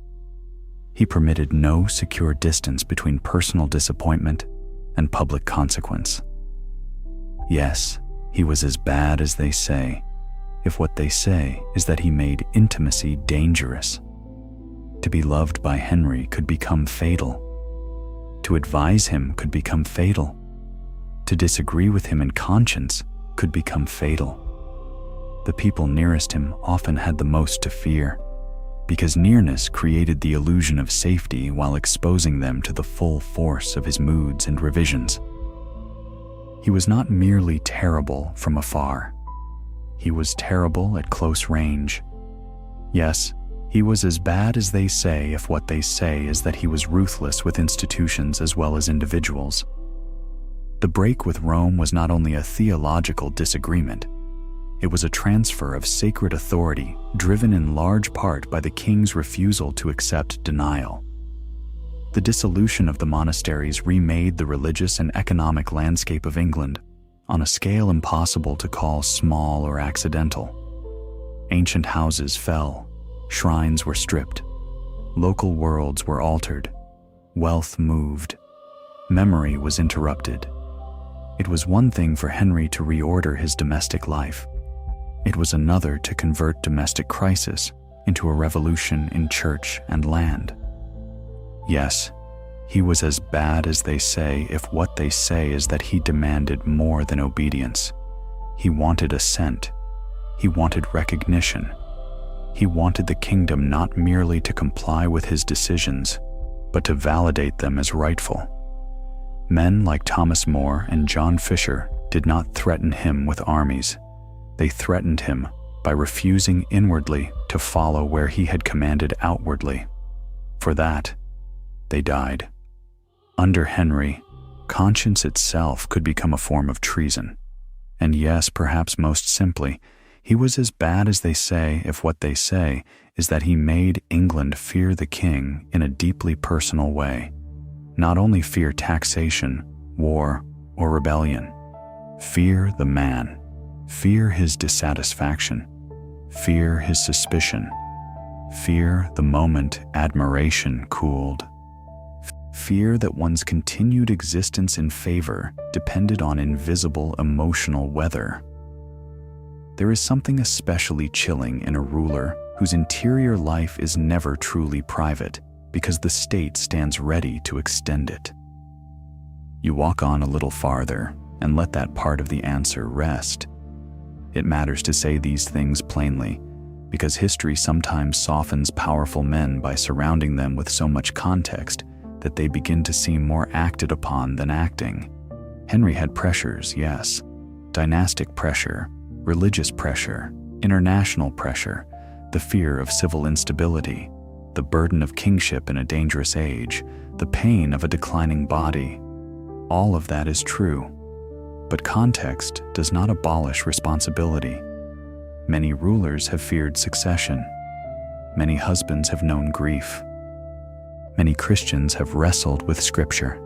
He permitted no secure distance between personal disappointment and public consequence. Yes, he was as bad as they say, if what they say is that he made intimacy dangerous. To be loved by Henry could become fatal. To advise him could become fatal. To disagree with him in conscience could become fatal. The people nearest him often had the most to fear, because nearness created the illusion of safety while exposing them to the full force of his moods and revisions. He was not merely terrible from afar. He was terrible at close range. Yes, he was as bad as they say if what they say is that he was ruthless with institutions as well as individuals. The break with Rome was not only a theological disagreement, it was a transfer of sacred authority driven in large part by the king's refusal to accept denial. The dissolution of the monasteries remade the religious and economic landscape of England on a scale impossible to call small or accidental. Ancient houses fell, shrines were stripped, local worlds were altered, wealth moved, memory was interrupted. It was one thing for Henry to reorder his domestic life. It was another to convert domestic crisis into a revolution in church and land. Yes, he was as bad as they say if what they say is that he demanded more than obedience. He wanted assent. He wanted recognition. He wanted the kingdom not merely to comply with his decisions, but to validate them as rightful. Men like Thomas More and John Fisher did not threaten him with armies. They threatened him by refusing inwardly to follow where he had commanded outwardly. For that, they died. Under Henry, conscience itself could become a form of treason. And yes, perhaps most simply, he was as bad as they say if what they say is that he made England fear the king in a deeply personal way. Not only fear taxation, war, or rebellion. Fear the man. Fear his dissatisfaction. Fear his suspicion. Fear the moment admiration cooled. Fear that one's continued existence in favor depended on invisible emotional weather. There is something especially chilling in a ruler whose interior life is never truly private because the state stands ready to extend it. You walk on a little farther and let that part of the answer rest. It matters to say these things plainly because history sometimes softens powerful men by surrounding them with so much context that they begin to seem more acted upon than acting. Henry had pressures, yes. Dynastic pressure, religious pressure, international pressure, the fear of civil instability, the burden of kingship in a dangerous age, the pain of a declining body. All of that is true. But context does not abolish responsibility. Many rulers have feared succession. Many husbands have known grief. Many Christians have wrestled with Scripture.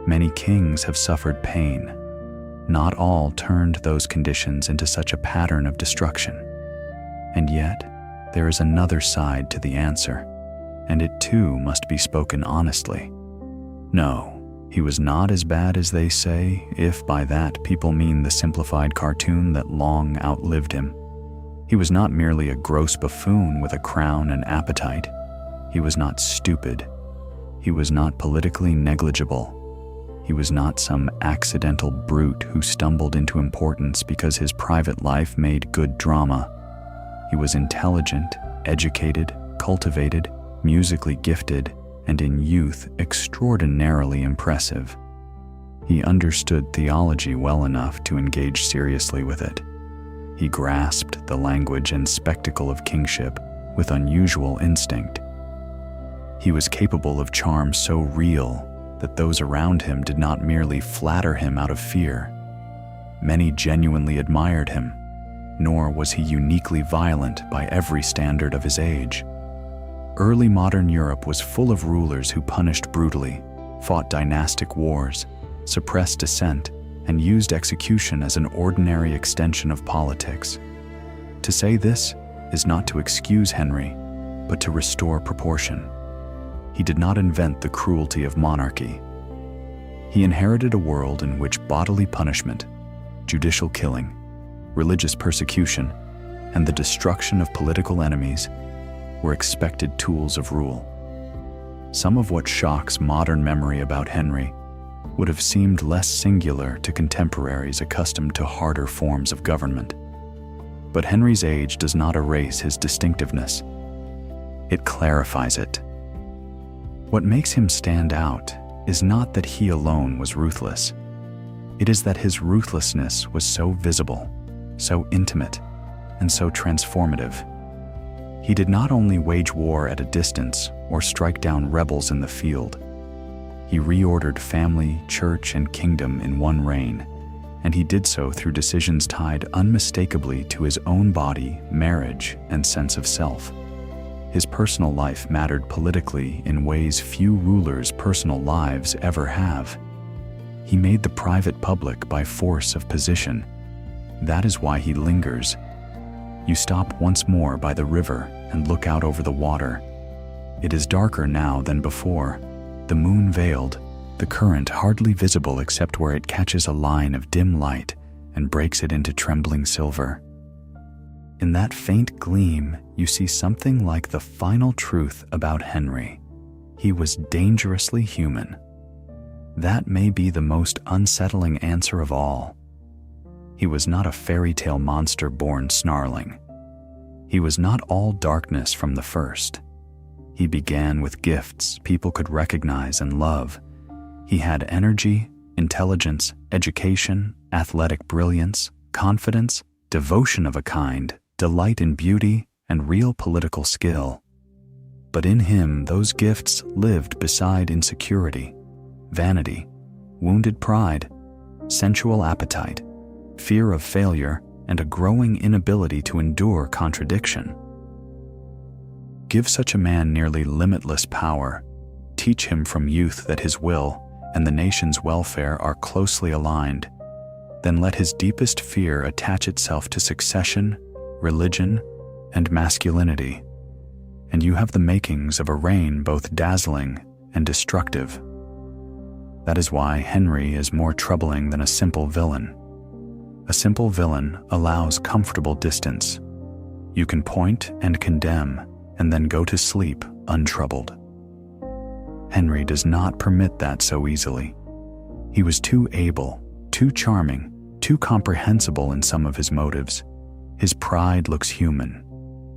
Many kings have suffered pain. Not all turned those conditions into such a pattern of destruction. And yet, there is another side to the answer, and it too must be spoken honestly. No, he was not as bad as they say, if by that people mean the simplified cartoon that long outlived him. He was not merely a gross buffoon with a crown and appetite. He was not stupid. He was not politically negligible. He was not some accidental brute who stumbled into importance because his private life made good drama. He was intelligent, educated, cultivated, musically gifted, and in youth extraordinarily impressive. He understood theology well enough to engage seriously with it. He grasped the language and spectacle of kingship with unusual instinct. He was capable of charm so real that those around him did not merely flatter him out of fear. Many genuinely admired him, nor was he uniquely violent by every standard of his age. Early modern Europe was full of rulers who punished brutally, fought dynastic wars, suppressed dissent, and used execution as an ordinary extension of politics. To say this is not to excuse Henry, but to restore proportion. He did not invent the cruelty of monarchy. He inherited a world in which bodily punishment, judicial killing, religious persecution, and the destruction of political enemies were expected tools of rule. Some of what shocks modern memory about Henry would have seemed less singular to contemporaries accustomed to harder forms of government. But Henry's age does not erase his distinctiveness. It clarifies it. What makes him stand out is not that he alone was ruthless. It is that his ruthlessness was so visible, so intimate, and so transformative. He did not only wage war at a distance or strike down rebels in the field. He reordered family, church, and kingdom in one reign, and he did so through decisions tied unmistakably to his own body, marriage, and sense of self. His personal life mattered politically in ways few rulers' personal lives ever have. He made the private public by force of position. That is why he lingers. You stop once more by the river and look out over the water. It is darker now than before, the moon veiled, the current hardly visible except where it catches a line of dim light and breaks it into trembling silver. In that faint gleam, you see something like the final truth about Henry. He was dangerously human. That may be the most unsettling answer of all. He was not a fairy tale monster born snarling. He was not all darkness from the first. He began with gifts people could recognize and love. He had energy, intelligence, education, athletic brilliance, confidence, devotion of a kind, delight in beauty, and real political skill. But in him, those gifts lived beside insecurity, vanity, wounded pride, sensual appetite, fear of failure, and a growing inability to endure contradiction. Give such a man nearly limitless power, teach him from youth that his will and the nation's welfare are closely aligned, then let his deepest fear attach itself to succession, religion, and masculinity, and you have the makings of a reign both dazzling and destructive. That is why Henry is more troubling than a simple villain. A simple villain allows comfortable distance. You can point and condemn, and then go to sleep untroubled. Henry does not permit that so easily. He was too able, too charming, too comprehensible in some of his motives. His pride looks human.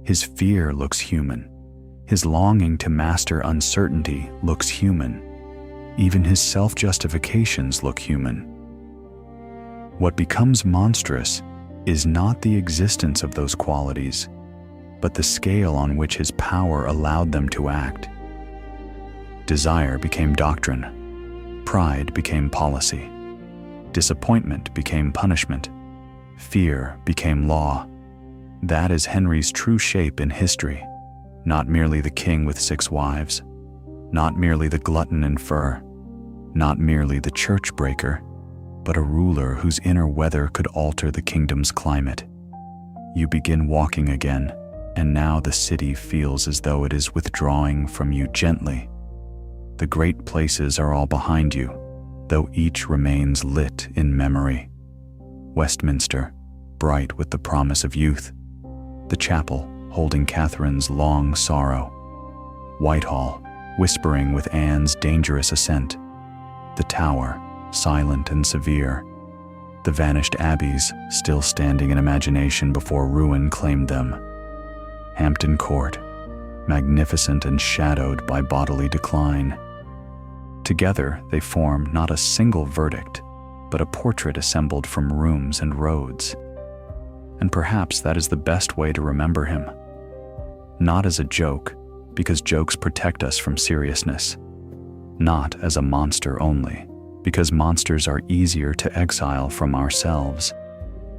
His fear looks human. His longing to master uncertainty looks human. Even his self-justifications look human. What becomes monstrous is not the existence of those qualities, but the scale on which his power allowed them to act. Desire became doctrine. Pride became policy. Disappointment became punishment. Fear became law. That is Henry's true shape in history, not merely the king with 6 wives, not merely the glutton in fur, not merely the church breaker, but a ruler whose inner weather could alter the kingdom's climate. You begin walking again, and now the city feels as though it is withdrawing from you gently. The great places are all behind you, though each remains lit in memory. Westminster, bright with the promise of youth. The chapel, holding Catherine's long sorrow. Whitehall, whispering with Anne's dangerous ascent. The Tower, silent and severe. The vanished abbeys, still standing in imagination before ruin claimed them. Hampton Court, magnificent and shadowed by bodily decline. Together, they form not a single verdict, but a portrait assembled from rooms and roads. And perhaps that is the best way to remember him. Not as a joke, because jokes protect us from seriousness. Not as a monster only, because monsters are easier to exile from ourselves,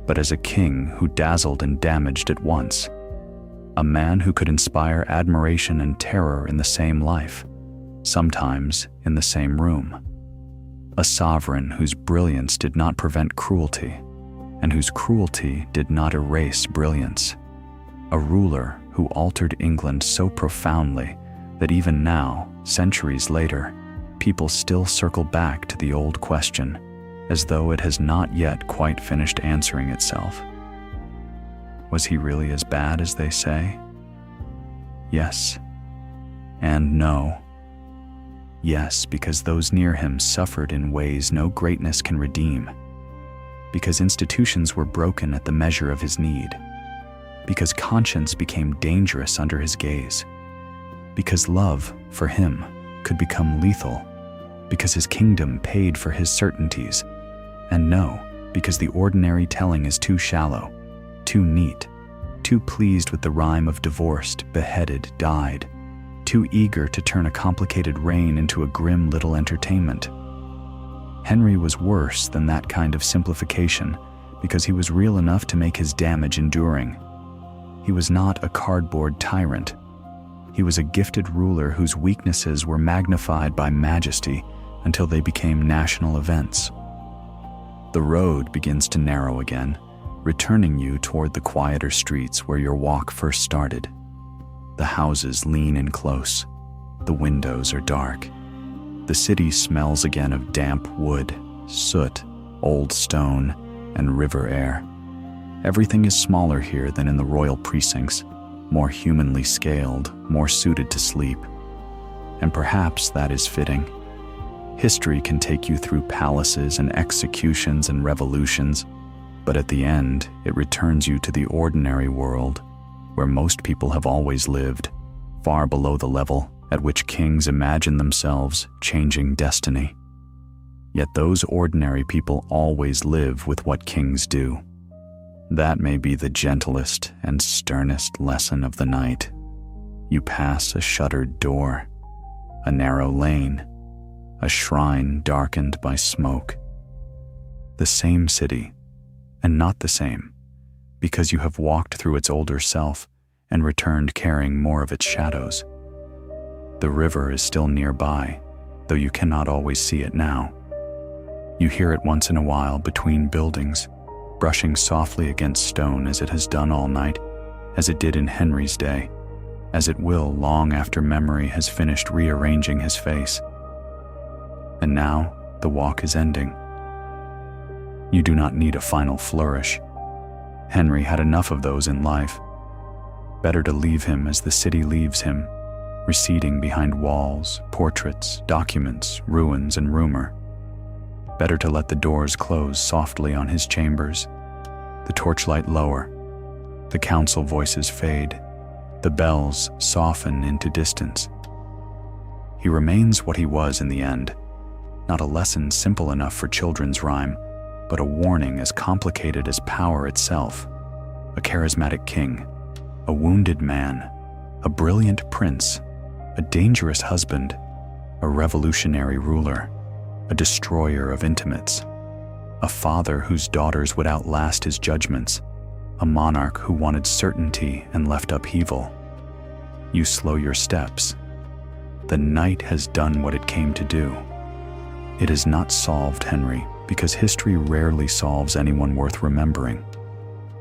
but as a king who dazzled and damaged at once. A man who could inspire admiration and terror in the same life, sometimes in the same room. A sovereign whose brilliance did not prevent cruelty, and whose cruelty did not erase brilliance. A ruler who altered England so profoundly that even now, centuries later, people still circle back to the old question, as though it has not yet quite finished answering itself. Was he really as bad as they say? Yes. And no. Yes, because those near him suffered in ways no greatness can redeem. Because institutions were broken at the measure of his need. Because conscience became dangerous under his gaze. Because love, for him, could become lethal. Because his kingdom paid for his certainties. And no, because the ordinary telling is too shallow, too neat, too pleased with the rhyme of divorced, beheaded, died, too eager to turn a complicated reign into a grim little entertainment. Henry was worse than that kind of simplification because he was real enough to make his damage enduring. He was not a cardboard tyrant. He was a gifted ruler whose weaknesses were magnified by majesty until they became national events. The road begins to narrow again, returning you toward the quieter streets where your walk first started. The houses lean in close. The windows are dark. The city smells again of damp wood, soot, old stone, and river air. Everything is smaller here than in the royal precincts, more humanly scaled, more suited to sleep. And perhaps that is fitting. History can take you through palaces and executions and revolutions, but at the end, it returns you to the ordinary world, where most people have always lived, far below the level at which kings imagine themselves changing destiny. Yet those ordinary people always live with what kings do. That may be the gentlest and sternest lesson of the night. You pass a shuttered door, a narrow lane, a shrine darkened by smoke. The same city, and not the same, because you have walked through its older self and returned carrying more of its shadows. The river is still nearby, though you cannot always see it now. You hear it once in a while between buildings, brushing softly against stone as it has done all night, as it did in Henry's day, as it will long after memory has finished rearranging his face. And now the walk is ending. You do not need a final flourish. Henry had enough of those in life. Better to leave him as the city leaves him, receding behind walls, portraits, documents, ruins, and rumor. Better to let the doors close softly on his chambers, the torchlight lower, the council voices fade, the bells soften into distance. He remains what he was in the end, not a lesson simple enough for children's rhyme, but a warning as complicated as power itself. A charismatic king, a wounded man, a brilliant prince, a dangerous husband, a revolutionary ruler, a destroyer of intimates, a father whose daughters would outlast his judgments, a monarch who wanted certainty and left upheaval. You slow your steps. The night has done what it came to do. It has not solved Henry, because history rarely solves anyone worth remembering,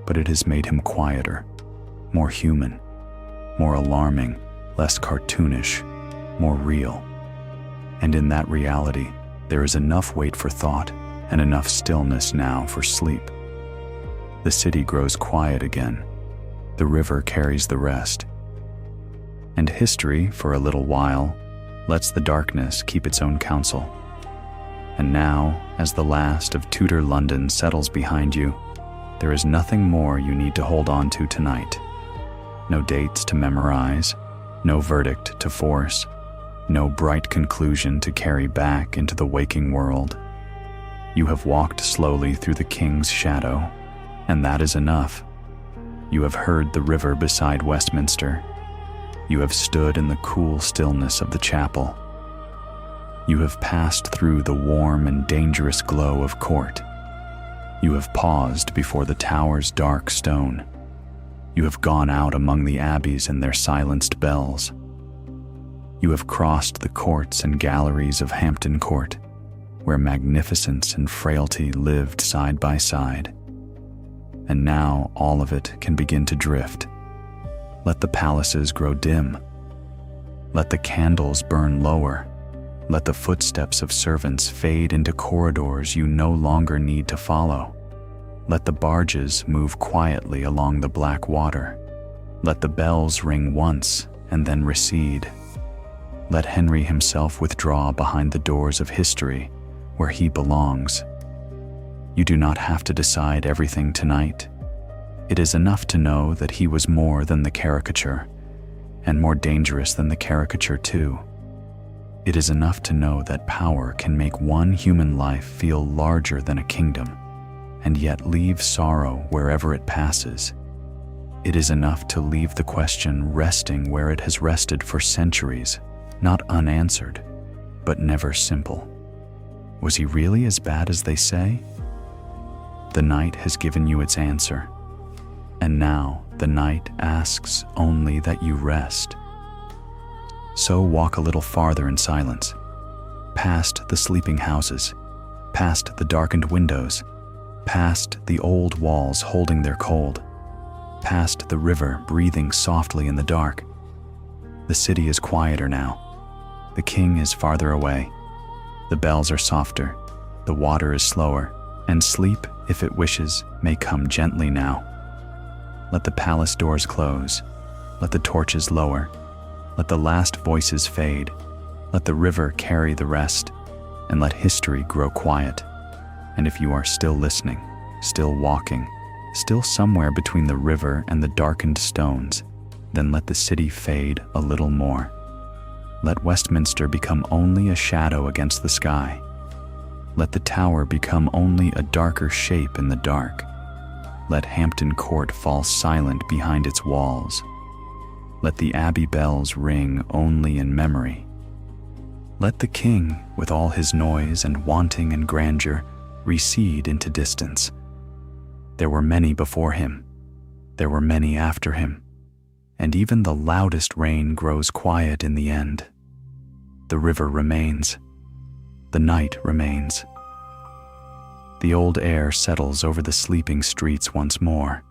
but it has made him quieter, more human, more alarming, less cartoonish, more real. And in that reality, there is enough wait for thought and enough stillness now for sleep. The city grows quiet again. The river carries the rest. And history, for a little while, lets the darkness keep its own counsel. And now, as the last of Tudor London settles behind you, there is nothing more you need to hold on to tonight. No dates to memorize, no verdict to force, no bright conclusion to carry back into the waking world. You have walked slowly through the king's shadow, and that is enough. You have heard the river beside Westminster. You have stood in the cool stillness of the chapel. You have passed through the warm and dangerous glow of court. You have paused before the tower's dark stone. You have gone out among the abbeys and their silenced bells. You have crossed the courts and galleries of Hampton Court, where magnificence and frailty lived side by side. And now all of it can begin to drift. Let the palaces grow dim. Let the candles burn lower. Let the footsteps of servants fade into corridors you no longer need to follow. Let the barges move quietly along the black water. Let the bells ring once and then recede. Let Henry himself withdraw behind the doors of history where he belongs. You do not have to decide everything tonight. It is enough to know that he was more than the caricature, and more dangerous than the caricature too. It is enough to know that power can make one human life feel larger than a kingdom, and yet leave sorrow wherever it passes. It is enough to leave the question resting where it has rested for centuries, not unanswered, but never simple. Was he really as bad as they say? The night has given you its answer, and now the night asks only that you rest. So walk a little farther in silence, past the sleeping houses, past the darkened windows, past the old walls holding their cold, past the river breathing softly in the dark. The city is quieter now. The king is farther away. The bells are softer. The water is slower, and sleep, if it wishes, may come gently now. Let the palace doors close. Let the torches lower. Let the last voices fade. Let the river carry the rest, and let history grow quiet. And if you are still listening, still walking, still somewhere between the river and the darkened stones, then let the city fade a little more. Let Westminster become only a shadow against the sky. Let the tower become only a darker shape in the dark. Let Hampton Court fall silent behind its walls. Let the abbey bells ring only in memory. Let the king, with all his noise and wanting and grandeur, recede into distance. There were many before him. There were many after him. And even the loudest rain grows quiet in the end. The river remains. The night remains. The old air settles over the sleeping streets once more.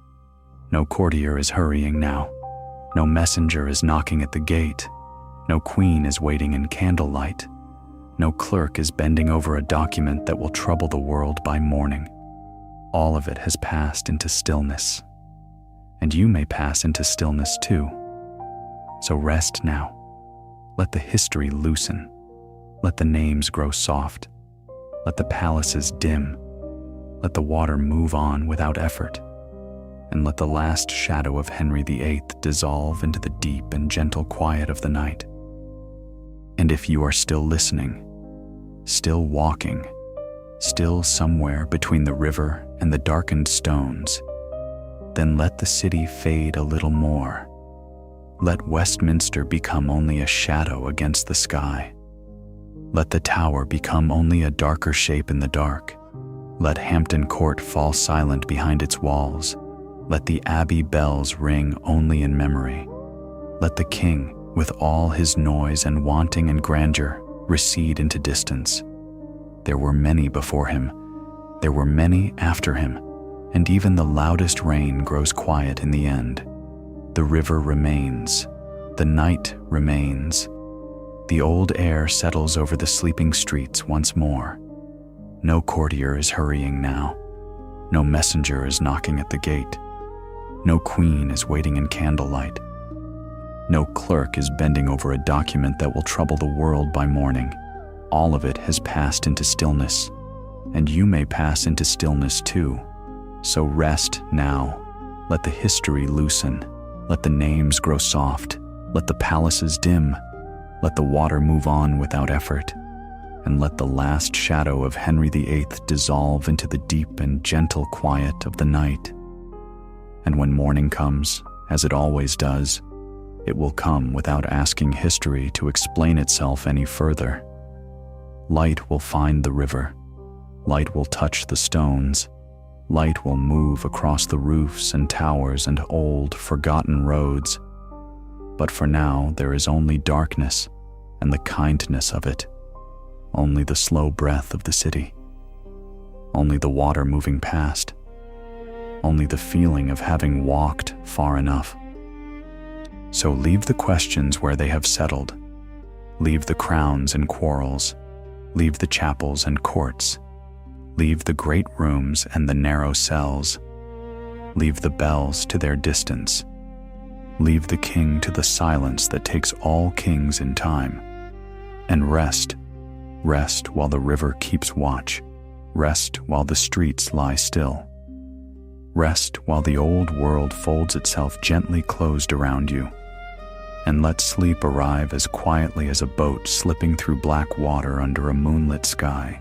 No courtier is hurrying now. No messenger is knocking at the gate. No queen is waiting in candlelight. No clerk is bending over a document that will trouble the world by morning. All of it has passed into stillness. And you may pass into stillness too. So rest now. Let the history loosen. Let the names grow soft. Let the palaces dim. Let the water move on without effort. And let the last shadow of Henry VIII dissolve into the deep and gentle quiet of the night. And if you are still listening, still walking, still somewhere between the river and the darkened stones, then let the city fade a little more. Let Westminster become only a shadow against the sky. Let the tower become only a darker shape in the dark. Let Hampton Court fall silent behind its walls. Let the abbey bells ring only in memory. Let the king, with all his noise and wanting and grandeur, recede into distance. There were many before him. There were many after him. And even the loudest rain grows quiet in the end. The river remains. The night remains. The old air settles over the sleeping streets once more. No courtier is hurrying now. No messenger is knocking at the gate. No queen is waiting in candlelight. No clerk is bending over a document that will trouble the world by morning. All of it has passed into stillness, and you may pass into stillness too. So rest now. Let the history loosen. Let the names grow soft. Let the palaces dim. Let the water move on without effort. And let the last shadow of Henry VIII dissolve into the deep and gentle quiet of the night. And when morning comes, as it always does, it will come without asking history to explain itself any further. Light will find the river. Light will touch the stones. Light will move across the roofs and towers and old, forgotten roads. But for now, there is only darkness and the kindness of it. Only the slow breath of the city. Only the water moving past. Only the feeling of having walked far enough. So leave the questions where they have settled. Leave the crowns and quarrels. Leave the chapels and courts. Leave the great rooms and the narrow cells. Leave the bells to their distance. Leave the king to the silence that takes all kings in time. And rest. Rest while the river keeps watch. Rest while the streets lie still. Rest while the old world folds itself gently closed around you. And let sleep arrive as quietly as a boat slipping through black water under a moonlit sky.